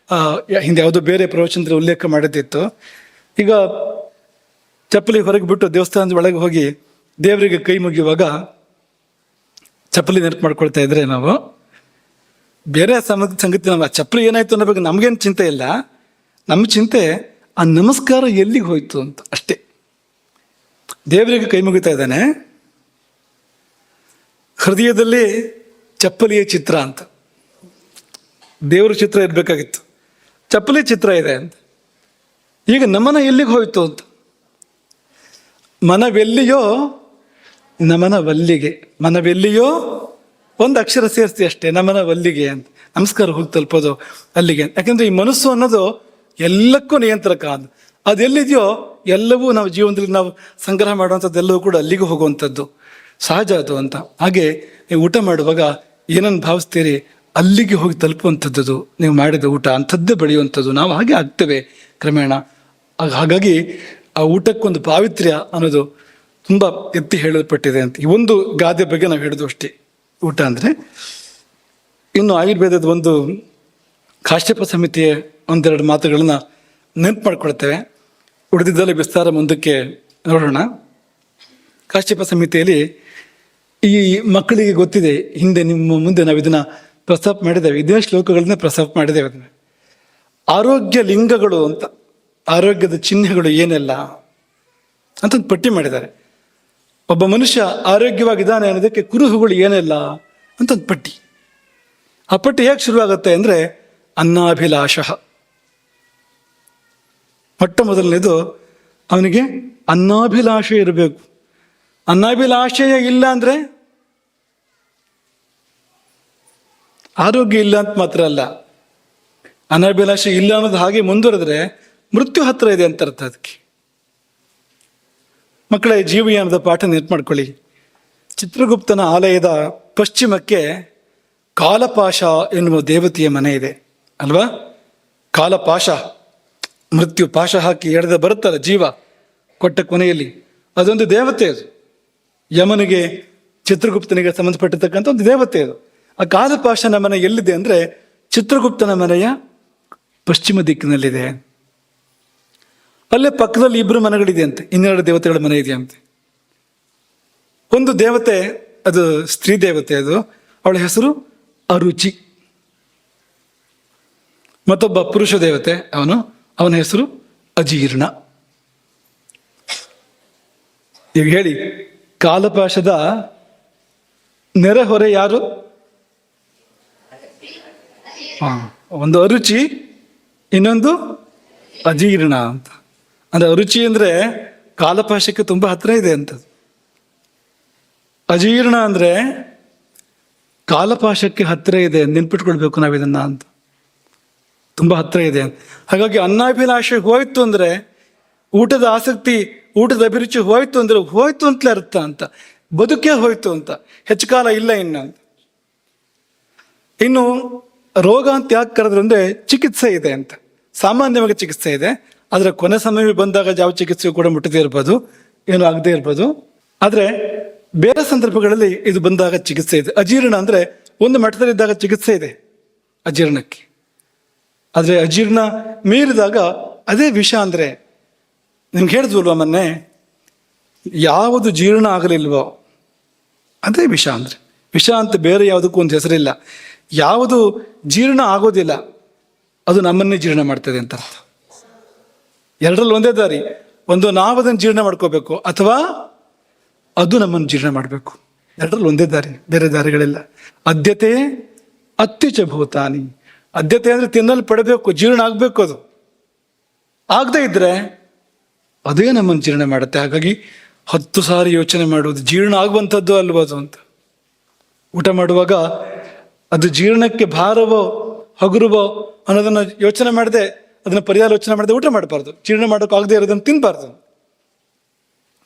S1: ಹಿಂದೆ ಯಾವುದೋ ಬೇರೆ ಪ್ರವಚನದಲ್ಲಿ ಉಲ್ಲೇಖ ಮಾಡಿದ್ದಿತ್ತು. ಈಗ ಚಪ್ಪಲಿ ಹೊರಗೆ ಬಿಟ್ಟು ದೇವಸ್ಥಾನದ ಒಳಗೆ ಹೋಗಿ ದೇವರಿಗೆ ಕೈ ಮುಗಿಯುವಾಗ ಚಪ್ಪಲಿ ನೆನಪು ಮಾಡ್ಕೊಳ್ತಾ ಇದ್ರೆ ನಾವು ಬೇರೆ ಸಂಗತಿ ನಾವು ಆ ಚಪ್ಪಲಿ ಏನಾಯ್ತು ಅನ್ನೋ ಬಗ್ಗೆ ನಮಗೇನು ಚಿಂತೆ ಇಲ್ಲ. ನಮ್ಮ ಚಿಂತೆ ಆ ನಮಸ್ಕಾರ ಎಲ್ಲಿಗೆ ಹೋಯ್ತು ಅಂತ ಅಷ್ಟೇ. ದೇವರಿಗೆ ಕೈ ಮುಗಿತಾ ಇದ್ದಾನೆ, ಹೃದಯದಲ್ಲಿ ಚಪ್ಪಲಿಯ ಚಿತ್ರ ಅಂತ, ದೇವರ ಚಿತ್ರ ಇರಬೇಕಾಗಿತ್ತು, ಚಪ್ಪಲಿ ಚಿತ್ರ ಇದೆ ಅಂತ. ಈಗ ನಮನ ಎಲ್ಲಿಗೆ ಹೋಯ್ತು ಅಂತ. ಮನವೆಲ್ಲಿಯೋ ನಮನ ವಲ್ಲಿಗೆ, ಮನವೆಲ್ಲಿಯೋ ಒಂದು ಅಕ್ಷರ ಸೇರಿಸಿ ಅಷ್ಟೇ, ನಮನ ವಲ್ಲಿಗೆ ಅಂತ. ನಮಸ್ಕಾರ ಹೋಗಿ ತಲುಪೋದು ಅಲ್ಲಿಗೆ. ಯಾಕಂದ್ರೆ ಈ ಮನಸ್ಸು ಅನ್ನೋದು ಎಲ್ಲಕ್ಕೂ ನಿಯಂತ್ರಕ. ಅದೆಲ್ಲಿದೆಯೋ ಎಲ್ಲವೂ ನಾವು ಜೀವನದಲ್ಲಿ ನಾವು ಸಂಗ್ರಹ ಮಾಡುವಂಥದ್ದೆಲ್ಲವೂ ಕೂಡ ಅಲ್ಲಿಗೆ ಹೋಗುವಂಥದ್ದು, ಸಹಜ ಅದು ಅಂತ. ಹಾಗೆ ನೀವು ಊಟ ಮಾಡುವಾಗ ಏನನ್ನು ಭಾವಿಸ್ತೀರಿ ಅಲ್ಲಿಗೆ ಹೋಗಿ ತಲುಪುವಂಥದ್ದು ನೀವು ಮಾಡಿದ ಊಟ ಅಂಥದ್ದೇ ಬೆಳೆಯುವಂಥದ್ದು. ನಾವು ಹಾಗೆ ಆಗ್ತೇವೆ ಕ್ರಮೇಣ. ಹಾಗಾಗಿ ಆ ಊಟಕ್ಕೊಂದು ಪಾವಿತ್ರ್ಯ ಅನ್ನೋದು ತುಂಬ ಎತ್ತಿ ಹೇಳಲ್ಪಟ್ಟಿದೆ ಅಂತ. ಈ ಒಂದು ಗಾದೆ ಬಗ್ಗೆ ನಾವು ಹೇಳಿದ್ವು ಅಷ್ಟೇ ಊಟ ಅಂದರೆ. ಇನ್ನು ಆಯುರ್ವೇದದ ಒಂದು ಕಾಶ್ಯಪ ಸಮಿತಿಯ ಒಂದೆರಡು ಮಾತುಗಳನ್ನ ನೆನಪು ಮಾಡ್ಕೊಳ್ತೇವೆ. ಉಳಿದಿದ್ದಲ್ಲಿ ವಿಸ್ತಾರ ಮುಂದಕ್ಕೆ ನೋಡೋಣ. ಕಾಶ್ಯಪ ಸಮಿತಿಯಲ್ಲಿ ಈ ಮಕ್ಕಳಿಗೆ ಗೊತ್ತಿದೆ, ಹಿಂದೆ ನಿಮ್ಮ ಮುಂದೆ ನಾವು ಇದನ್ನ ಪ್ರಸ್ತಾಪ ಮಾಡಿದ್ದೇವೆ, ಇದೇ ಶ್ಲೋಕಗಳನ್ನ ಪ್ರಸ್ತಾಪ ಮಾಡಿದ್ದೇವೆ. ಅದನ್ನ ಆರೋಗ್ಯ ಲಿಂಗಗಳು ಅಂತ, ಆರೋಗ್ಯದ ಚಿಹ್ನೆಗಳು ಏನೆಲ್ಲ ಅಂತ ಒಂದು ಪಟ್ಟಿ ಮಾಡಿದ್ದಾರೆ. ಒಬ್ಬ ಮನುಷ್ಯ ಆರೋಗ್ಯವಾಗಿದ್ದಾನೆ ಅನ್ನೋದಕ್ಕೆ ಕುರುಹುಗಳು ಏನೆಲ್ಲ ಅಂತ ಒಂದು ಪಟ್ಟಿ. ಆ ಪಟ್ಟಿ ಹೇಗೆ ಶುರುವಾಗುತ್ತೆ ಅಂದರೆ ಅನ್ನಾಭಿಲಾಷ. ಮೊಟ್ಟ ಮೊದಲನೇದು ಅವನಿಗೆ ಅನ್ನಾಭಿಲಾಷೆ ಇರಬೇಕು. ಅನ್ನಾಭಿಲಾಷೆಯೇ ಇಲ್ಲ ಅಂದರೆ ಆರೋಗ್ಯ ಇಲ್ಲ ಅಂತ ಮಾತ್ರ ಅಲ್ಲ, ಅನಾಭಿಲಾಷೆ ಇಲ್ಲ ಅನ್ನೋದು ಹಾಗೆ ಮುಂದುವರೆದ್ರೆ ಮೃತ್ಯು ಹತ್ರ ಇದೆ ಅಂತ ಅರ್ಥ. ಅದಕ್ಕೆ ಮಕ್ಕಳ ಜೀವಯಾನದ ಪಾಠ ನೆನಪು ಮಾಡ್ಕೊಳ್ಳಿ. ಚಿತ್ರಗುಪ್ತನ ಆಲಯದ ಪಶ್ಚಿಮಕ್ಕೆ ಕಾಲಪಾಶ ಎನ್ನುವ ದೇವತೆಯ ಮನೆ ಇದೆ. ಅಲ್ವಾ? ಕಾಲ ಪಾಶ, ಮೃತ್ಯು ಪಾಶ ಹಾಕಿ ಎಳೆದ ಬರುತ್ತಲ್ಲ ಜೀವ ಕೊಟ್ಟ ಕೊನೆಯಲ್ಲಿ, ಅದೊಂದು ದೇವತೆ. ಅದು ಯಮನಿಗೆ ಚಿತ್ರಗುಪ್ತನಿಗೆ ಸಂಬಂಧಪಟ್ಟಿರ್ತಕ್ಕಂಥ ಒಂದು ದೇವತೆ. ಅದು ಆ ಕಾಲಪಾಶನ ಮನೆ ಎಲ್ಲಿದೆ ಅಂದರೆ ಚಿತ್ರಗುಪ್ತನ ಮನೆಯ ಪಶ್ಚಿಮ ದಿಕ್ಕಿನಲ್ಲಿದೆ. ಅಲ್ಲೇ ಪಕ್ಕದಲ್ಲಿ 2 ಮನೆಗಳಿದೆ ಅಂತೆ, 2 ದೇವತೆಗಳ ಮನೆ ಇದೆಯಂತೆ. ಒಂದು ದೇವತೆ ಅದು ಸ್ತ್ರೀ ದೇವತೆ, ಅದು ಅವಳ ಹೆಸರು ಅರುಚಿ. ಮತ್ತೊಬ್ಬ ಪುರುಷ ದೇವತೆ, ಅವನ ಹೆಸರು ಅಜೀರ್ಣ. ಈಗ ಹೇಳಿ, ಕಾಲಪಾಶದ ನೆರೆಹೊರೆ ಯಾರು? ಒಂದು ಅರುಚಿ, ಇನ್ನೊಂದು ಅಜೀರ್ಣ ಅಂತ. ಅಂದ್ರೆ ಅರುಚಿ ಅಂದ್ರೆ ಕಾಲಪಾಶಕ್ಕೆ ತುಂಬಾ ಹತ್ರ ಇದೆ ಅಂತ. ಅಜೀರ್ಣ ಅಂದ್ರೆ ಕಾಲಪಾಶಕ್ಕೆ ಹತ್ತಿರ ಇದೆ, ನೆನ್ಪಿಟ್ಕೊಳ್ಬೇಕು ನಾವಿದನ್ನ ಅಂತ. ತುಂಬಾ ಹತ್ರ ಇದೆ. ಹಾಗಾಗಿ ಅನ್ನಾಭಿಲಾಷೆ ಹೋಯ್ತು ಅಂದ್ರೆ, ಊಟದ ಆಸಕ್ತಿ, ಊಟದ ಅಭಿರುಚಿ ಹೋಯ್ತು ಅಂದ್ರೆ ಹೋಯ್ತು ಅಂತಲೇ ಅರ್ಥ ಅಂತ. ಬದುಕೇ ಹೋಯ್ತು ಅಂತ, ಹೆಚ್ಚು ಕಾಲ ಇಲ್ಲ ಇನ್ನು ರೋಗ ಅಂತ ಯಾಕೆ ಕರೆದ್ರು ಅಂದ್ರೆ ಚಿಕಿತ್ಸೆ ಇದೆ ಅಂತ. ಸಾಮಾನ್ಯವಾಗಿ ಚಿಕಿತ್ಸೆ ಇದೆ, ಆದರೆ ಕೊನೆ ಸಮಯ ಬಂದಾಗ ಯಾವ ಚಿಕಿತ್ಸೆ ಕೂಡ ಮುಟ್ಟದೇ ಇರ್ಬೋದು, ಏನು ಆಗದೆ ಇರ್ಬೋದು. ಆದರೆ ಬೇರೆ ಸಂದರ್ಭಗಳಲ್ಲಿ ಇದು ಬಂದಾಗ ಚಿಕಿತ್ಸೆ ಇದೆ. ಅಜೀರ್ಣ ಅಂದ್ರೆ ಒಂದು ಮಟ್ಟದಲ್ಲಿದ್ದಾಗ ಚಿಕಿತ್ಸೆ ಇದೆ ಅಜೀರ್ಣಕ್ಕೆ. ಆದರೆ ಅಜೀರ್ಣ ಮೀರಿದಾಗ ಅದೇ ವಿಷ. ಅಂದ್ರೆ ನಿಮ್ಗೆ ಹೇಳಿದ್ವಲ್ವ ಮೊನ್ನೆ, ಯಾವುದು ಜೀರ್ಣ ಆಗಲಿಲ್ವೋ ಅದೇ ವಿಷ. ಅಂದ್ರೆ ವಿಷ ಅಂತ ಬೇರೆ ಯಾವುದಕ್ಕೂ ಒಂದು ಹೆಸರಿಲ್ಲ. ಯಾವುದು ಜೀರ್ಣ ಆಗೋದಿಲ್ಲ ಅದು ನಮ್ಮನ್ನೇ ಜೀರ್ಣ ಮಾಡ್ತದೆ ಅಂತ ಅರ್ಥ. ಎರಡರಲ್ಲಿ ಒಂದೇ ದಾರಿ. ಒಂದು ನಾವು ಅದನ್ನು ಜೀರ್ಣ ಮಾಡ್ಕೋಬೇಕು, ಅಥವಾ ಅದು ನಮ್ಮನ್ನು ಜೀರ್ಣ ಮಾಡಬೇಕು. ಎರಡರಲ್ಲಿ ಒಂದೇ ದಾರಿ, ಬೇರೆ ದಾರಿಗಳಿಲ್ಲ. ಅದ್ಯತೆ ಅತ್ಯುಚ ಭೂತಾನಿ. ಅದ್ಯತೆ ಅಂದ್ರೆ ತಿನ್ನಲು ಪಡಬೇಕು, ಜೀರ್ಣ ಆಗ್ಬೇಕು. ಅದು ಆಗದೆ ಇದ್ರೆ ಅದೇ ನಮ್ಮನ್ನು ಜೀರ್ಣ ಮಾಡುತ್ತೆ. ಹಾಗಾಗಿ 10 ಸಾರಿ ಯೋಚನೆ ಮಾಡುವುದು, ಜೀರ್ಣ ಆಗುವಂಥದ್ದು ಅಲ್ವದು ಅಂತ. ಊಟ ಮಾಡುವಾಗ ಅದು ಜೀರ್ಣಕ್ಕೆ ಭಾರವೋ ಹಗುರವೋ ಅನ್ನೋದನ್ನ ಯೋಚನೆ ಮಾಡದೆ, ಅದನ್ನ ಪರ್ಯಾಲೋಚನೆ ಮಾಡದೆ ಊಟ ಮಾಡಬಾರ್ದು. ಜೀರ್ಣ ಮಾಡೋಕೆ ಆಗದೆ ಇರೋದನ್ನು ತಿನ್ನಬಾರ್ದು.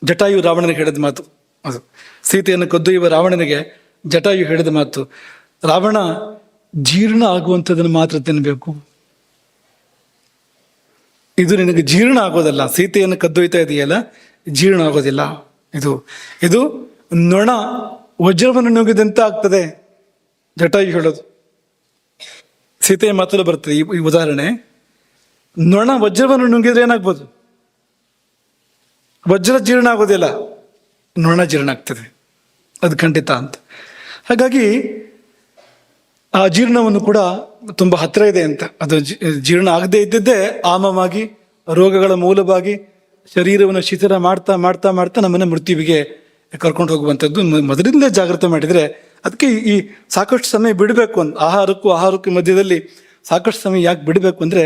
S1: ಜಟಾಯು ರಾವಣನಿಗೆ ಹೇಳಿದ ಮಾತು ಅದು. ಸೀತೆಯನ್ನು ಕದ್ದೊಯ್ಯುವ ರಾವಣನಿಗೆ ಜಟಾಯು ಹೇಳಿದ ಮಾತು, ರಾವಣ ಜೀರ್ಣ ಆಗುವಂಥದ್ದನ್ನು ಮಾತ್ರ ತಿನ್ನಬೇಕು, ಇದು ನಿನಗೆ ಜೀರ್ಣ ಆಗೋದಲ್ಲ. ಸೀತೆಯನ್ನು ಕದ್ದೊಯ್ತಾ ಇದೆಯಲ್ಲ, ಜೀರ್ಣ ಆಗೋದಿಲ್ಲ. ಇದು ನೊಣ ವಜ್ರವನ್ನು ನುಗ್ಗಿದಂತೆ ಆಗ್ತದೆ, ಜಟಾಯು ಹೇಳೋದು. ಸೀತೆಯ ಮಾತಲ್ಲಿ ಬರ್ತದೆ ಈ ಉದಾಹರಣೆ. ನೊಣ ವಜ್ರವನ್ನು ನುಂಗಿದ್ರೆ ಏನಾಗ್ಬೋದು? ವಜ್ರ ಜೀರ್ಣ ಆಗೋದಿಲ್ಲ, ನೊಣ ಜೀರ್ಣ ಆಗ್ತದೆ, ಅದು ಖಂಡಿತ ಅಂತ. ಹಾಗಾಗಿ ಆ ಜೀರ್ಣವನ್ನು ಕೂಡ ತುಂಬ ಹತ್ತಿರ ಇದೆ ಅಂತ. ಅದು ಜೀರ್ಣ ಆಗದೆ ಇದ್ದಿದ್ದೇ ಆಮವಾಗಿ, ರೋಗಗಳ ಮೂಲವಾಗಿ ಶರೀರವನ್ನು ಶಿಥಿಲ ಮಾಡ್ತಾ ಮಾಡ್ತಾ ಮಾಡ್ತಾ ನಮ್ಮನ್ನು ಮೃತ್ಯುವಿಗೆ ಕರ್ಕೊಂಡು ಹೋಗುವಂಥದ್ದು. ಮೊದಲಿಂದಲೇ ಜಾಗ್ರತೆ ಮಾಡಿದರೆ, ಅದಕ್ಕೆ ಈ ಸಾಕಷ್ಟು ಸಮಯ ಬಿಡಬೇಕು ಅಂತ. ಆಹಾರಕ್ಕೂ ಮಧ್ಯದಲ್ಲಿ ಸಾಕಷ್ಟು ಸಮಯ ಯಾಕೆ ಬಿಡಬೇಕು ಅಂದರೆ,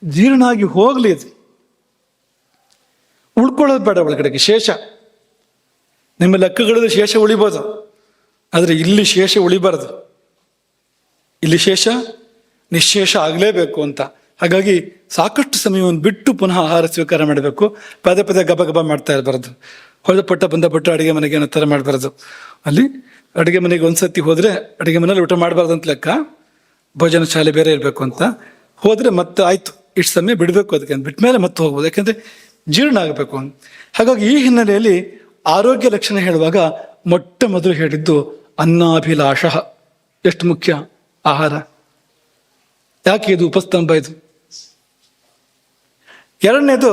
S1: ಜೀರ್ಣ ಆಗಿ ಹೋಗಲಿ, ಅದು ಉಳ್ಕೊಳ್ಳೋದು ಬೇಡ ಒಳಗಡೆಗೆ. ಶೇಷ ನಿಮ್ಮ ಲೆಕ್ಕಗಳಲ್ಲಿ ಶೇಷ ಉಳಿಬೋದು, ಆದರೆ ಇಲ್ಲಿ ಶೇಷ ಉಳಿಬಾರ್ದು. ಇಲ್ಲಿ ಶೇಷ ನಿಶೇಷ ಆಗಲೇಬೇಕು ಅಂತ. ಹಾಗಾಗಿ ಸಾಕಷ್ಟು ಸಮಯವನ್ನು ಬಿಟ್ಟು ಪುನಃ ಆಹಾರ ಸ್ವೀಕಾರ ಮಾಡಬೇಕು. ಪದೇ ಪದೇ ಗಬ ಮಾಡ್ತಾ ಇರಬಾರ್ದು. ಬಂದ ಅಡುಗೆ ಮನೆಗೆ ಅನ್ನೋ ಥರ ಮಾಡಬಾರ್ದು. ಅಲ್ಲಿ ಅಡುಗೆ ಮನೆಗೆ ಒಂದ್ಸತಿ ಹೋದರೆ ಅಡುಗೆ ಮನೇಲಿ ಊಟ ಮಾಡಬಾರ್ದು ಅಂತ ಲೆಕ್ಕ. ಭೋಜನ ಶಾಲೆ ಬೇರೆ ಇರಬೇಕು ಅಂತ ಹೋದರೆ ಮತ್ತೆ ಆಯಿತು, ಇಷ್ಟು ಸಮಯ ಬಿಡಬೇಕು, ಅದಕ್ಕೆ ಬಿಟ್ಟ ಮೇಲೆ ಮತ್ತೆ ಹೋಗ್ಬೋದು, ಯಾಕೆಂದರೆ ಜೀರ್ಣ ಆಗಬೇಕು ಅಂತ. ಹಾಗಾಗಿ ಈ ಹಿನ್ನೆಲೆಯಲ್ಲಿ ಆರೋಗ್ಯ ಲಕ್ಷಣ ಹೇಳುವಾಗ ಮೊಟ್ಟ ಮೊದಲು ಹೇಳಿದ್ದು ಅನ್ನಾಭಿಲಾಷ. ಎಷ್ಟು ಮುಖ್ಯ ಆಹಾರ, ಯಾಕೆ ಇದು ಉಪಸ್ತಂಭ ಇದು. ಎರಡನೇದು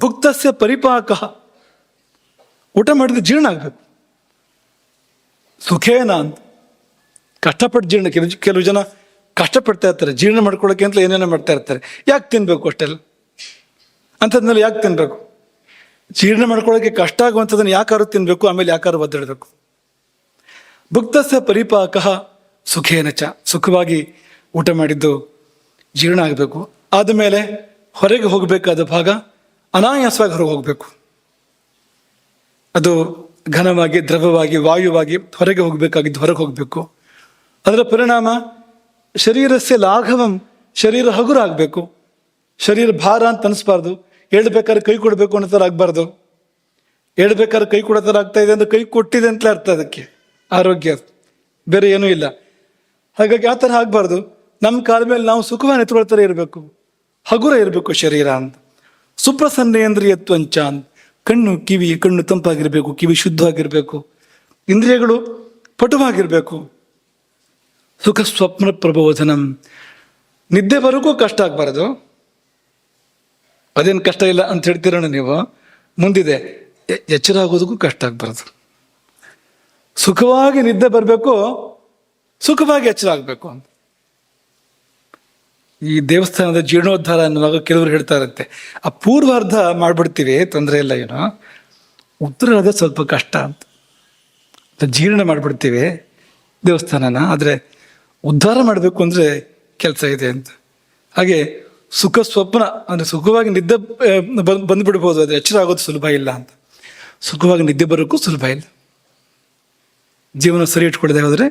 S1: ಭುಕ್ತಸ್ಯ ಪರಿಪಾಕ. ಊಟ ಮಾಡಿದ್ರೆ ಜೀರ್ಣ ಆಗ್ಬೇಕು, ಸುಖೇನ ಅಂತ. ಕಷ್ಟಪಟ್ಟು ಜೀರ್ಣ, ಕೆಲವು ಜನ ಕಷ್ಟಪಡ್ತಾ ಇರ್ತಾರೆ ಜೀರ್ಣ ಮಾಡ್ಕೊಳ್ಳೋಕೆ ಅಂತ ಏನೇನೋ ಮಾಡ್ತಾ ಇರ್ತಾರೆ. ಯಾಕೆ ತಿನ್ಬೇಕು ಅಷ್ಟೆಲ್ಲ ಅಂಥದ್ಮೇಲೆ? ಯಾಕೆ ತಿನ್ಬೇಕು? ಜೀರ್ಣ ಮಾಡ್ಕೊಳ್ಳೋಕೆ ಕಷ್ಟ ಆಗುವಂಥದ್ದನ್ನು ಯಾಕಾರು ತಿನ್ಬೇಕು, ಆಮೇಲೆ ಯಾಕಾರು ಒದ್ದಾಡಬೇಕು. ಭುಕ್ತಸ್ಯ ಪರಿಪಾಕ ಸುಖೇನ ಚ. ಸುಖವಾಗಿ ಊಟ ಮಾಡಿದ್ದು ಜೀರ್ಣ ಆಗಬೇಕು. ಆದಮೇಲೆ ಹೊರಗೆ ಹೋಗಬೇಕಾದ ಭಾಗ ಅನಾಯಾಸವಾಗಿ ಹೊರಗೆ ಹೋಗಬೇಕು. ಅದು ಘನವಾಗಿ, ದ್ರವವಾಗಿ, ವಾಯುವಾಗಿ ಹೊರಗೆ ಹೋಗಬೇಕಾಗಿದ್ದು ಹೊರಗೆ ಹೋಗಬೇಕು. ಅದರ ಪರಿಣಾಮ ಶರೀರಸ್ಯ ಲಾಘವಂ, ಶರೀರ ಹಗುರ ಆಗಬೇಕು. ಶರೀರ ಭಾರ ಅಂತ ಅನಿಸ್ಬಾರ್ದು. ಹೇಳ್ಬೇಕಾದ್ರೆ ಕೈ ಕೊಡಬೇಕು ಅನ್ನೋ ಥರ ಆಗಬಾರ್ದು. ಹೇಳ್ಬೇಕಾದ್ರೆ ಕೈ ಕೊಡೋ ಥರ ಆಗ್ತಾ ಇದೆ ಅಂದರೆ ಕೈ ಕೊಟ್ಟಿದೆ ಅಂತಲೇ ಅರ್ಥ. ಅದಕ್ಕೆ ಆರೋಗ್ಯ, ಬೇರೆ ಏನೂ ಇಲ್ಲ. ಹಾಗಾಗಿ ಆ ಥರ ಆಗಬಾರ್ದು. ನಮ್ಮ ಕಾಲ ಮೇಲೆ ನಾವು ಸುಖವಾಗಿ ನಿಂತ್ಕೊಳ್ತಾರೆ ಇರಬೇಕು, ಹಗುರ ಇರಬೇಕು ಶರೀರ ಅಂತ. ಸುಪ್ರಸನ್ನೇಂದ್ರಿಯತ್ವಂಚ ಅಂತ, ಕಣ್ಣು ತಂಪಾಗಿರ್ಬೇಕು, ಕಿವಿ ಶುದ್ಧವಾಗಿರ್ಬೇಕು, ಇಂದ್ರಿಯಗಳು ಪಟುವಾಗಿರ್ಬೇಕು. ಸುಖ ಸ್ವಪ್ನ ಪ್ರಬೋಧನಂ, ನಿದ್ದೆ ಬರೋಕ್ಕೂ ಕಷ್ಟ ಆಗ್ಬಾರ್ದು. ಅದೇನು ಕಷ್ಟ ಇಲ್ಲ ಅಂತ ಹೇಳ್ತೀರಣ್ಣ ನೀವು, ಮುಂದಿದೆ ಎಚ್ಚರ ಆಗೋದಕ್ಕೂ ಕಷ್ಟ ಆಗ್ಬಾರ್ದು. ಸುಖವಾಗಿ ನಿದ್ದೆ ಬರಬೇಕು, ಸುಖವಾಗಿ ಎಚ್ಚರ ಆಗಬೇಕು ಅಂತ. ಈ ದೇವಸ್ಥಾನದ ಜೀರ್ಣೋದ್ಧಾರ ಅನ್ನುವಾಗ ಕೆಲವರು ಹೇಳ್ತಾ ಇರುತ್ತೆ, ಆ ಪೂರ್ವಾರ್ಧ ಮಾಡ್ಬಿಡ್ತೀವಿ ತೊಂದರೆ ಇಲ್ಲ, ಏನೋ ಉತ್ತರಾರ್ಧ ಸ್ವಲ್ಪ ಕಷ್ಟ ಅಂತ. ಜೀರ್ಣ ಮಾಡಿಬಿಡ್ತೀವಿ ದೇವಸ್ಥಾನನ, ಆದರೆ ಉದ್ಧಾರ ಮಾಡಬೇಕು ಅಂದರೆ ಕೆಲಸ ಇದೆ ಅಂತ. ಹಾಗೆ ಸುಖ ಸ್ವಪ್ನ ಅಂದರೆ ಸುಖವಾಗಿ ನಿದ್ದೆ ಬಂದುಬಿಡ್ಬೋದು, ಆದರೆ ಎಚ್ಚರ ಆಗೋದು ಸುಲಭ ಇಲ್ಲ ಅಂತ. ಸುಖವಾಗಿ ನಿದ್ದೆ ಬರೋಕ್ಕೂ ಸುಲಭ ಇಲ್ಲ. ಜೀವನ ಸರಿ ಇಟ್ಕೊಳ್ಳದೆ ಹೋದರೆ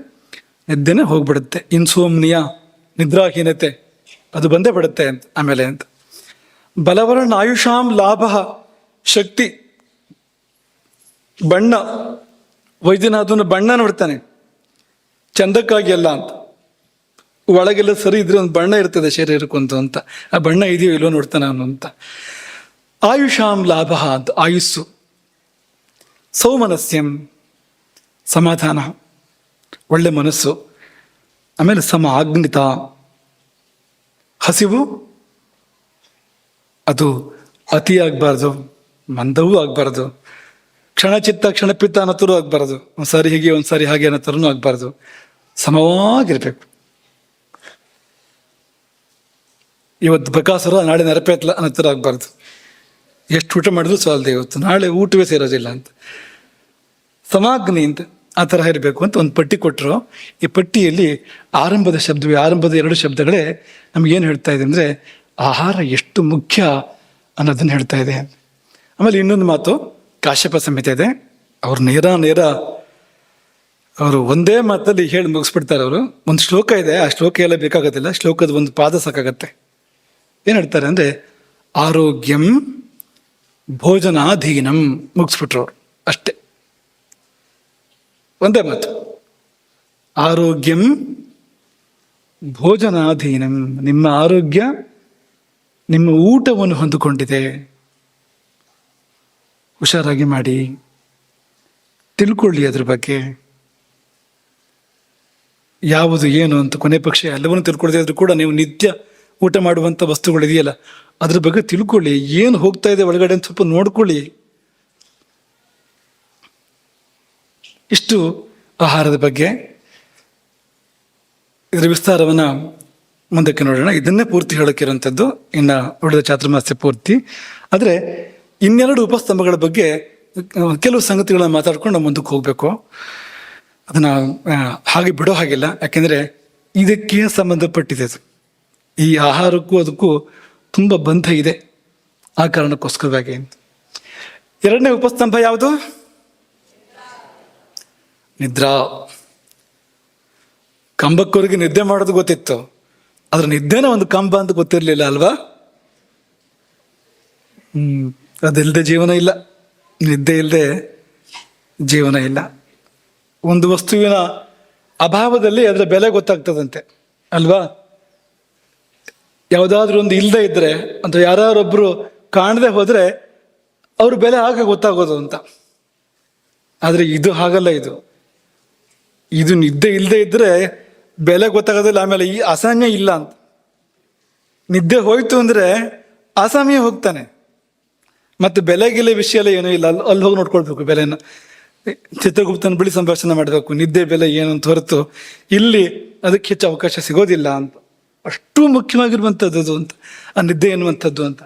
S1: ನಿದ್ದೆನೇ ಹೋಗ್ಬಿಡುತ್ತೆ. ಇನ್ಸೋಮ್ನಿಯಾ, ನಿದ್ರಾಹೀನತೆ, ಅದು ಬಂದೇ ಬಿಡುತ್ತೆ ಅಂತ. ಆಮೇಲೆ ಅಂತ ಬಲವರ್ಣ ಆಯುಷಾಂ ಲಾಭ, ಶಕ್ತಿ, ಬಣ್ಣ. ವೈದ್ಯನಾಥನ ಬಣ್ಣ ನೋಡ್ತಾನೆ, ಚಂದಕ್ಕಾಗಿ ಅಲ್ಲ ಅಂತ. ಒಳಗೆಲ್ಲ ಸರಿ ಇದ್ರೆ ಒಂದು ಬಣ್ಣ ಇರ್ತದೆ ಶರೀರಕ್ಕಂತ ಅಂತ, ಆ ಬಣ್ಣ ಇದೆಯೋ ಇಲ್ಲೋ ನೋಡ್ತಾನೆ ಅವನು ಅಂತ. ಆಯುಷಾಂ ಲಾಭ ಅಂತ, ಆಯುಸ್ಸು. ಸೌಮನಸ್ಯಂ, ಸಮಾಧಾನ, ಒಳ್ಳೆ ಮನಸ್ಸು. ಆಮೇಲೆ ಸಮ ಆಗ್ನಿತ, ಹಸಿವು ಅದು ಅತಿಯಾಗಬಾರ್ದು, ಮಂದವೂ ಆಗಬಾರ್ದು. ಕ್ಷಣಚಿತ್ತ ಕ್ಷಣಪಿತ್ತ ಅನ್ನೋತರೂ ಆಗಬಾರ್ದು, ಒಂದ್ಸಾರಿ ಹೀಗೆ ಒಂದ್ಸಾರಿ ಹಾಗೆ ಅನ್ನೋತರೂ ಆಗಬಾರ್ದು. ಸಮವಾಗಿರ್ಬೇಕು. ಇವತ್ತು ಬಕಾಸುರ ನಾಳೆ ನೆರಪೇತ್ಲ ಅನ್ನೋ ಥರ ಆಗಬಾರ್ದು. ಎಷ್ಟು ಊಟ ಮಾಡಿದ್ರು ಸಾಲದೆ ಇವತ್ತು, ನಾಳೆ ಊಟವೇ ಸೇರೋದಿಲ್ಲ ಅಂತ. ಸಮಾಗ್ನಿ ಅಂತ ಆ ಥರ ಇರಬೇಕು ಅಂತ ಒಂದು ಪಟ್ಟಿ ಕೊಟ್ಟರು. ಈ ಪಟ್ಟಿಯಲ್ಲಿ ಆರಂಭದ 2 ಶಬ್ದಗಳೇ ನಮಗೇನು ಹೇಳ್ತಾ ಇದೆ ಅಂದರೆ ಆಹಾರ ಎಷ್ಟು ಮುಖ್ಯ ಅನ್ನೋದನ್ನು ಹೇಳ್ತಾ ಇದೆ. ಆಮೇಲೆ ಇನ್ನೊಂದು ಮಾತು, ಕಾಶ್ಯಪ ಸಂಹಿತೆ ಇದೆ, ಅವ್ರು ನೇರ ಅವರು ಒಂದೇ ಮಾತಲ್ಲಿ ಹೇಳಿ ಮುಗಿಸ್ಬಿಡ್ತಾರೆ. ಅವರು ಒಂದು ಶ್ಲೋಕ ಇದೆ, ಆ ಶ್ಲೋಕ ಎಲ್ಲ ಬೇಕಾಗೋದಿಲ್ಲ, ಶ್ಲೋಕದ ಒಂದು ಪಾದ ಸಾಕಾಗತ್ತೆ. ಏನು ಹೇಳ್ತಾರೆ ಅಂದರೆ ಆರೋಗ್ಯಂ ಭೋಜನಾಧೀನಂ, ಮುಗಿಸ್ಬಿಟ್ರು ಅವರು ಅಷ್ಟೇ, ಒಂದೇ ಮಾತು. ಆರೋಗ್ಯಂ ಭೋಜನಾಧೀನಂ, ನಿಮ್ಮ ಆರೋಗ್ಯ ನಿಮ್ಮ ಊಟವನ್ನು ಹೊಂದಿಕೊಂಡಿದೆ, ಹುಷಾರಾಗಿ ಮಾಡಿ, ತಿಳ್ಕೊಳ್ಳಿ ಅದ್ರ ಬಗ್ಗೆ. ಯಾವುದು ಏನು ಅಂತ ಕೊನೆ ಪಕ್ಷ ಎಲ್ಲವನ್ನೂ ತಿಳ್ಕೊಳ್ಳದೆ ಆದರೂ ಕೂಡ ನೀವು ನಿತ್ಯ ಊಟ ಮಾಡುವಂಥ ವಸ್ತುಗಳಿದೆಯಲ್ಲ ಅದ್ರ ಬಗ್ಗೆ ತಿಳ್ಕೊಳ್ಳಿ, ಏನು ಹೋಗ್ತಾ ಇದೆ ಒಳಗಡೆ ಅಂತ ಸ್ವಲ್ಪ ನೋಡ್ಕೊಳ್ಳಿ. ಇಷ್ಟು ಆಹಾರದ ಬಗ್ಗೆ. ಇದರ ವಿಸ್ತಾರವನ್ನು ಮುಂದಕ್ಕೆ ನೋಡೋಣ. ಇದನ್ನೇ ಪೂರ್ತಿ ಹೇಳೋಕ್ಕಿರೋಂಥದ್ದು, ಇನ್ನು ಉಳಿದ ಚಾತುರ್ಮಾಸ್ಯ ಪೂರ್ತಿ. ಆದರೆ ಇನ್ನೆರಡು ಉಪಸ್ತಂಭಗಳ ಬಗ್ಗೆ ಕೆಲವು ಸಂಗತಿಗಳನ್ನ ಮಾತಾಡ್ಕೊಂಡು ನಾವು ಮುಂದಕ್ಕೆ ಹೋಗಬೇಕು. ಅದನ್ನು ಹಾಗೆ ಬಿಡೋ ಹಾಗಿಲ್ಲ, ಯಾಕೆಂದರೆ ಇದಕ್ಕೆ ಸಂಬಂಧಪಟ್ಟಿದೆ ಅದು. ಈ ಆಹಾರಕ್ಕೂ ಅದಕ್ಕೂ ತುಂಬ ಬಂಧ ಇದೆ, ಆ ಕಾರಣಕ್ಕೋಸ್ಕರವಾಗಿ. ಎರಡನೇ ಉಪಸ್ತಂಭ ಯಾವುದು? ನಿದ್ರಾ. ಕಂಬಕ್ಕವರಿಗೆ ನಿದ್ದೆ ಮಾಡೋದು ಗೊತ್ತಿತ್ತು, ಆದ್ರೆ ನಿದ್ದೆನ ಒಂದು ಕಂಬ ಅಂತ ಗೊತ್ತಿರಲಿಲ್ಲ ಅಲ್ವಾ? ಅದಿಲ್ಲದೆ ಜೀವನ ಇಲ್ಲ, ನಿದ್ದೆ ಇಲ್ಲದೆ ಜೀವನ ಇಲ್ಲ. ಒಂದು ವಸ್ತುವಿನ ಅಭಾವದಲ್ಲಿ ಅದರ ಬೆಲೆ ಗೊತ್ತಾಗ್ತದಂತೆ ಅಲ್ವಾ? ಯಾವುದಾದ್ರೂ ಒಂದು ಇಲ್ಲದೆ ಇದ್ರೆ ಅಥವಾ ಯಾರೊಬ್ಬರು ಕಾಣದೆ ಹೋದ್ರೆ ಅವ್ರ ಬೆಲೆ ಆಗ ಗೊತ್ತಾಗೋದು ಅಂತ. ಆದರೆ ಇದು ಹಾಗಲ್ಲ. ಇದು ನಿದ್ದೆ ಇಲ್ಲದೆ ಇದ್ರೆ ಬೆಲೆ ಗೊತ್ತಾಗೋದಿಲ್ಲ. ಆಮೇಲೆ ಈ ಅಸಾಮ್ಯ ಇಲ್ಲ ಅಂತ. ನಿದ್ದೆ ಹೋಯ್ತು ಅಂದ್ರೆ ಅಸಾಮ್ಯ ಹೋಗ್ತಾನೆ, ಮತ್ತೆ ಬೆಲೆಗಿಲೆ ವಿಷಯ ಎಲ್ಲ ಏನೂ ಇಲ್ಲ. ಅಲ್ಲಿ ಹೋಗಿ ನೋಡ್ಕೊಳ್ಬೇಕು ಬೆಲೆನ. ಚಿತ್ರಗುಪ್ತನ ಬಳಿ ಸಂಭಾಷಣೆ ಮಾಡಬೇಕು, ನಿದ್ದೆ ಬೆಲೆ ಏನು ಅಂತ ಹೊರತು ಇಲ್ಲಿ ಅದಕ್ಕೆ ಹೆಚ್ಚು ಅವಕಾಶ ಸಿಗೋದಿಲ್ಲ ಅಂತ. ಅಷ್ಟು ಮುಖ್ಯವಾಗಿರುವಂಥದ್ದು ಅದು ಅಂತ, ಆ ನಿದ್ದೆ ಎನ್ನುವಂಥದ್ದು ಅಂತ.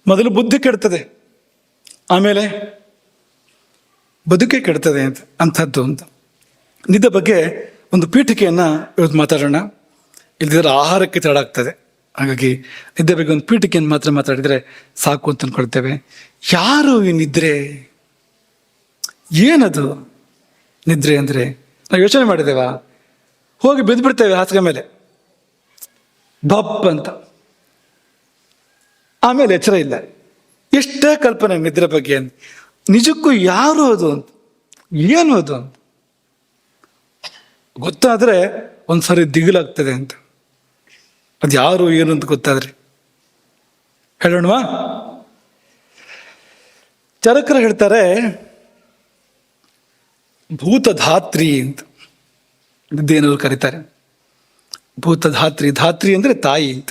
S1: ಮೊದಲು ಬುದ್ಧಿ ಕೆಡ್ತದೆ, ಆಮೇಲೆ ಬದುಕೆ ಕೆಡ್ತದೆ ಅಂಥದ್ದು ಅಂತ. ನಿದ್ದೆ ಬಗ್ಗೆ ಒಂದು ಪೀಠಿಕೆಯನ್ನು ಇವತ್ತು ಮಾತಾಡೋಣ. ಇಲ್ದಿದ್ರೆ ಆಹಾರಕ್ಕೆ ತಡ ಆಗ್ತದೆ. ಹಾಗಾಗಿ ನಿದ್ದೆ ಬಗ್ಗೆ ಒಂದು ಪೀಠಿಕೆಯನ್ನು ಮಾತ್ರ ಮಾತಾಡಿದರೆ ಸಾಕು ಅಂತ ಅಂದ್ಕೊಳ್ತೇವೆ. ಯಾರು ಈ ನಿದ್ರೆ? ಏನದು ನಿದ್ರೆ ಅಂದರೆ? ನಾವು ಯೋಚನೆ ಮಾಡಿದ್ದೇವಾ? ಹೋಗಿ ಬಿದ್ದುಬಿಡ್ತೇವೆ ಹಾಸಿಗೆ ಮೇಲೆ ಬಪ್ ಅಂತ, ಆಮೇಲೆ ಎಚ್ಚರ ಇಲ್ಲ. ಎಷ್ಟೇ ಕಲ್ಪನೆ ನಿದ್ರೆ ಬಗ್ಗೆ ಅಂತ. ನಿಜಕ್ಕೂ ಯಾರು ಅದು ಅಂತ, ಏನು ಅದು ಅಂತ ಗೊತ್ತಾದರೆ ಒಂದ್ಸರಿ ದಿಗಿಲಾಗ್ತದೆ ಅಂತ. ಅದು ಯಾರು ಏನು ಅಂತ ಗೊತ್ತಾದ್ರಿ ಹೇಳೋಣವಾ? ಚರಕರು ಹೇಳ್ತಾರೆ ಭೂತಧಾತ್ರಿ ಅಂತ ನಿದ್ದೆಯನ್ನವರು ಕರೀತಾರೆ. ಭೂತಧಾತ್ರಿ, ಧಾತ್ರಿ ಅಂದ್ರೆ ತಾಯಿ ಅಂತ.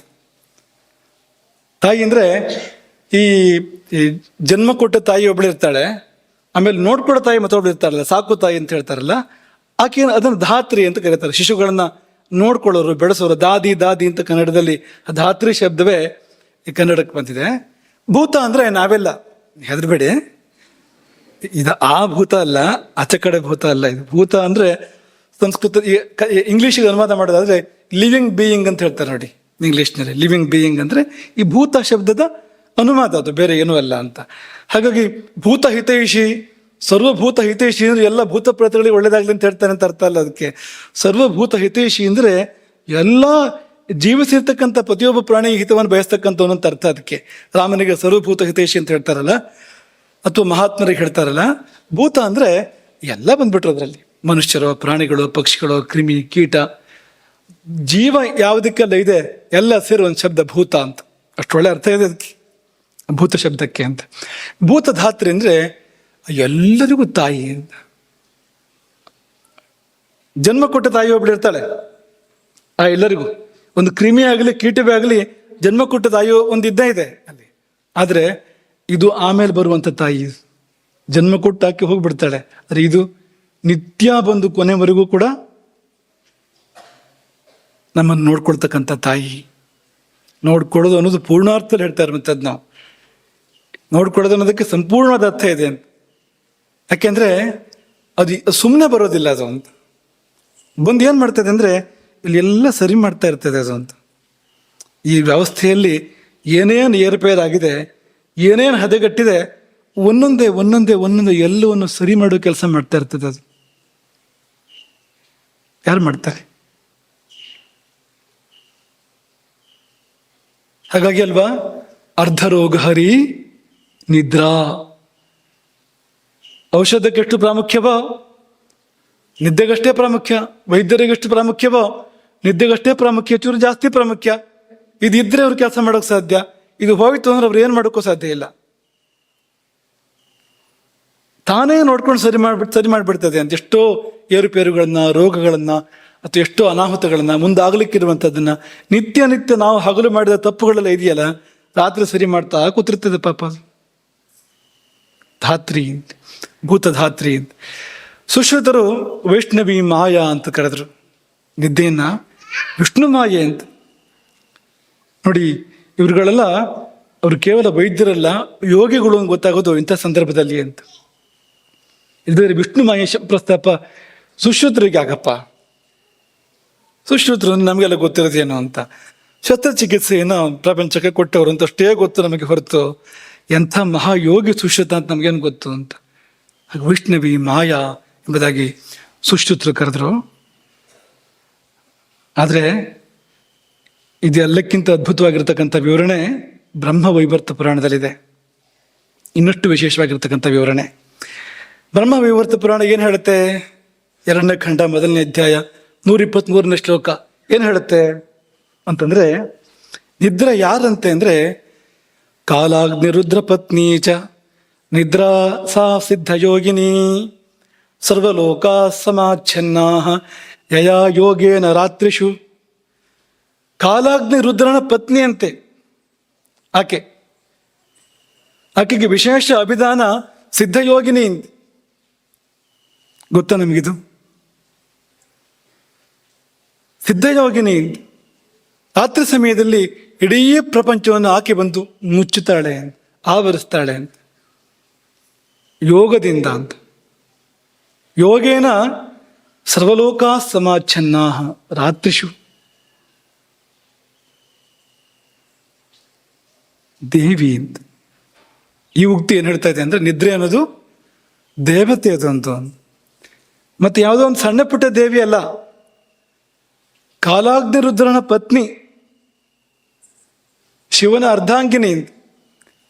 S1: ತಾಯಿ ಅಂದ್ರೆ ಈ ಜನ್ಮ ಕೊಟ್ಟ ತಾಯಿ ಒಬ್ಳು ಇರ್ತಾಳೆ, ಆಮೇಲೆ ನೋಡ್ಕೊಡೋ ತಾಯಿ ಮತ್ತೊಬ್ಳು ಇರ್ತಾರಲ್ಲ, ಸಾಕು ತಾಯಿ ಅಂತ ಹೇಳ್ತಾರಲ್ಲ, ಆಕೆ ಅದನ್ನು ಧಾತ್ರಿ ಅಂತ ಕರೀತಾರೆ. ಶಿಶುಗಳನ್ನ ನೋಡ್ಕೊಳ್ಳೋರು, ಬೆಳೆಸೋರು, ದಾದಿ ದಾದಿ ಅಂತ ಕನ್ನಡದಲ್ಲಿ ಧಾತ್ರಿ ಶಬ್ದವೇ ಈ ಕನ್ನಡಕ್ಕೆ ಬಂದಿದೆ. ಭೂತ ಅಂದ್ರೆ ನಾವೆಲ್ಲ, ಹೆದರ್ಬೇಡಿ, ಇದು ಆ ಭೂತ ಅಲ್ಲ, ಆಚೆ ಕಡೆ ಭೂತ ಅಲ್ಲ. ಇದು ಭೂತ ಅಂದ್ರೆ ಸಂಸ್ಕೃತ, ಇಂಗ್ಲೀಷಿಗೆ ಅನುವಾದ ಮಾಡೋದಾದ್ರೆ ಲಿವಿಂಗ್ ಬೀಯಿಂಗ್ ಅಂತ ಹೇಳ್ತಾರೆ ನೋಡಿ ಇಂಗ್ಲೀಷ್ನಲ್ಲಿ. ಲಿವಿಂಗ್ ಬೀಯಿಂಗ್ ಅಂದ್ರೆ ಈ ಭೂತ ಶಬ್ದದ ಅನುವಾದ, ಅದು ಬೇರೆ ಏನೂ ಅಲ್ಲ ಅಂತ. ಹಾಗಾಗಿ ಭೂತ ಹಿತೈಷಿ, ಸರ್ವಭೂತ ಹಿತೈಷಿ ಅಂದ್ರೆ ಎಲ್ಲ ಭೂತ ಪ್ರೇತಗಳಿಗೆ ಒಳ್ಳೇದಾಗ್ಲಿ ಅಂತ ಹೇಳ್ತಾನೆ ಅಂತ ಅರ್ಥ ಅಲ್ಲ. ಅದಕ್ಕೆ ಸರ್ವಭೂತ ಹಿತೈಷಿ ಅಂದ್ರೆ ಎಲ್ಲ ಜೀವಿಸಿರ್ತಕ್ಕಂಥ ಪ್ರತಿಯೊಬ್ಬ ಪ್ರಾಣಿ ಹಿತವನ್ನು ಬಯಸ್ತಕ್ಕಂಥವನು ಅಂತ ಅರ್ಥ. ಅದಕ್ಕೆ ರಾಮನಿಗೆ ಸರ್ವಭೂತ ಹಿತೈಷಿ ಅಂತ ಹೇಳ್ತಾರಲ್ಲ, ಅಥವಾ ಮಹಾತ್ಮರಿಗೆ ಹೇಳ್ತಾರಲ್ಲ. ಭೂತ ಅಂದ್ರೆ ಎಲ್ಲ ಬಂದ್ಬಿಟ್ರು ಅದರಲ್ಲಿ, ಮನುಷ್ಯರು, ಪ್ರಾಣಿಗಳು, ಪಕ್ಷಿಗಳು, ಕ್ರಿಮಿ, ಕೀಟ, ಜೀವ ಯಾವುದಕ್ಕೆಲ್ಲ ಇದೆ ಎಲ್ಲ ಸೇರಿ ಒಂದು ಶಬ್ದ ಭೂತ ಅಂತ. ಅಷ್ಟೊಳ್ಳೆ ಅರ್ಥ ಇದೆ ಅದಕ್ಕೆ, ಭೂತ ಶಬ್ದಕ್ಕೆ ಅಂತ. ಭೂತಧಾತ್ರಿ ಅಂದ್ರೆ ಎಲ್ಲರಿಗೂ ತಾಯಿ ಅಂತ. ಜನ್ಮ ಕೊಟ್ಟ ತಾಯಿ ಒಬ್ಳು ಇರ್ತಾಳೆ ಆ ಎಲ್ಲರಿಗೂ. ಒಂದು ಕ್ರಿಮಿ ಆಗಲಿ ಕೀಟವೇ ಆಗಲಿ ಜನ್ಮ ಕೊಟ್ಟ ತಾಯಿ ಒಂದು ಇದ್ದೇ ಇದೆ ಅಲ್ಲಿ. ಆದ್ರೆ ಇದು ಆಮೇಲೆ ಬರುವಂತ ತಾಯಿ, ಜನ್ಮ ಕೊಟ್ಟು ಆಕೆ ಹೋಗ್ಬಿಡ್ತಾಳೆ. ಆದ್ರೆ ಇದು ನಿತ್ಯ ಬಂದು ಕೊನೆವರೆಗೂ ಕೂಡ ನಮ್ಮನ್ನು ನೋಡ್ಕೊಳ್ತಕ್ಕಂಥ ತಾಯಿ. ನೋಡ್ಕೊಳ್ಳೋದು ಅನ್ನೋದು ಪೂರ್ಣಾರ್ಥದಲ್ಲಿ ಹೇಳ್ತಾರೆ. ಮತ್ತೆ ಅದು ನಾವು ನೋಡ್ಕೊಳ್ಳೋದು ಅನ್ನೋದಕ್ಕೆ ಸಂಪೂರ್ಣವಾದ ಅರ್ಥ ಇದೆ ಅಂತ. ಯಾಕೆಂದ್ರೆ ಅದು ಸುಮ್ಮನೆ ಬರೋದಿಲ್ಲ ಅದು ಅಂತ. ಬಂದು ಏನು ಮಾಡ್ತದೆ ಅಂದರೆ ಇಲ್ಲಿ ಎಲ್ಲ ಸರಿ ಮಾಡ್ತಾ ಇರ್ತದೆ ಅದು ಅಂತ. ಈ ವ್ಯವಸ್ಥೆಯಲ್ಲಿ ಏನೇನು ಏರುಪೇರಾಗಿದೆ, ಏನೇನು ಹದಗೆಟ್ಟಿದೆ, ಒಂದೊಂದೇ ಎಲ್ಲವನ್ನು ಸರಿ ಮಾಡೋ ಕೆಲಸ ಮಾಡ್ತಾ ಇರ್ತದೆ ಅದು. ಯಾರು ಮಾಡ್ತಾರೆ? ಹಾಗಾಗಿ ಅಲ್ವಾ ಅರ್ಧರೋಗ ಹರಿ ನಿದ್ರಾ. ಔಷಧಕ್ಕೆಷ್ಟು ಪ್ರಾಮುಖ್ಯವೋ ನಿದ್ದೆಗಷ್ಟೇ ಪ್ರಾಮುಖ್ಯ, ವೈದ್ಯರಿಗೆಷ್ಟು ಪ್ರಾಮುಖ್ಯವೋ ನಿದ್ದೆಗಷ್ಟೇ ಪ್ರಾಮುಖ್ಯ, ಚೂರು ಜಾಸ್ತಿ ಪ್ರಾಮುಖ್ಯ. ಇದಿದ್ರೆ ಅವ್ರು ಕೆಲಸ ಮಾಡೋಕೆ ಸಾಧ್ಯ, ಇದು ಹೋಯ್ತು ಅಂದ್ರೆ ಅವ್ರು ಏನು ಮಾಡೋಕ್ಕೂ ಸಾಧ್ಯ ಇಲ್ಲ. ತಾನೇ ನೋಡ್ಕೊಂಡು ಸರಿ ಮಾಡಿಬಿಡ್ತದೆ ಅಂತ. ಎಷ್ಟೋ ಏರುಪೇರುಗಳನ್ನ, ರೋಗಗಳನ್ನ, ಅಥವಾ ಎಷ್ಟೋ ಅನಾಹುತಗಳನ್ನ, ಮುಂದಾಗಲಿಕ್ಕಿರುವಂಥದ್ದನ್ನ ನಿತ್ಯ ನಾವು ಹಗಲು ಮಾಡಿದ ತಪ್ಪುಗಳೆಲ್ಲ ಇದೆಯಲ್ಲ, ರಾತ್ರಿ ಸರಿ ಮಾಡ್ತಾ ಕೂತಿರ್ತದೆ ಪಾಪ. ಧಾತ್ರಿ, ಭೂತಧಾತ್ರಿ. ಸುಶ್ರುತರು ವೈಷ್ಣವಿ ಮಾಯಾ ಅಂತ ಕರೆದ್ರು ನಿದ್ದೆಯನ್ನ, ವಿಷ್ಣು ಮಾಯೆ ಅಂತ. ನೋಡಿ, ಇವ್ರುಗಳೆಲ್ಲ ಅವರು ಕೇವಲ ವೈದ್ಯರಲ್ಲ, ಯೋಗಿಗಳು ಅಂತ ಗೊತ್ತಾಗೋದು ಇಂಥ ಸಂದರ್ಭದಲ್ಲಿ ಅಂತ. ಇದ್ರೆ ವಿಷ್ಣು ಮಾಯೆ ಪ್ರಸ್ತಾಪ ಸುಶ್ರುತರಿಗೆ ಆಗಪ್ಪ. ಸುಶ್ರುತರು ನಮಗೆಲ್ಲ ಗೊತ್ತಿರೋದೇನು ಅಂತ. ಶಸ್ತ್ರಚಿಕಿತ್ಸೆಯನ್ನು ಪ್ರಪಂಚಕ್ಕೆ ಕೊಟ್ಟವರು ಅಂತ ಅಷ್ಟೇ ಗೊತ್ತು ನಮಗೆ ಹೊರತು ಎಂಥ ಮಹಾಯೋಗಿ ಸುಶ್ರುತ ಅಂತ ನಮಗೇನು ಗೊತ್ತು ಅಂತ. ಹಾಗೆ ವೈಷ್ಣವಿ ಮಾಯಾ ಎಂಬುದಾಗಿ ಸುಶ್ರುತರು ಕರೆದ್ರು. ಆದರೆ ಇದೆಲ್ಲಕ್ಕಿಂತ ಅದ್ಭುತವಾಗಿರ್ತಕ್ಕಂಥ ವಿವರಣೆ ಬ್ರಹ್ಮವೈವರ್ತ ಪುರಾಣದಲ್ಲಿದೆ. ಇನ್ನಷ್ಟು ವಿಶೇಷವಾಗಿರ್ತಕ್ಕಂಥ ವಿವರಣೆ. ಬ್ರಹ್ಮವೈವರ್ತ ಪುರಾಣ ಏನು ಹೇಳುತ್ತೆ? 2ನೇ ಖಂಡ 1ನೇ ಅಧ್ಯಾಯ 123ನೇ ಶ್ಲೋಕ ಏನು ಹೇಳುತ್ತೆ ಅಂತಂದ್ರೆ, ನಿದ್ರೆ ಯಾರಂತೆ ಅಂದ್ರೆ ಕಾಲಾಗ್ನಿರುದ್ರ ಪತ್ನಿ ಚ ನಿದ್ರಾ ಸಾ ಸಿದ್ಧ ಯೋಗಿನಿ ಸರ್ವಲೋಕ ಸಮಾಚ್ಛನ್ನಾ ಯಯಾ ಯೋಗೇನ ರಾತ್ರಿಷು. ಕಾಲಾಗ್ನಿ ರುದ್ರನ ಪತ್ನಿ ಅಂತೆ ಆಕೆಗೆ ವಿಶೇಷ ಅಭಿಧಾನ ಸಿದ್ಧಯೋಗಿನಿ. ಗೊತ್ತಾ ನಮಗಿದು? ಸಿದ್ಧಯೋಗಿನಿ ರಾತ್ರಿ ಸಮಯದಲ್ಲಿ ಇಡೀ ಪ್ರಪಂಚವನ್ನು ಆಕೆ ಬಂದು ಮುಚ್ಚುತ್ತಾಳೆ, ಆವರಿಸ್ತಾಳೆ ಅಂತ. ಯೋಗದಿಂದ ಅಂತ. ಯೋಗೇನ ಸರ್ವಲೋಕ ಸಮಾಚ್ಛನ್ನಾ ರಾತ್ರಿಷು. ದೇವಿ ಅಂತ ಈ ಉಕ್ತಿ ಏನು ಹೇಳ್ತಾ ಇದೆ ಅಂದ್ರೆ, ನಿದ್ರೆ ಅನ್ನೋದು ದೇವತೆ ಅದು ಅಂತ. ಮತ್ತೆ ಯಾವುದೋ ಒಂದು ಸಣ್ಣ ಪುಟ್ಟ ದೇವಿ ಅಲ್ಲ, ಕಾಲಾಗ್ನಿ ರುದ್ರನ ಪತ್ನಿ, ಶಿವನ ಅರ್ಧಾಂಗಿನಿ,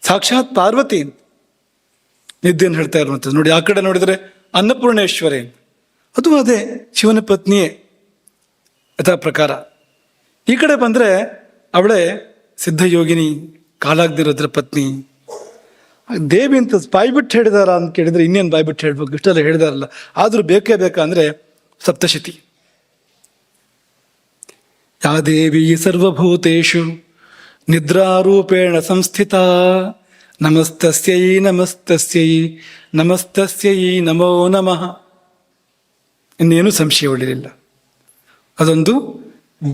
S1: ಸಾಕ್ಷಾತ್ ಪಾರ್ವತಿ ನಿದ್ದೆಯನ್ನು ಹೇಳ್ತಾ ಇರುವಂಥದ್ದು. ನೋಡಿ, ಆ ಕಡೆ ನೋಡಿದರೆ ಅನ್ನಪೂರ್ಣೇಶ್ವರಿ, ಅದು ಅದೇ ಶಿವನ ಪತ್ನಿಯೇ ಯಥಾ ಪ್ರಕಾರ. ಈ ಕಡೆ ಬಂದರೆ ಅವಳೇ ಸಿದ್ಧಯೋಗಿನಿ, ಕಾಲಾಗ್ನಿ ರುದ್ರ ಪತ್ನಿ. ದೇವಿ ಅಂತ ಬಾಯ್ಬಿಟ್ಟು ಹೇಳಿದಾರ ಅಂತ ಕೇಳಿದ್ರೆ ಇನ್ನೇನು ಬಾಯ್ಬಿಟ್ಟು ಹೇಳ್ಬೇಕು, ಇಷ್ಟೆಲ್ಲ ಹೇಳಿದಾರಲ್ಲ. ಆದರೂ ಬೇಕೇ ಬೇಕಂದ್ರೆ ಸಪ್ತಶತಿ. ಯಾ ದೇವಿ ಸರ್ವಭೂತೇಷು ನಿದ್ರಾರೂಪೇಣ ಸಂಸ್ಥಿತ ನಮಸ್ತಸ್ಯೈ ನಮಸ್ತಸ್ಯೈ ನಮಸ್ತಸ್ಯೈ ನಮೋ ನಮಃ. ಇನ್ನೇನು ಸಂಶಯ ಉಳಿಲಿಲ್ಲ, ಅದೊಂದು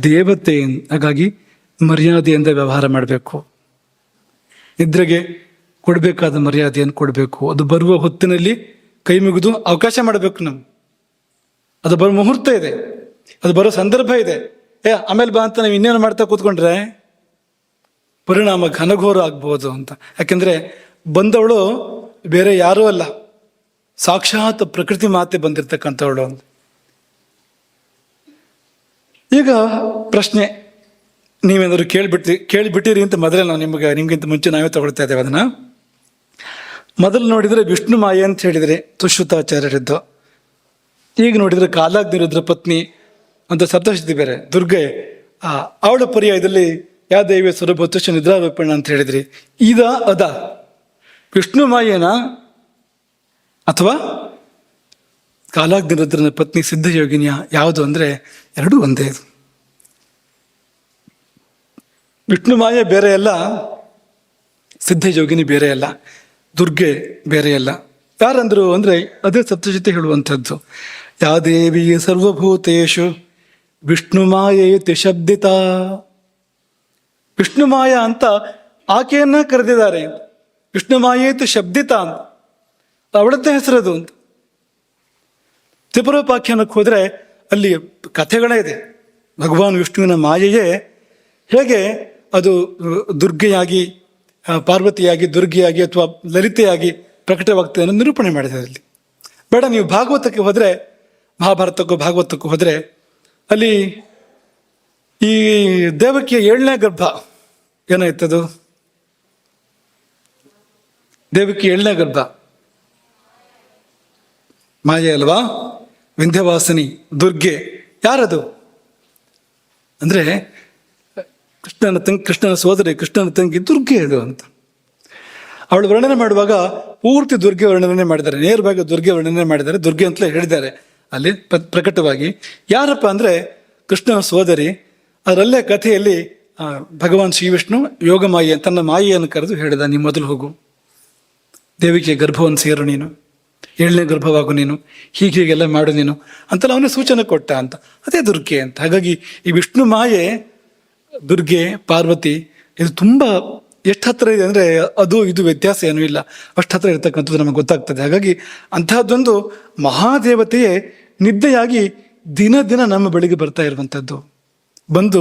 S1: ದೇವತೆ. ಹಾಗಾಗಿ ಮರ್ಯಾದೆಯಿಂದ ವ್ಯವಹಾರ ಮಾಡಬೇಕು. ನಿದ್ರೆಗೆ ಕೊಡಬೇಕಾದ ಮರ್ಯಾದೆಯನ್ನು ಕೊಡಬೇಕು. ಅದು ಬರುವ ಹೊತ್ತಿನಲ್ಲಿ ಕೈ ಮುಗಿದು ಅವಕಾಶ ಮಾಡಬೇಕು. ಅದು ಬರೋ ಮುಹೂರ್ತ ಇದೆ, ಅದು ಬರೋ ಸಂದರ್ಭ ಇದೆ. ಆಮೇಲೆ ಬಾ ಅಂತ ನಾವು ಇನ್ನೇನು ಮಾಡ್ತಾ ಕೂತ್ಕೊಂಡ್ರೆ ಪರಿಣಾಮ ಘನಘೋರ ಆಗ್ಬೋದು ಅಂತ. ಯಾಕೆಂದ್ರೆ ಬಂದವಳು ಬೇರೆ ಯಾರೂ ಅಲ್ಲ, ಸಾಕ್ಷಾತ್ ಪ್ರಕೃತಿ ಮಾತೆ ಬಂದಿರತಕ್ಕಂಥವಳು ಅಂತ. ಈಗ ಪ್ರಶ್ನೆ, ನೀವೇನಾದ್ರು ಕೇಳಿಬಿಟ್ಟಿರಿ ಅಂತ ಮೊದಲೇ ನಾವು ನಿಮ್ಗಿಂತ ಮುಂಚೆ ನಾವೇ ತಗೊಳ್ತಾ ಇದ್ದೇವೆ ಅದನ್ನ. ಮೊದಲು ನೋಡಿದರೆ ವಿಷ್ಣು ಮಾಯೆ ಅಂತ ಹೇಳಿದರೆ ತುಶ್ರುತಾಚಾರ್ಯರಿದ್ದು. ಈಗ ನೋಡಿದರೆ ಕಾಲಾಗ್ನಿ ರುದ್ರ ಪತ್ನಿ ಅಂತ ಸಪ್ತಶತಿ ಬೇರೆ, ದುರ್ಗೆ. ಅವಳ ಪರ್ಯಾಯದಲ್ಲಿ ಯಾ ದೇವಿ ಸ್ವರೂಪತುಷ ನಿದ್ರಾರೂಪೇಣ ಅಂತ ಹೇಳಿದ್ರಿ. ಅದ ವಿಷ್ಣು ಮಾಯೇನ ಅಥವಾ ಕಾಲಾಗ್ನಿ ರುದ್ರನ ಪತ್ನಿ ಸಿದ್ಧಯೋಗಿನಿಯ ಯಾವುದು ಅಂದರೆ ಎರಡೂ ಒಂದೇ. ವಿಷ್ಣು ಮಾಯೆ ಬೇರೆ ಅಲ್ಲ, ಸಿದ್ಧಯೋಗಿನಿ ಬೇರೆ ಅಲ್ಲ, ದುರ್ಗೆ ಬೇರೆ ಅಲ್ಲ. ಯಾರಂದ್ರು ಅಂದರೆ ಅದೇ ಸಪ್ತಶತಿ ಹೇಳುವಂಥದ್ದು. ಯಾ ದೇವಿ ಸರ್ವಭೂತೇಷು ವಿಷ್ಣು ಮಾಯೇತಿ ಶಬ್ದಿತ. ವಿಷ್ಣು ಮಾಯ ಅಂತ ಆಕೆಯನ್ನ ಕರೆದಿದ್ದಾರೆ. ವಿಷ್ಣು ಮಾಯೇತಿ ಶಬ್ದಿತ ಅಂತ ಅವಳದ್ದೇ ಹೆಸರದು ಅಂತ. ತ್ರಿಪುರೋಪಾಖ್ಯಾನಕ್ಕೆ ಹೋದರೆ ಅಲ್ಲಿ ಕಥೆಗಳೇ ಇದೆ. ಭಗವಾನ್ ವಿಷ್ಣುವಿನ ಮಾಯೆಯೇ ಹೇಗೆ ಅದು ದುರ್ಗೆಯಾಗಿ, ಪಾರ್ವತಿಯಾಗಿ, ದುರ್ಗೆಯಾಗಿ ಅಥವಾ ಲಲಿತೆಯಾಗಿ ಪ್ರಕಟವಾಗ್ತದೆ ಅನ್ನೋ ನಿರೂಪಣೆ ಮಾಡಿದ್ದಾರೆ ಅಲ್ಲಿ. ಬೇಡ, ನೀವು ಭಾಗವತಕ್ಕೆ ಹೋದರೆ, ಮಹಾಭಾರತಕ್ಕೂ ಭಾಗವತಕ್ಕೂ ಹೋದರೆ ಅಲ್ಲಿ ಈ ದೇವಕಿಯ 7ನೇ ಗರ್ಭ ಏನಾಯ್ತದು? ದೇವಕಿ 7ನೇ ಗರ್ಭ ಮಾಯೆ ಅಲ್ವಾ? ವಿಂಧ್ಯವಾಸಿನಿ ದುರ್ಗೆ ಯಾರದು ಅಂದ್ರೆ ಕೃಷ್ಣನ ಸೋದರಿ, ಕೃಷ್ಣನ ತಂಗಿ ದುರ್ಗೆ ಅದು ಅಂತ. ಅವಳು ವರ್ಣನೆ ಮಾಡುವಾಗ ಪೂರ್ತಿ ದುರ್ಗೆ ವರ್ಣನೆ ಮಾಡಿದ್ದಾರೆ, ನೇರವಾಗಿ ದುರ್ಗೆ ವರ್ಣನೆ ಮಾಡಿದ್ದಾರೆ, ದುರ್ಗೆ ಅಂತಲೇ ಹೇಳಿದ್ದಾರೆ ಅಲ್ಲಿ ಪ್ರಕಟವಾಗಿ. ಯಾರಪ್ಪ ಅಂದ್ರೆ ಕೃಷ್ಣನ ಸೋದರಿ. ಅದರಲ್ಲೇ ಕಥೆಯಲ್ಲಿ ಭಗವಾನ್ ಶ್ರೀ ವಿಷ್ಣು ಯೋಗ ಮಾಯೆ ತನ್ನ ಮಾಯೆಯನ್ನು ಕರೆದು ಹೇಳಿದ, ನೀನು ಮೊದಲು ಹೋಗು, ದೇವಿಗೆ ಗರ್ಭವನ್ನು ಸೇರು, ನೀನು 7ನೇ ಗರ್ಭವಾಗು, ನೀನು ಹೀಗೆಲ್ಲ ಮಾಡು ನೀನು ಅಂತೆಲ್ಲ ಅವನೇ ಸೂಚನೆ ಕೊಟ್ಟ ಅಂತ. ಅದೇ ದುರ್ಗೆ ಅಂತ. ಹಾಗಾಗಿ ಈ ವಿಷ್ಣು ಮಾಯೆ, ದುರ್ಗೆ, ಪಾರ್ವತಿ ಇದು ತುಂಬ ಎಷ್ಟು ಹತ್ರ ಇದೆ ಅಂದರೆ ಅದು ಇದು ವ್ಯತ್ಯಾಸ ಏನೂ ಇಲ್ಲ, ಅಷ್ಟು ಹತ್ರ ಇರ್ತಕ್ಕಂಥದ್ದು ನಮಗೆ ಗೊತ್ತಾಗ್ತದೆ. ಹಾಗಾಗಿ ಅಂತಹದ್ದೊಂದು ಮಹಾದೇವತೆಯೇ ನಿದ್ದೆಯಾಗಿ ದಿನ ದಿನ ನಮ್ಮ ಬಳಿಗೆ ಬರ್ತಾ ಇರುವಂಥದ್ದು, ಬಂದು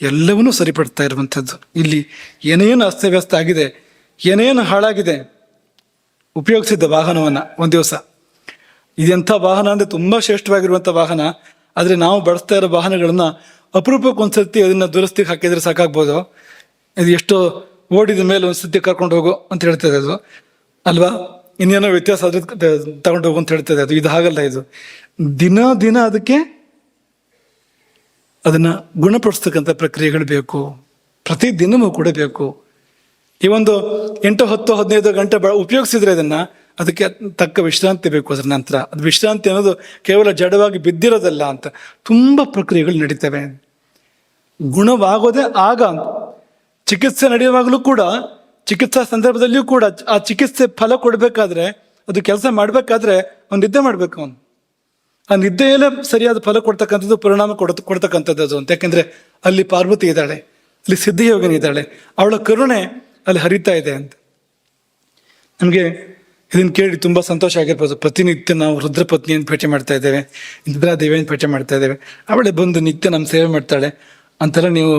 S1: ಎಲ್ಲವನ್ನೂ ಸರಿಪಡ್ತಾ ಇರುವಂಥದ್ದು. ಇಲ್ಲಿ ಏನೇನು ಅಸ್ತವ್ಯಸ್ತ ಆಗಿದೆ, ಏನೇನು ಹಾಳಾಗಿದೆ, ಉಪಯೋಗಿಸಿದ್ದ ವಾಹನವನ್ನು ಒಂದು ದಿವಸ, ಇದೆಂಥ ವಾಹನ ಅಂದರೆ ತುಂಬ ಶ್ರೇಷ್ಠವಾಗಿರುವಂಥ ವಾಹನ. ಆದರೆ ನಾವು ಬಳಸ್ತಾ ಇರೋ ವಾಹನಗಳನ್ನು ಅಪರೂಪಕ್ಕೆ ಒಂದ್ಸರ್ತಿ ಅದನ್ನು ದುರಸ್ತಿಗೆ ಹಾಕಿದರೆ ಸಾಕಾಗ್ಬೋದು. ಇದು ಎಷ್ಟೋ ಓಡಿದ ಮೇಲೆ ಒಂದ್ಸತಿ ಕರ್ಕೊಂಡು ಹೋಗು ಅಂತ ಹೇಳ್ತದೆ ಅದು ಅಲ್ವಾ, ಇನ್ನೇನೋ ವ್ಯತ್ಯಾಸ ಆದ್ರೆ ತಗೊಂಡು ಹೋಗು ಅಂತ ಹೇಳ್ತದೆ ಅದು. ಇದು ಹಾಗಲ್ಲ, ಇದು ದಿನ ದಿನ ಅದಕ್ಕೆ ಅದನ್ನು ಗುಣಪಡಿಸ್ತಕ್ಕಂಥ ಪ್ರಕ್ರಿಯೆಗಳು ಬೇಕು, ಪ್ರತಿದಿನವೂ ಕೂಡ ಬೇಕು. ಈ ಒಂದು 8, 10, 15 ಗಂಟೆ ಉಪಯೋಗಿಸಿದ್ರೆ ಅದಕ್ಕೆ ತಕ್ಕ ವಿಶ್ರಾಂತಿ ಬೇಕು. ಅದರ ನಂತರ ಅದು ವಿಶ್ರಾಂತಿ ಅನ್ನೋದು ಕೇವಲ ಜಡವಾಗಿ ಬಿದ್ದಿರೋದಲ್ಲ ಅಂತ, ತುಂಬ ಪ್ರಕ್ರಿಯೆಗಳು ನಡೀತವೆ. ಗುಣವಾಗೋದೇ ಆಗ ಅಂತ. ಚಿಕಿತ್ಸೆ ನಡೆಯುವಾಗಲೂ ಕೂಡ, ಚಿಕಿತ್ಸಾ ಸಂದರ್ಭದಲ್ಲಿಯೂ ಕೂಡ ಆ ಚಿಕಿತ್ಸೆ ಫಲ ಕೊಡಬೇಕಾದ್ರೆ, ಅದು ಕೆಲಸ ಮಾಡಬೇಕಾದ್ರೆ ಅವ್ನು ನಿದ್ದೆ ಮಾಡಬೇಕು. ಅವನು ಆ ನಿದ್ದೆಯಲ್ಲೇ ಸರಿಯಾದ ಫಲ ಕೊಡ್ತಕ್ಕಂಥದ್ದು, ಪರಿಣಾಮ ಕೊಡ್ತಕ್ಕಂಥದ್ದು ಅದು ಅಂತ. ಯಾಕೆಂದ್ರೆ ಅಲ್ಲಿ ಪಾರ್ವತಿ ಇದ್ದಾಳೆ, ಅಲ್ಲಿ ಸಿದ್ಧಯೋಗಿನಿ ಇದ್ದಾಳೆ, ಅವಳ ಕರುಣೆ ಅಲ್ಲಿ ಹರಿತಾ ಇದೆ ಅಂತ. ನಮಗೆ ಇದನ್ನು ಕೇಳಿ ತುಂಬ ಸಂತೋಷ ಆಗಿರ್ಬೋದು. ಪ್ರತಿನಿತ್ಯ ನಾವು ರುದ್ರಪತ್ನಿಯನ್ನು ಭೇಟಿ ಮಾಡ್ತಾ ಇದ್ದೇವೆ, ಇಂದ್ರಾದೇವಿಯನ್ನು ಭೇಟಿ ಮಾಡ್ತಾ ಇದ್ದೇವೆ, ಅವಳೇ ಬಂದು ನಿತ್ಯ ನಮ್ಮ ಸೇವೆ ಮಾಡ್ತಾಳೆ ಅಂತೆಲ್ಲ ನೀವು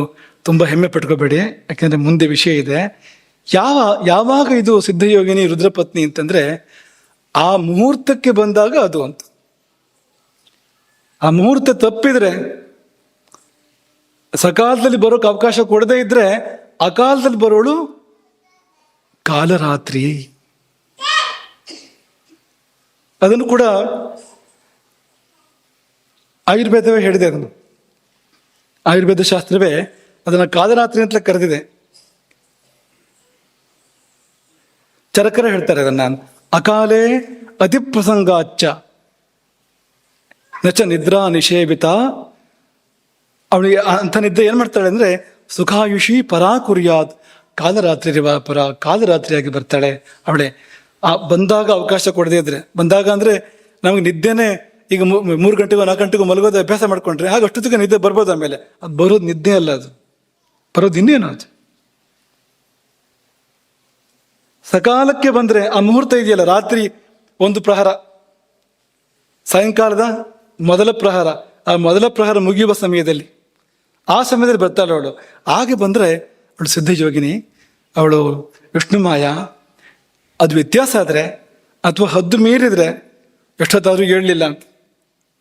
S1: ತುಂಬ ಹೆಮ್ಮೆ ಪಟ್ಕೋಬೇಡಿ. ಯಾಕೆಂದರೆ ಮುಂದೆ ವಿಷಯ ಇದೆ. ಯಾವಾಗ ಇದು ಸಿದ್ಧಯೋಗಿನಿ ರುದ್ರಪತ್ನಿ ಅಂತಂದರೆ ಆ ಮುಹೂರ್ತಕ್ಕೆ ಬಂದಾಗ ಅದು ಅಂತ. ಆ ಮುಹೂರ್ತ ತಪ್ಪಿದ್ರೆ, ಸಕಾಲದಲ್ಲಿ ಬರೋಕೆ ಅವಕಾಶ ಕೊಡದೇ ಇದ್ರೆ, ಅಕಾಲದಲ್ಲಿ ಬರೋಳು ಕಾಲರಾತ್ರಿ. ಅದನ್ನು ಕೂಡ ಆಯುರ್ವೇದವೇ ಹೇಳಿದೆ. ಅದನ್ನು ಆಯುರ್ವೇದ ಶಾಸ್ತ್ರವೇ ಅದನ್ನು ಕಾಲರಾತ್ರಿ ಅಂತಲೇ ಕರೆದಿದೆ. ಚರಕರ ಹೇಳ್ತಾರೆ ಅದನ್ನ, ಅಕಾಲೇ ಅತಿಪ್ರಸಂಗಾಚ್ಚ ನಚ ನಿದ್ರಾ ನಿಷೇವಿತ. ಅವಳಿಗೆ ಅಂಥ ನಿದ್ದೆ ಏನು ಮಾಡ್ತಾಳೆ ಅಂದರೆ ಸುಖಾಯುಷಿ ಪರಾ ಕುರ್ಯಾತ್, ಕಾಲರಾತ್ರಿ ಪರ, ಕಾಲರಾತ್ರಿಯಾಗಿ ಬರ್ತಾಳೆ ಅವಳೆ. ಬಂದಾಗ ಅವಕಾಶ ಕೊಡದೇ ಇದ್ರೆ, ಬಂದಾಗ ಅಂದರೆ ನಮಗೆ ನಿದ್ದೆನೇ ಈಗ 3 ಗಂಟೆಗೋ 4 ಗಂಟೆಗೋ ಮಲಗೋದು ಅಭ್ಯಾಸ ಮಾಡ್ಕೊಂಡ್ರೆ ಆಗ ಅಷ್ಟೊತ್ತಿಗೆ ನಿದ್ದೆ ಬರ್ಬೋದು. ಆಮೇಲೆ ಅದು ಬರೋದು ನಿದ್ದೆ ಅಲ್ಲ, ಅದು ಬರೋದು ಇನ್ನೇನು. ಅದು ಸಕಾಲಕ್ಕೆ ಬಂದರೆ ಆ ಮುಹೂರ್ತ ಇದೆಯಲ್ಲ, ರಾತ್ರಿ 1 ಪ್ರಹರ, ಸಾಯಂಕಾಲದ ಮೊದಲ ಪ್ರಹರ, ಆ ಮೊದಲ ಪ್ರಹರ ಮುಗಿಯುವ ಸಮಯದಲ್ಲಿ, ಆ ಸಮಯದಲ್ಲಿ ಬರ್ತಾಳೆ ಅವಳು. ಹಾಗೆ ಬಂದರೆ ಅವಳು ಸಿದ್ಧಯೋಗಿನಿ, ಅವಳು ವಿಷ್ಣುಮಾಯ. ಅದು ವ್ಯತ್ಯಾಸ ಆದರೆ ಅಥವಾ ಹದ್ದು ಮೀರಿದರೆ ಎಷ್ಟೊತ್ತಾದರೂ ಹೇಳಲಿಲ್ಲ ಅಂತ,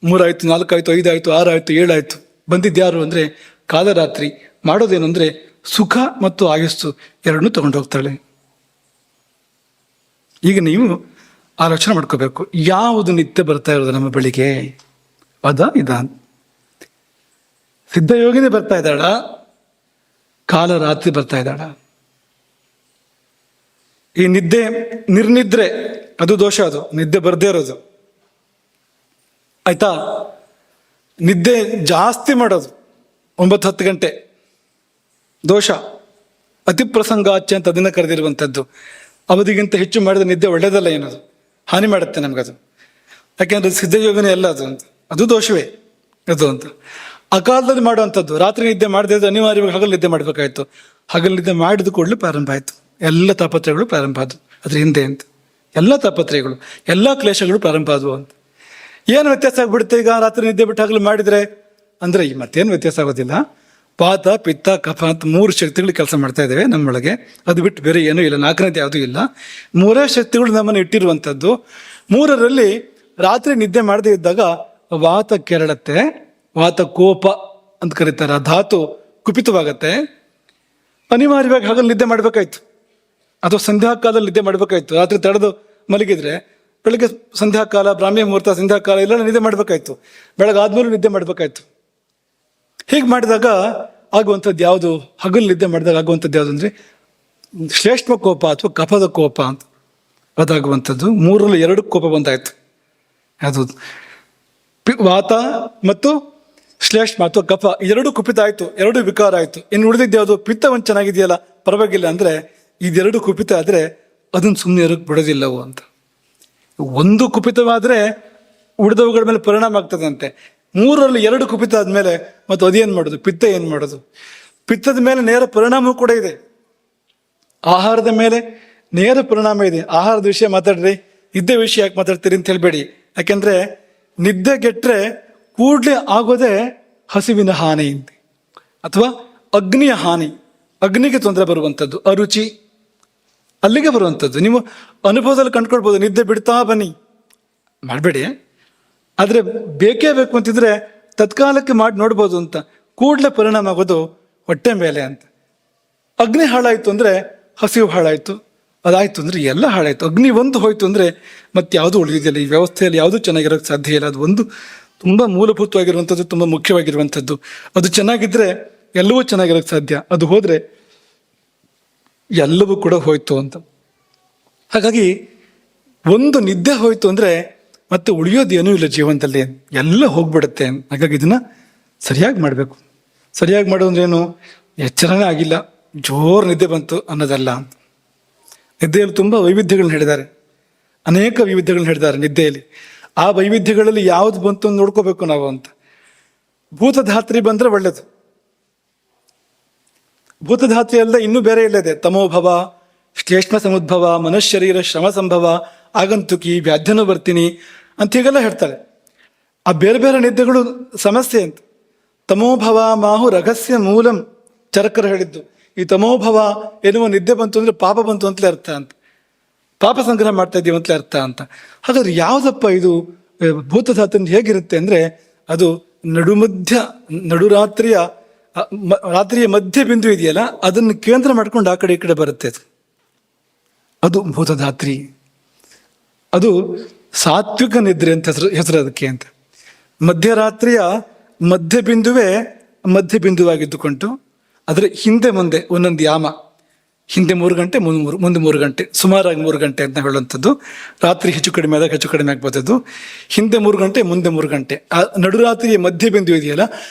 S1: 3 ಆಯಿತು, 4 ಆಯಿತು, 5 ಆಯಿತು, 6 ಆಯಿತು, 7 ಆಯಿತು, ಬಂದಿದ್ಯಾರು ಅಂದರೆ ಕಾಲರಾತ್ರಿ. ಮಾಡೋದೇನು ಅಂದರೆ ಸುಖ ಮತ್ತು ಆಯಸ್ಸು ಎರಡನ್ನೂ ತಗೊಂಡು ಹೋಗ್ತಾಳೆ. ಈಗ ನೀವು ಆಲೋಚನೆ ಮಾಡ್ಕೋಬೇಕು, ಯಾವುದು ನಿತ್ಯ ಬರ್ತಾ ಇರೋದು ನಮ್ಮ ಬಳಿಗೆ, ಇದ ಸಿದ್ಧಯೋಗಿನಿ ಬರ್ತಾ ಇದ್ದಾಳ, ಕಾಲರಾತ್ರಿ ಬರ್ತಾ ಇದ್ದಾಳ. ಈ ನಿದ್ದೆ ನಿರ್ನಿದ್ರೆ ಅದು ದೋಷ, ಅದು ನಿದ್ದೆ ಬರ್ದೇ ಇರೋದು ಆಯ್ತಾ. ನಿದ್ದೆ ಜಾಸ್ತಿ ಮಾಡೋದು 9-10 ಗಂಟೆ ದೋಷ, ಅತಿಪ್ರಸಂಗಾಚ್ಯ ಅಂತ ಅದನ್ನ ಕರೆದಿರುವಂಥದ್ದು. ಅವಧಿಗಿಂತ ಹೆಚ್ಚು ಮಾಡಿದ ನಿದ್ದೆ ಒಳ್ಳೇದಲ್ಲ, ಏನದು ಹಾನಿ ಮಾಡುತ್ತೆ ನಮಗದು. ಯಾಕೆಂದ್ರೆ ಸಿದ್ಧಯೋಗನೇ ಅಲ್ಲ ಅದು ಅಂತ, ಅದು ದೋಷವೇ ಅದು ಅಂತ. ಅಕಾಲದಲ್ಲಿ ಮಾಡುವಂಥದ್ದು, ರಾತ್ರಿ ನಿದ್ದೆ ಮಾಡದೇ ಇದ್ದು ಅನಿವಾರ್ಯವಾಗಿ ಹಗಲು ನಿದ್ದೆ ಮಾಡಬೇಕಾಯ್ತು. ಹಗಲು ನಿದ್ದೆ ಮಾಡಿದ ಕೂಡಲೇ ಪ್ರಾರಂಭ ಆಯಿತು ಎಲ್ಲ ತಾಪತ್ರಯಗಳು ಪ್ರಾರಂಭ ಆದವು. ಅದ್ರ ಹಿಂದೆ ಅಂತ ಎಲ್ಲ ತಾಪತ್ರಯಗಳು, ಎಲ್ಲ ಕ್ಲೇಶಗಳು ಪ್ರಾರಂಭ ಆದವು ಅಂತ. ಏನು ವ್ಯತ್ಯಾಸ ಆಗ್ಬಿಡುತ್ತೆ ಈಗ ರಾತ್ರಿ ನಿದ್ದೆ ಬಿಟ್ಟು ಹಗಲು ಮಾಡಿದರೆ ಅಂದರೆ? ಮತ್ತೇನು ವ್ಯತ್ಯಾಸ ಆಗೋದಿಲ್ಲ. ವಾತ ಪಿತ್ತ ಕಫ ಅಂತ 3 ಶಕ್ತಿಗಳು ಕೆಲಸ ಮಾಡ್ತಾ ಇದ್ದೇವೆ ನಮ್ಮೊಳಗೆ, ಅದು ಬಿಟ್ಟು ಬೇರೆ ಏನೂ ಇಲ್ಲ, 4ನೇದು ಯಾವುದೂ ಇಲ್ಲ. 3 ಶಕ್ತಿಗಳು ನಮ್ಮನ್ನು ಇಟ್ಟಿರುವಂಥದ್ದು. 3ರಲ್ಲಿ ರಾತ್ರಿ ನಿದ್ದೆ ಮಾಡದೇ ಇದ್ದಾಗ ವಾತ ಕೆರಳತ್ತೆ, ವಾತ ಕೋಪ ಅಂತ ಕರೀತಾರೆ, ಆ ಧಾತು ಕುಪಿತವಾಗತ್ತೆ. ಅನಿವಾರ್ಯವಾಗಿ ಹಗಲು ನಿದ್ದೆ ಮಾಡಬೇಕಾಯ್ತು, ಅಥವಾ ಸಂಧ್ಯಾಕಾಲದಲ್ಲಿ ನಿದ್ದೆ ಮಾಡಬೇಕಾಯ್ತು. ರಾತ್ರಿ ತಡೆದು ಮಲಗಿದ್ರೆ ಬೆಳಗ್ಗೆ ಸಂಧ್ಯಾಕಾಲ, ಬ್ರಾಹ್ಮಿ ಮುಹೂರ್ತ, ಸಂಧ್ಯಾಕಾಲ ಎಲ್ಲ ನಿದ್ದೆ ಮಾಡಬೇಕಾಯ್ತು. ಬೆಳಗ್ಗೆ ಆದ್ಮೇಲೆ ನಿದ್ದೆ ಮಾಡಬೇಕಾಯ್ತು. ಹೀಗೆ ಮಾಡಿದಾಗ ಆಗುವಂಥದ್ದು ಯಾವುದು? ಹಗಲು ನಿದ್ದೆ ಮಾಡಿದಾಗ ಆಗುವಂಥದ್ದು ಯಾವುದು ಅಂದರೆ ಶ್ಲೇಷ್ಮ ಕೋಪ ಅಥವಾ ಕಫದ ಕೋಪ ಅಂತ ಅದಾಗುವಂಥದ್ದು. 3ರಲ್ಲಿ 2 ಕೋಪ ಬಂದಾಯ್ತು. ಅದು ವಾತ ಮತ್ತು ಶ್ಲೇಷ್ಮ ಅಥವಾ ಕಫ 2 ಕುಪಿತ ಆಯಿತು, 2 ವಿಕಾರ ಆಯಿತು. ಇನ್ನು ಉಳಿದಿದ್ದು ಯಾವುದು? ಪಿತ್ತ ಒಂದು ಚೆನ್ನಾಗಿದೆಯಲ್ಲ, ಪರವಾಗಿಲ್ಲ ಅಂದರೆ, ಇದೆರಡು ಕುಪಿತ ಆದರೆ ಅದನ್ನು ಸುಮ್ಮನೆ ಇರೋಕ್ಕೆ ಬಿಡೋದಿಲ್ಲವು ಅಂತ. ಒಂದು ಕುಪಿತವಾದರೆ ಉಳಿದವುಗಳ ಮೇಲೆ ಪರಿಣಾಮ ಆಗ್ತದಂತೆ. 3ರಲ್ಲಿ 2 ಕುಪಿತ ಆದಮೇಲೆ ಮತ್ತು ಅದೇನು ಮಾಡೋದು? ಪಿತ್ತ ಏನು ಮಾಡೋದು? ಪಿತ್ತದ ಮೇಲೆ ನೇರ ಪರಿಣಾಮ ಕೂಡ ಇದೆ, ಆಹಾರದ ಮೇಲೆ ನೇರ ಪರಿಣಾಮ ಇದೆ. ಆಹಾರದ ವಿಷಯ ಮಾತಾಡ್ರಿ, ನಿದ್ದೆ ವಿಷಯ ಯಾಕೆ ಮಾತಾಡ್ತೀರಿ ಅಂತ ಹೇಳಬೇಡಿ. ಯಾಕೆಂದರೆ ನಿದ್ದೆಗೆಟ್ಟರೆ ಕೂಡಲೇ ಆಗೋದೇ ಹಸಿವಿನ ಹಾನಿ ಅಥವಾ ಅಗ್ನಿಯ ಹಾನಿ, ಅಗ್ನಿಗೆ ತೊಂದರೆ ಬರುವಂಥದ್ದು, ಅರುಚಿ ಅಲ್ಲಿಗೆ ಬರುವಂಥದ್ದು. ನೀವು ಅನುಭವದಲ್ಲಿ ಕಂಡುಕೊಳ್ಬೋದು, ನಿದ್ದೆ ಬಿಡ್ತಾ ಬನ್ನಿ, ಮಾಡಬೇಡಿ. ಆದರೆ ಬೇಕೇ ಬೇಕು ಅಂತಿದ್ರೆ ತತ್ಕಾಲಕ್ಕೆ ಮಾಡಿ ನೋಡ್ಬೋದು ಅಂತ. ಕೂಡಲೇ ಪರಿಣಾಮ ಆಗೋದು ಹೊಟ್ಟೆ ಮೇಲೆ ಅಂತ. ಅಗ್ನಿ ಹಾಳಾಯಿತು ಅಂದರೆ ಹಸಿವು ಹಾಳಾಯಿತು, ಅದಾಯಿತು ಅಂದರೆ ಎಲ್ಲ ಹಾಳಾಯಿತು. ಅಗ್ನಿ ಒಂದು ಹೋಯಿತು ಅಂದರೆ ಮತ್ತೆ ಯಾವುದೂ ಉಳಿದಿದೆಯಲ್ಲ, ಈ ವ್ಯವಸ್ಥೆಯಲ್ಲಿ ಯಾವುದೂ ಚೆನ್ನಾಗಿರೋಕ್ಕೆ ಸಾಧ್ಯ ಇಲ್ಲ. ಅದು ಒಂದು ತುಂಬ ಮೂಲಭೂತವಾಗಿರುವಂಥದ್ದು, ತುಂಬ ಮುಖ್ಯವಾಗಿರುವಂಥದ್ದು. ಅದು ಚೆನ್ನಾಗಿದ್ದರೆ ಎಲ್ಲವೂ ಚೆನ್ನಾಗಿರೋಕ್ಕೆ ಸಾಧ್ಯ. ಅದು ಹೋದರೆ ಎಲ್ಲವೂ ಕೂಡ ಹೋಯ್ತು ಅಂತ. ಹಾಗಾಗಿ ಒಂದು ನಿದ್ದೆ ಹೋಯ್ತು ಅಂದರೆ ಮತ್ತೆ ಉಳಿಯೋದೇನೂ ಇಲ್ಲ ಜೀವನದಲ್ಲಿ, ಎಲ್ಲ ಹೋಗ್ಬಿಡುತ್ತೆ. ಹಾಗಾಗಿ ಇದನ್ನು ಸರಿಯಾಗಿ ಮಾಡಬೇಕು. ಸರಿಯಾಗಿ ಮಾಡೋದಂದ್ರೆ ಏನು? ಎಚ್ಚರನೇ ಆಗಿಲ್ಲ, ಜೋರು ನಿದ್ದೆ ಬಂತು ಅನ್ನೋದಲ್ಲ ಅಂತ. ನಿದ್ದೆಯಲ್ಲಿ ತುಂಬ ವೈವಿಧ್ಯಗಳನ್ನ ಹೇಳಿದ್ದಾರೆ, ಅನೇಕ ವೈವಿಧ್ಯಗಳನ್ನ ಹೇಳಿದ್ದಾರೆ ನಿದ್ದೆಯಲ್ಲಿ. ಆ ವೈವಿಧ್ಯಗಳಲ್ಲಿ ಯಾವುದು ಬಂತು ಅಂತ ನೋಡ್ಕೋಬೇಕು ನಾವು ಅಂತ. ಭೂತಧಾತ್ರಿ ಬಂದರೆ ಒಳ್ಳೆಯದು. ಭೂತಧಾತ್ರಿ ಅಲ್ಲದೆ ಇನ್ನೂ ಬೇರೆ ಇಲ್ಲದೆ ತಮೋಭವ, ಶ್ಲೇಷ್ಮ ಸಮುದ್ಭವ, ಮನುಷ್ಯರೀರ ಶ್ರಮ ಸಂಭವ, ಆಗಂತುಕಿ, ವ್ಯಾಧ್ಯನು ಬರ್ತೀನಿ ಅಂತ ಹೀಗೆಲ್ಲ ಹೇಳ್ತಾರೆ. ಆ ಬೇರೆ ಬೇರೆ ನಿದ್ದೆಗಳು ಸಮಸ್ಯೆ ಅಂತ. ತಮೋಭವ ಮಾಹು ರಹಸ್ಯ ಮೂಲಂ ಚರಕರು ಹೇಳಿದ್ದು. ಈ ತಮೋಭವ ಎನ್ನುವ ನಿದ್ದೆ ಬಂತು ಅಂದರೆ ಪಾಪ ಬಂತು ಅಂತಲೇ ಅರ್ಥ ಅಂತ, ಪಾಪ ಸಂಗ್ರಹ ಮಾಡ್ತಾ ಇದ್ದೀವಿ ಅಂತಲೇ ಅರ್ಥ ಅಂತ. ಹಾಗಾದ್ರೆ ಯಾವುದಪ್ಪ ಇದು ಭೂತಧಾತುನ ಹೇಗಿರುತ್ತೆ ಅಂದರೆ ಅದು ನಡುರಾತ್ರಿಯ ಮಧ್ಯ ಬಿಂದು ಇದೆಯಲ್ಲ, ಅದನ್ನು ಕೇಂದ್ರ ಮಾಡ್ಕೊಂಡು ಆ ಕಡೆ ಈ ಕಡೆ ಬರುತ್ತೆ. ಅದು ಭೂತಧಾತ್ರಿ. ಅದು ಸಾತ್ವಿಕ ನಿದ್ರೆ ಅಂತ ಹೆಸರು ಅದಕ್ಕೆ ಅಂತ. ಮಧ್ಯರಾತ್ರಿಯ ಮಧ್ಯ ಬಿಂದುವೇ ಮಧ್ಯ ಬಿಂದುವಾಗಿದ್ದುಕೊಂಡು ಅದರ ಹಿಂದೆ ಮುಂದೆ ಒಂದೊಂದು ಯಾಮ, ಹಿಂದೆ 3 ಗಂಟೆ ಮುಂದೆ 3 ಗಂಟೆ, ಸುಮಾರಾಗಿ 3 ಗಂಟೆ ಅಂತ ಹೇಳುವಂಥದ್ದು. ರಾತ್ರಿ ಹೆಚ್ಚು ಕಡಿಮೆ ಆದಾಗ ಹೆಚ್ಚು ಕಡಿಮೆ ಆಗ್ಬೋದದು. ಹಿಂದೆ 3 ಗಂಟೆ ಮುಂದೆ 3 ಗಂಟೆ, ಆ ನಡುರಾತ್ರಿಯ ಮಧ್ಯ ಬಿಂದು ಇದೆಯಲ್ಲ,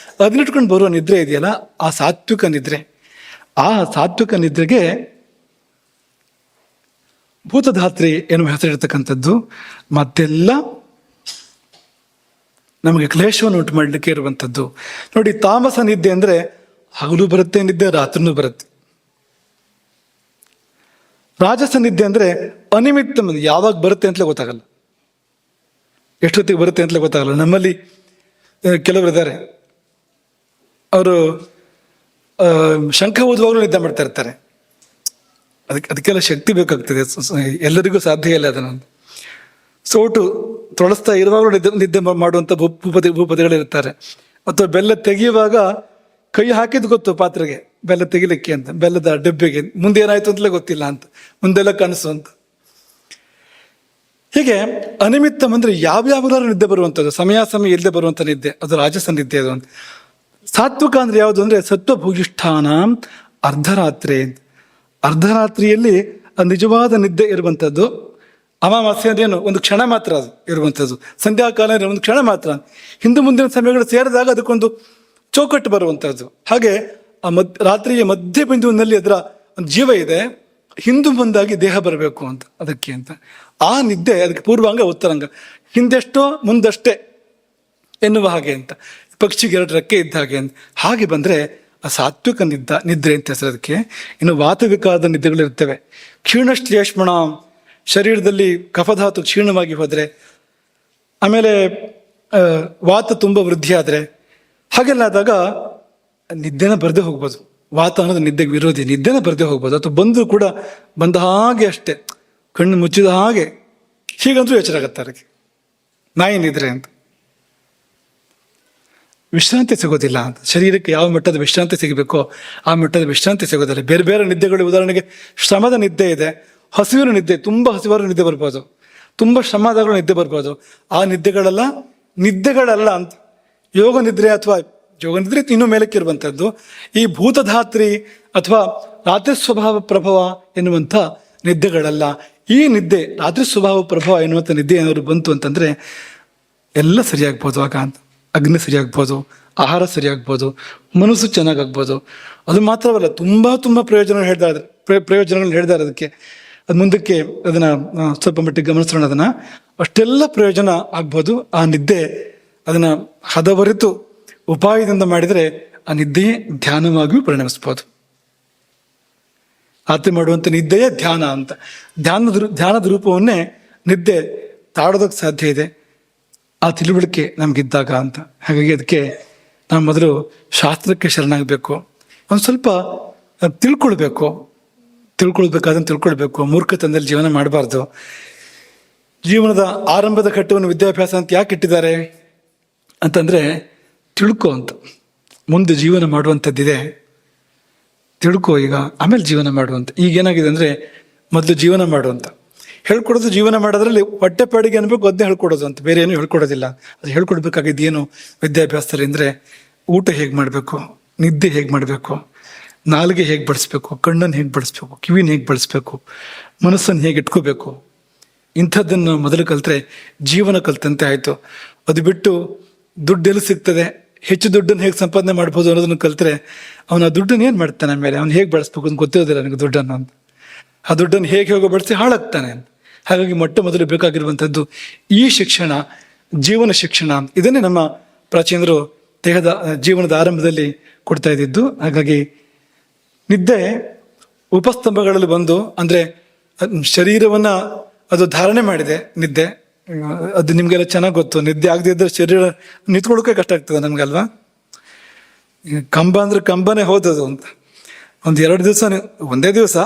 S1: ಅದನ್ನಿಟ್ಕೊಂಡು ಬರುವ ನಿದ್ರೆ ಇದೆಯಲ್ಲ, ಆ ಸಾತ್ವಿಕ ನಿದ್ರೆ. ಆ ಸಾತ್ವಿಕ ನಿದ್ರೆಗೆ ಭೂತಧಾತ್ರಿ ಎನ್ನುವ ಹೆಸರಿರ್ತಕ್ಕಂಥದ್ದು. ಮತ್ತೆಲ್ಲ ನಮಗೆ ಕ್ಲೇಶವನ್ನು ಉಂಟು ಮಾಡಲಿಕ್ಕೆ ಇರುವಂಥದ್ದು. ನೋಡಿ, ತಾಮಸ ನಿದ್ದೆ ಅಂದರೆ ಹಗಲು ಬರುತ್ತೆ ನಿದ್ದೆ, ರಾತ್ರಿನೂ ಬರುತ್ತೆ. ರಾಜಸ ನಿದ್ದೆ ಅಂದರೆ ಅನಿಮಿತ್ತ, ಯಾವಾಗ ಬರುತ್ತೆ ಅಂತಲೇ ಗೊತ್ತಾಗಲ್ಲ, ಎಷ್ಟೊತ್ತಿಗೆ ಬರುತ್ತೆ ಅಂತಲೇ ಗೊತ್ತಾಗಲ್ಲ. ನಮ್ಮಲ್ಲಿ ಕೆಲವರು ಇದ್ದಾರೆ, ಅವರು ಶಂಖ ಊದುವಾಗಲೂ ನಿದ್ದೆ ಮಾಡ್ತಾ ಇರ್ತಾರೆ. ಅದಕ್ಕೆಲ್ಲ ಶಕ್ತಿ ಬೇಕಾಗ್ತದೆ, ಎಲ್ಲರಿಗೂ ಸಾಧ್ಯ ಇಲ್ಲ ಅದನ್ನು. ಸೋಟು ತೊಳಸ್ತಾ ಇರುವಾಗಲೂ ನಿದ್ದೆ ಮಾಡುವಂಥ ಭೂಪತಿಗಳಿರ್ತಾರೆ. ಅಥವಾ ಬೆಲ್ಲ ತೆಗೆಯುವಾಗ ಕೈ ಹಾಕಿದ್ದು ಗೊತ್ತು ಪಾತ್ರೆಗೆ, ಬೆಲ್ಲ ತೆಗಿಲಿಕ್ಕೆ ಅಂತ, ಬೆಲ್ಲದ ಡಬ್ಬಿಗೆ, ಮುಂದೆ ಏನಾಯ್ತು ಅಂತಲೇ ಗೊತ್ತಿಲ್ಲ ಅಂತ, ಮುಂದೆಲ್ಲ ಕನಸು ಅಂತ. ಹೀಗೆ ಅನಿಮಿತ್ತ ಅಂದರೆ ಯಾವ್ಯಾವ ನಿದ್ದೆ ಬರುವಂಥದ್ದು, ಸಮಯ ಇಲ್ಲದೆ ಬರುವಂಥ ನಿದ್ದೆ, ಅದು ರಾಜಸ ನಿದ್ದೆ. ಅದು ಅಂತ. ಸಾತ್ವಿಕ ಅಂದ್ರೆ ಯಾವುದು ಅಂದರೆ ಸತ್ವಭೂಯಿಷ್ಠಾನ ಅರ್ಧರಾತ್ರಿ. ಅರ್ಧರಾತ್ರಿಯಲ್ಲಿ ನಿಜವಾದ ನಿದ್ದೆ ಇರುವಂಥದ್ದು. ಅಮಾವಾಸ್ಯೆ ಅಂದ್ರೇನು, ಒಂದು ಕ್ಷಣ ಮಾತ್ರ ಅದು ಇರುವಂಥದ್ದು. ಸಂಧ್ಯಾಕಾಲ ಒಂದು ಕ್ಷಣ ಮಾತ್ರ. ಹಿಂದೆ ಮುಂದಿನ ಸಮಯಗಳು ಸೇರಿದಾಗ ಅದಕ್ಕೊಂದು ಚೌಕಟ್ಟು ಬರುವಂಥದ್ದು. ಹಾಗೆ ಆ ರಾತ್ರಿಯ ಮಧ್ಯ ಬಿಂದುವಿನಲ್ಲಿ ಅದರ ಒಂದು ಜೀವ ಇದೆ, ಹಿಂದು ಮುಂದಾಗಿ ದೇಹ ಬರಬೇಕು ಅಂತ, ಅದಕ್ಕೆ ಅಂತ. ಆ ನಿದ್ದೆ ಅದಕ್ಕೆ ಪೂರ್ವಾಂಗ ಉತ್ತರಾಂಗ, ಹಿಂದೆಷ್ಟೋ ಮುಂದಷ್ಟೇ ಎನ್ನುವ ಹಾಗೆ ಅಂತ, ಪಕ್ಷಿಗೆ 2 ರೆಕ್ಕೆ ಇದ್ದ ಹಾಗೆ ಅಂತ. ಹಾಗೆ ಬಂದರೆ ಆ ಸಾತ್ವಿಕ ನಿದ್ರೆ ಅಂತ ಹೆಸರು ಅದಕ್ಕೆ. ಇನ್ನು ವಾತವಿಕಾದ ನಿದ್ದೆಗಳಿರ್ತವೆ. ಕ್ಷೀಣಶ್ಲೇಷ್ಮಣ, ಶರೀರದಲ್ಲಿ ಕಫಧಾತು ಕ್ಷೀಣವಾಗಿ ಹೋದರೆ, ಆಮೇಲೆ ವಾತ ತುಂಬ ವೃದ್ಧಿ ಆದರೆ, ಹಾಗೆಲ್ಲ ಆದಾಗ ನಿದ್ದೆನ ಬರದೆ ಹೋಗ್ಬೋದು. ವಾತ ಅನ್ನೋದು ನಿದ್ದೆಗೆ ವಿರೋಧಿ, ನಿದ್ದೆನ ಬರದೆ ಹೋಗ್ಬೋದು. ಅಥವಾ ಬಂದರೂ ಕೂಡ ಬಂದ ಹಾಗೆ ಅಷ್ಟೇ, ಕಣ್ಣು ಮುಚ್ಚಿದ ಹಾಗೆ, ಹೀಗಂತೂ ಎಚ್ಚರ ಆಗತ್ತೆ ಅದಕ್ಕೆ, ನಾಯಿ ನಿದ್ರೆ ಅಂತ. ವಿಶ್ರಾಂತಿ ಸಿಗೋದಿಲ್ಲ ಅಂತ. ಶರೀರಕ್ಕೆ ಯಾವ ಮಟ್ಟದ ವಿಶ್ರಾಂತಿ ಸಿಗಬೇಕೋ ಆ ಮಟ್ಟದ ವಿಶ್ರಾಂತಿ ಸಿಗೋದಿಲ್ಲ. ಬೇರೆ ಬೇರೆ ನಿದ್ದೆಗಳು, ಉದಾಹರಣೆಗೆ ಶ್ರಮದ ನಿದ್ದೆ ಇದೆ, ಹಸಿವಿನ ನಿದ್ದೆ, ತುಂಬ ಹಸಿವಾರ ನಿದ್ದೆ ಬರ್ಬೋದು, ತುಂಬ ಶ್ರಮದಾಗಲೂ ನಿದ್ದೆ ಬರ್ಬೋದು. ಆ ನಿದ್ದೆಗಳಲ್ಲ ಅಂತ. ಯೋಗ ನಿದ್ರೆ ಅಥವಾ ಯೋಗ ನಿದ್ರೆ ಇನ್ನೂ ಮೇಲಕ್ಕೆ ಇರುವಂಥದ್ದು. ಈ ಭೂತಧಾತ್ರಿ ಅಥವಾ ರಾತ್ರಿ ಸ್ವಭಾವ ಪ್ರಭಾವ ಎನ್ನುವಂಥ ನಿದ್ದೆಗಳಲ್ಲ. ಈ ನಿದ್ದೆ ರಾತ್ರಿ ಸ್ವಭಾವ ಪ್ರಭಾವ ಎನ್ನುವಂಥ ನಿದ್ದೆ ಏನಾದ್ರು ಬಂತು ಅಂತಂದರೆ ಎಲ್ಲ ಸರಿಯಾಗ್ಬೋದು ಆಗ ಅಂತ. ಅಗ್ನಿ ಸರಿಯಾಗ್ಬೋದು, ಆಹಾರ ಸರಿಯಾಗ್ಬೋದು, ಮನಸ್ಸು ಚೆನ್ನಾಗಾಗ್ಬೋದು. ಅದು ಮಾತ್ರವಲ್ಲ, ತುಂಬ ಪ್ರಯೋಜನಗಳನ್ನ ಹೇಳ್ತಾರೆ ಅದಕ್ಕೆ. ಅದು ಮುಂದಕ್ಕೆ ಅದನ್ನು ಸ್ವಲ್ಪ ಮಟ್ಟಿಗೆ ಗಮನಿಸೋಣ. ಅದನ್ನು ಅಷ್ಟೆಲ್ಲ ಪ್ರಯೋಜನ ಆಗ್ಬೋದು. ಆ ನಿದ್ದೆ ಅದನ್ನು ಹದವರಿತು ಉಪಾಯದಿಂದ ಮಾಡಿದರೆ ಆ ನಿದ್ದೆಯೇ ಧ್ಯಾನವಾಗಿಯೂ ಪರಿಣಮಿಸ್ಬೋದು. ರಾತ್ರಿ ಮಾಡುವಂಥ ನಿದ್ದೆಯೇ ಧ್ಯಾನ ಅಂತ. ಧ್ಯಾನದ ರೂಪವನ್ನೇ ನಿದ್ದೆ ತಾಡೋದಕ್ಕೆ ಸಾಧ್ಯ ಇದೆ, ಆ ತಿಳುವಳಿಕೆ ನಮಗಿದ್ದಾಗ ಅಂತ. ಹಾಗಾಗಿ ಅದಕ್ಕೆ ನಾವು ಮೊದಲು ಶಾಸ್ತ್ರಕ್ಕೆ ಶರಣಾಗಬೇಕು, ಒಂದು ಸ್ವಲ್ಪ ತಿಳ್ಕೊಳ್ಬೇಕಾದಂತ ತಿಳ್ಕೊಳ್ಬೇಕು. ಮೂರ್ಖತನದಲ್ಲಿ ಜೀವನ ಮಾಡಬಾರ್ದು. ಜೀವನದ ಆರಂಭದ ಘಟ್ಟವನ್ನು ವಿದ್ಯಾಭ್ಯಾಸ ಅಂತ ಯಾಕೆ ಇಟ್ಟಿದ್ದಾರೆ ಅಂತಂದರೆ, ತಿಳ್ಕೊ ಅಂತ. ಮುಂದೆ ಜೀವನ ಮಾಡುವಂಥದ್ದಿದೆ, ತಿಳ್ಕೊ ಈಗ, ಆಮೇಲೆ ಜೀವನ ಮಾಡುವಂಥ. ಈಗೇನಾಗಿದೆ ಅಂದರೆ, ಮೊದಲು ಜೀವನ ಮಾಡುವಂಥ ಹೇಳ್ಕೊಡೋದು. ಜೀವನ ಮಾಡೋದ್ರಲ್ಲಿ ಹೊಟ್ಟೆಪಾಡಿಗೆ ಅನ್ಬೇಕು, ಅದನ್ನೇ ಹೇಳ್ಕೊಡೋದು ಅಂತ, ಬೇರೆ ಏನು ಹೇಳ್ಕೊಡೋದಿಲ್ಲ. ಅದು ಹೇಳ್ಕೊಡ್ಬೇಕಾಗಿದ್ದು ಏನು ವಿದ್ಯಾಭ್ಯಾಸದಲ್ಲಿ ಅಂದರೆ, ಊಟ ಹೇಗೆ ಮಾಡಬೇಕು, ನಿದ್ದೆ ಹೇಗೆ ಮಾಡಬೇಕು, ನಾಲಿಗೆ ಹೇಗೆ ಬಳಸಬೇಕು, ಕಣ್ಣನ್ನು ಹೇಗೆ ಬಳಸಬೇಕು, ಕಿವಿನ ಹೇಗೆ ಬಳಸಬೇಕು, ಮನಸ್ಸನ್ನು ಹೇಗೆ ಇಟ್ಕೋಬೇಕು, ಇಂಥದ್ದನ್ನು ಮೊದಲು ಕಲಿತ್ರೆ ಜೀವನ ಕಲಿತಂತೆ ಆಯಿತು. ಅದು ಬಿಟ್ಟು ದುಡ್ಡೆಲ್ಲಿ ಸಿಗ್ತದೆ, ಹೆಚ್ಚು ದುಡ್ಡನ್ನು ಹೇಗೆ ಸಂಪಾದನೆ ಮಾಡ್ಬೋದು ಅನ್ನೋದನ್ನು ಕಲಿತ್ರೆ ಅವನು ಆ ದುಡ್ಡನ್ನು ಏನು ಮಾಡ್ತಾನೆ, ಆಮೇಲೆ ಅವ್ನು ಹೇಗೆ ಬಳಸ್ಬೇಕು ಅಂತ ಗೊತ್ತಿರೋದಿಲ್ಲ ನನಗೆ ದುಡ್ಡನ್ನು ಅಂತ. ಆ ದುಡ್ಡನ್ನು ಹೇಗೆ ಬಳಸಿ ಹಾಳಾಗ್ತಾನೆ ಅಂತ. ಹಾಗಾಗಿ ಮೊಟ್ಟ ಮೊದಲು ಬೇಕಾಗಿರುವಂಥದ್ದು ಈ ಶಿಕ್ಷಣ, ಜೀವನ ಶಿಕ್ಷಣ. ಇದನ್ನೇ ನಮ್ಮ ಪ್ರಾಚೀನರು ಜೀವನದ ಆರಂಭದಲ್ಲಿ ಕೊಡ್ತಾ ಇದ್ದಿದ್ದು. ಹಾಗಾಗಿ ನಿದ್ದೆ ಉಪಸ್ತಂಭಗಳಲ್ಲಿ ಬಂದು, ಅಂದರೆ ಶರೀರವನ್ನು ಅದು ಧಾರಣೆ ಮಾಡಿದೆ ನಿದ್ದೆ. ಅದು ನಿಮಗೆಲ್ಲ ಚೆನ್ನಾಗಿ ಗೊತ್ತು. ನಿದ್ದೆ ಆಗದೆ ಇದ್ದರೆ ಶರೀರ ನಿಂತ್ಕೊಳ್ಳೋಕೆ ಕಷ್ಟ ಆಗ್ತದೆ ನಮಗಲ್ವಾ. ಕಂಬ ಅಂದರೆ ಕಂಬನೇ ಹೋದದು ಅಂತ. ಒಂದು 2 ದಿವಸ, ಒಂದೇ ದಿವಸ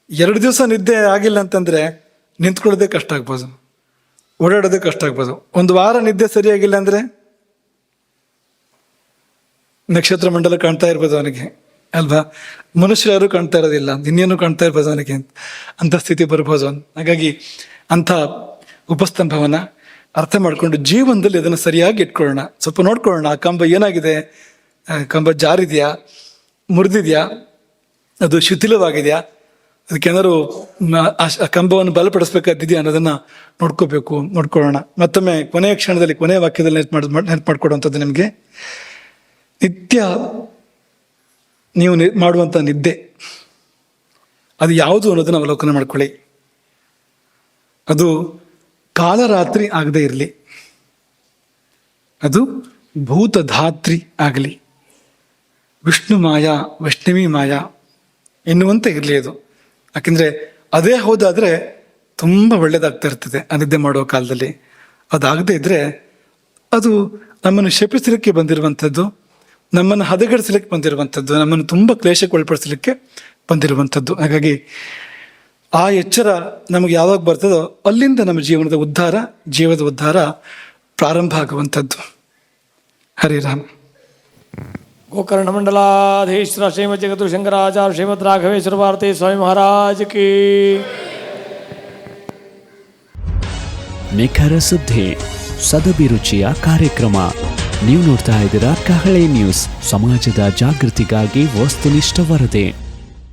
S1: 2 ದಿವಸ ನಿದ್ದೆ ಆಗಿಲ್ಲ ಅಂತಂದರೆ ನಿಂತ್ಕೊಳ್ಳೋದೇ ಕಷ್ಟ ಆಗ್ಬೋದು, ಓಡಾಡೋದೇ ಕಷ್ಟ ಆಗ್ಬೋದು. 1 ವಾರ ನಿದ್ದೆ ಸರಿಯಾಗಿಲ್ಲ ಅಂದರೆ ನಕ್ಷತ್ರ ಮಂಡಲ ಕಾಣ್ತಾ ಇರ್ಬೋದು ಅವನಿಗೆ ಅಲ್ವಾ, ಮನುಷ್ಯರು ಯಾರು ಕಾಣ್ತಾ ಇರೋದಿಲ್ಲ, ಇನ್ನೇನು ಕಾಣ್ತಾ ಇರ್ಬೋದು ಅವನಿಗೆ ಅಂಥ ಸ್ಥಿತಿ ಬರ್ಬೋದು. ಹಾಗಾಗಿ ಅಂಥ ಉಪಸ್ತಂಭವನ್ನು ಅರ್ಥ ಮಾಡಿಕೊಂಡು ಜೀವನದಲ್ಲಿ ಅದನ್ನು ಸರಿಯಾಗಿ ಇಟ್ಕೊಳ್ಳೋಣ, ಸ್ವಲ್ಪ ನೋಡ್ಕೊಳ್ಳೋಣ. ಆ ಕಂಬ ಏನಾಗಿದೆ, ಕಂಬ ಜಾರಿದೆಯಾ, ಮುರಿದಿದೆಯಾ, ಅದು ಶಿಥಿಲವಾಗಿದೆಯಾ, ಅದಕ್ಕೇನಾದ್ರು ಆ ಕಂಬವನ್ನು ಬಲಪಡಿಸ್ಬೇಕಾದಿದೆಯಾ ಅನ್ನೋದನ್ನು ನೋಡ್ಕೊಳ್ಳೋಣ. ಮತ್ತೊಮ್ಮೆ ಕೊನೆಯ ಕ್ಷಣದಲ್ಲಿ, ಕೊನೆಯ ವಾಕ್ಯದಲ್ಲಿ ನೆನಪು ಮಾಡಿಕೊಡುವಂಥದ್ದು ನಿಮಗೆ, ನಿತ್ಯ ನೀವು ಮಾಡುವಂಥ ನಿದ್ದೆ ಅದು ಯಾವುದು ಅನ್ನೋದನ್ನು ಅವಲೋಕನ ಮಾಡ್ಕೊಳ್ಳಿ. ಅದು ಕಾಲರಾತ್ರಿ ಆಗದೆ ಇರಲಿ, ಅದು ಭೂತಧಾತ್ರಿ ಆಗಲಿ, ವಿಷ್ಣು ಮಾಯಾ ವೈಷ್ಣವಿ ಮಾಯಾ ಎನ್ನುವಂತೆ ಇರಲಿ ಅದು. ಯಾಕೆಂದರೆ ಅದೇ ಹೌದಾದರೆ ತುಂಬ ಒಳ್ಳೆಯದಾಗ್ತಾ ಇರ್ತದೆ ಆ ನಿದ್ದೆ ಮಾಡುವ ಕಾಲದಲ್ಲಿ. ಅದಾಗದೇ ಇದ್ದರೆ ಅದು ನಮ್ಮನ್ನು ಶಪಿಸಲಿಕ್ಕೆ ಬಂದಿರುವಂಥದ್ದು, ನಮ್ಮನ್ನು ಹದಗೆಡಿಸಲಿಕ್ಕೆ ಬಂದಿರುವಂಥದ್ದು, ನಮ್ಮನ್ನು ತುಂಬ ಕ್ಲೇಶಕ್ಕೆ ಒಳಪಡಿಸಲಿಕ್ಕೆ ಬಂದಿರುವಂಥದ್ದು. ಹಾಗಾಗಿ ಆ ಎಚ್ಚರ ನಮಗೆ ಯಾವಾಗ ಬರ್ತದೋ ಅಲ್ಲಿಂದ ನಮ್ಮ ಜೀವದ ಉದ್ಧಾರ ಪ್ರಾರಂಭ ಆಗುವಂಥದ್ದು. ಹರಿರಾಮ್.
S2: ಗೋಕರ್ಣ ಮಂಡಲಾಧೀಶ್ವರ ಶ್ರೀಮದ್ ಜಗದ್ಗುರು ಶಂಕರಾಚಾರ್ಯ ಶ್ರೀಮದ್ ರಾಘವೇಶ್ವರ ಭಾರತಿ ಸ್ವಾಮಿ ಮಹಾರಾಜ್ ಕಿ.
S3: ನಿಖರ ಸುದ್ದಿ, ಸದಭಿರುಚಿಯ ಕಾರ್ಯಕ್ರಮ. ನೀವು ನೋಡ್ತಾ ಇದ್ದೀರಾ ಕಹಳೆ ನ್ಯೂಸ್, ಸಮಾಜದ ಜಾಗೃತಿಗಾಗಿ ವಸ್ತುನಿಷ್ಠ ವರದಿ.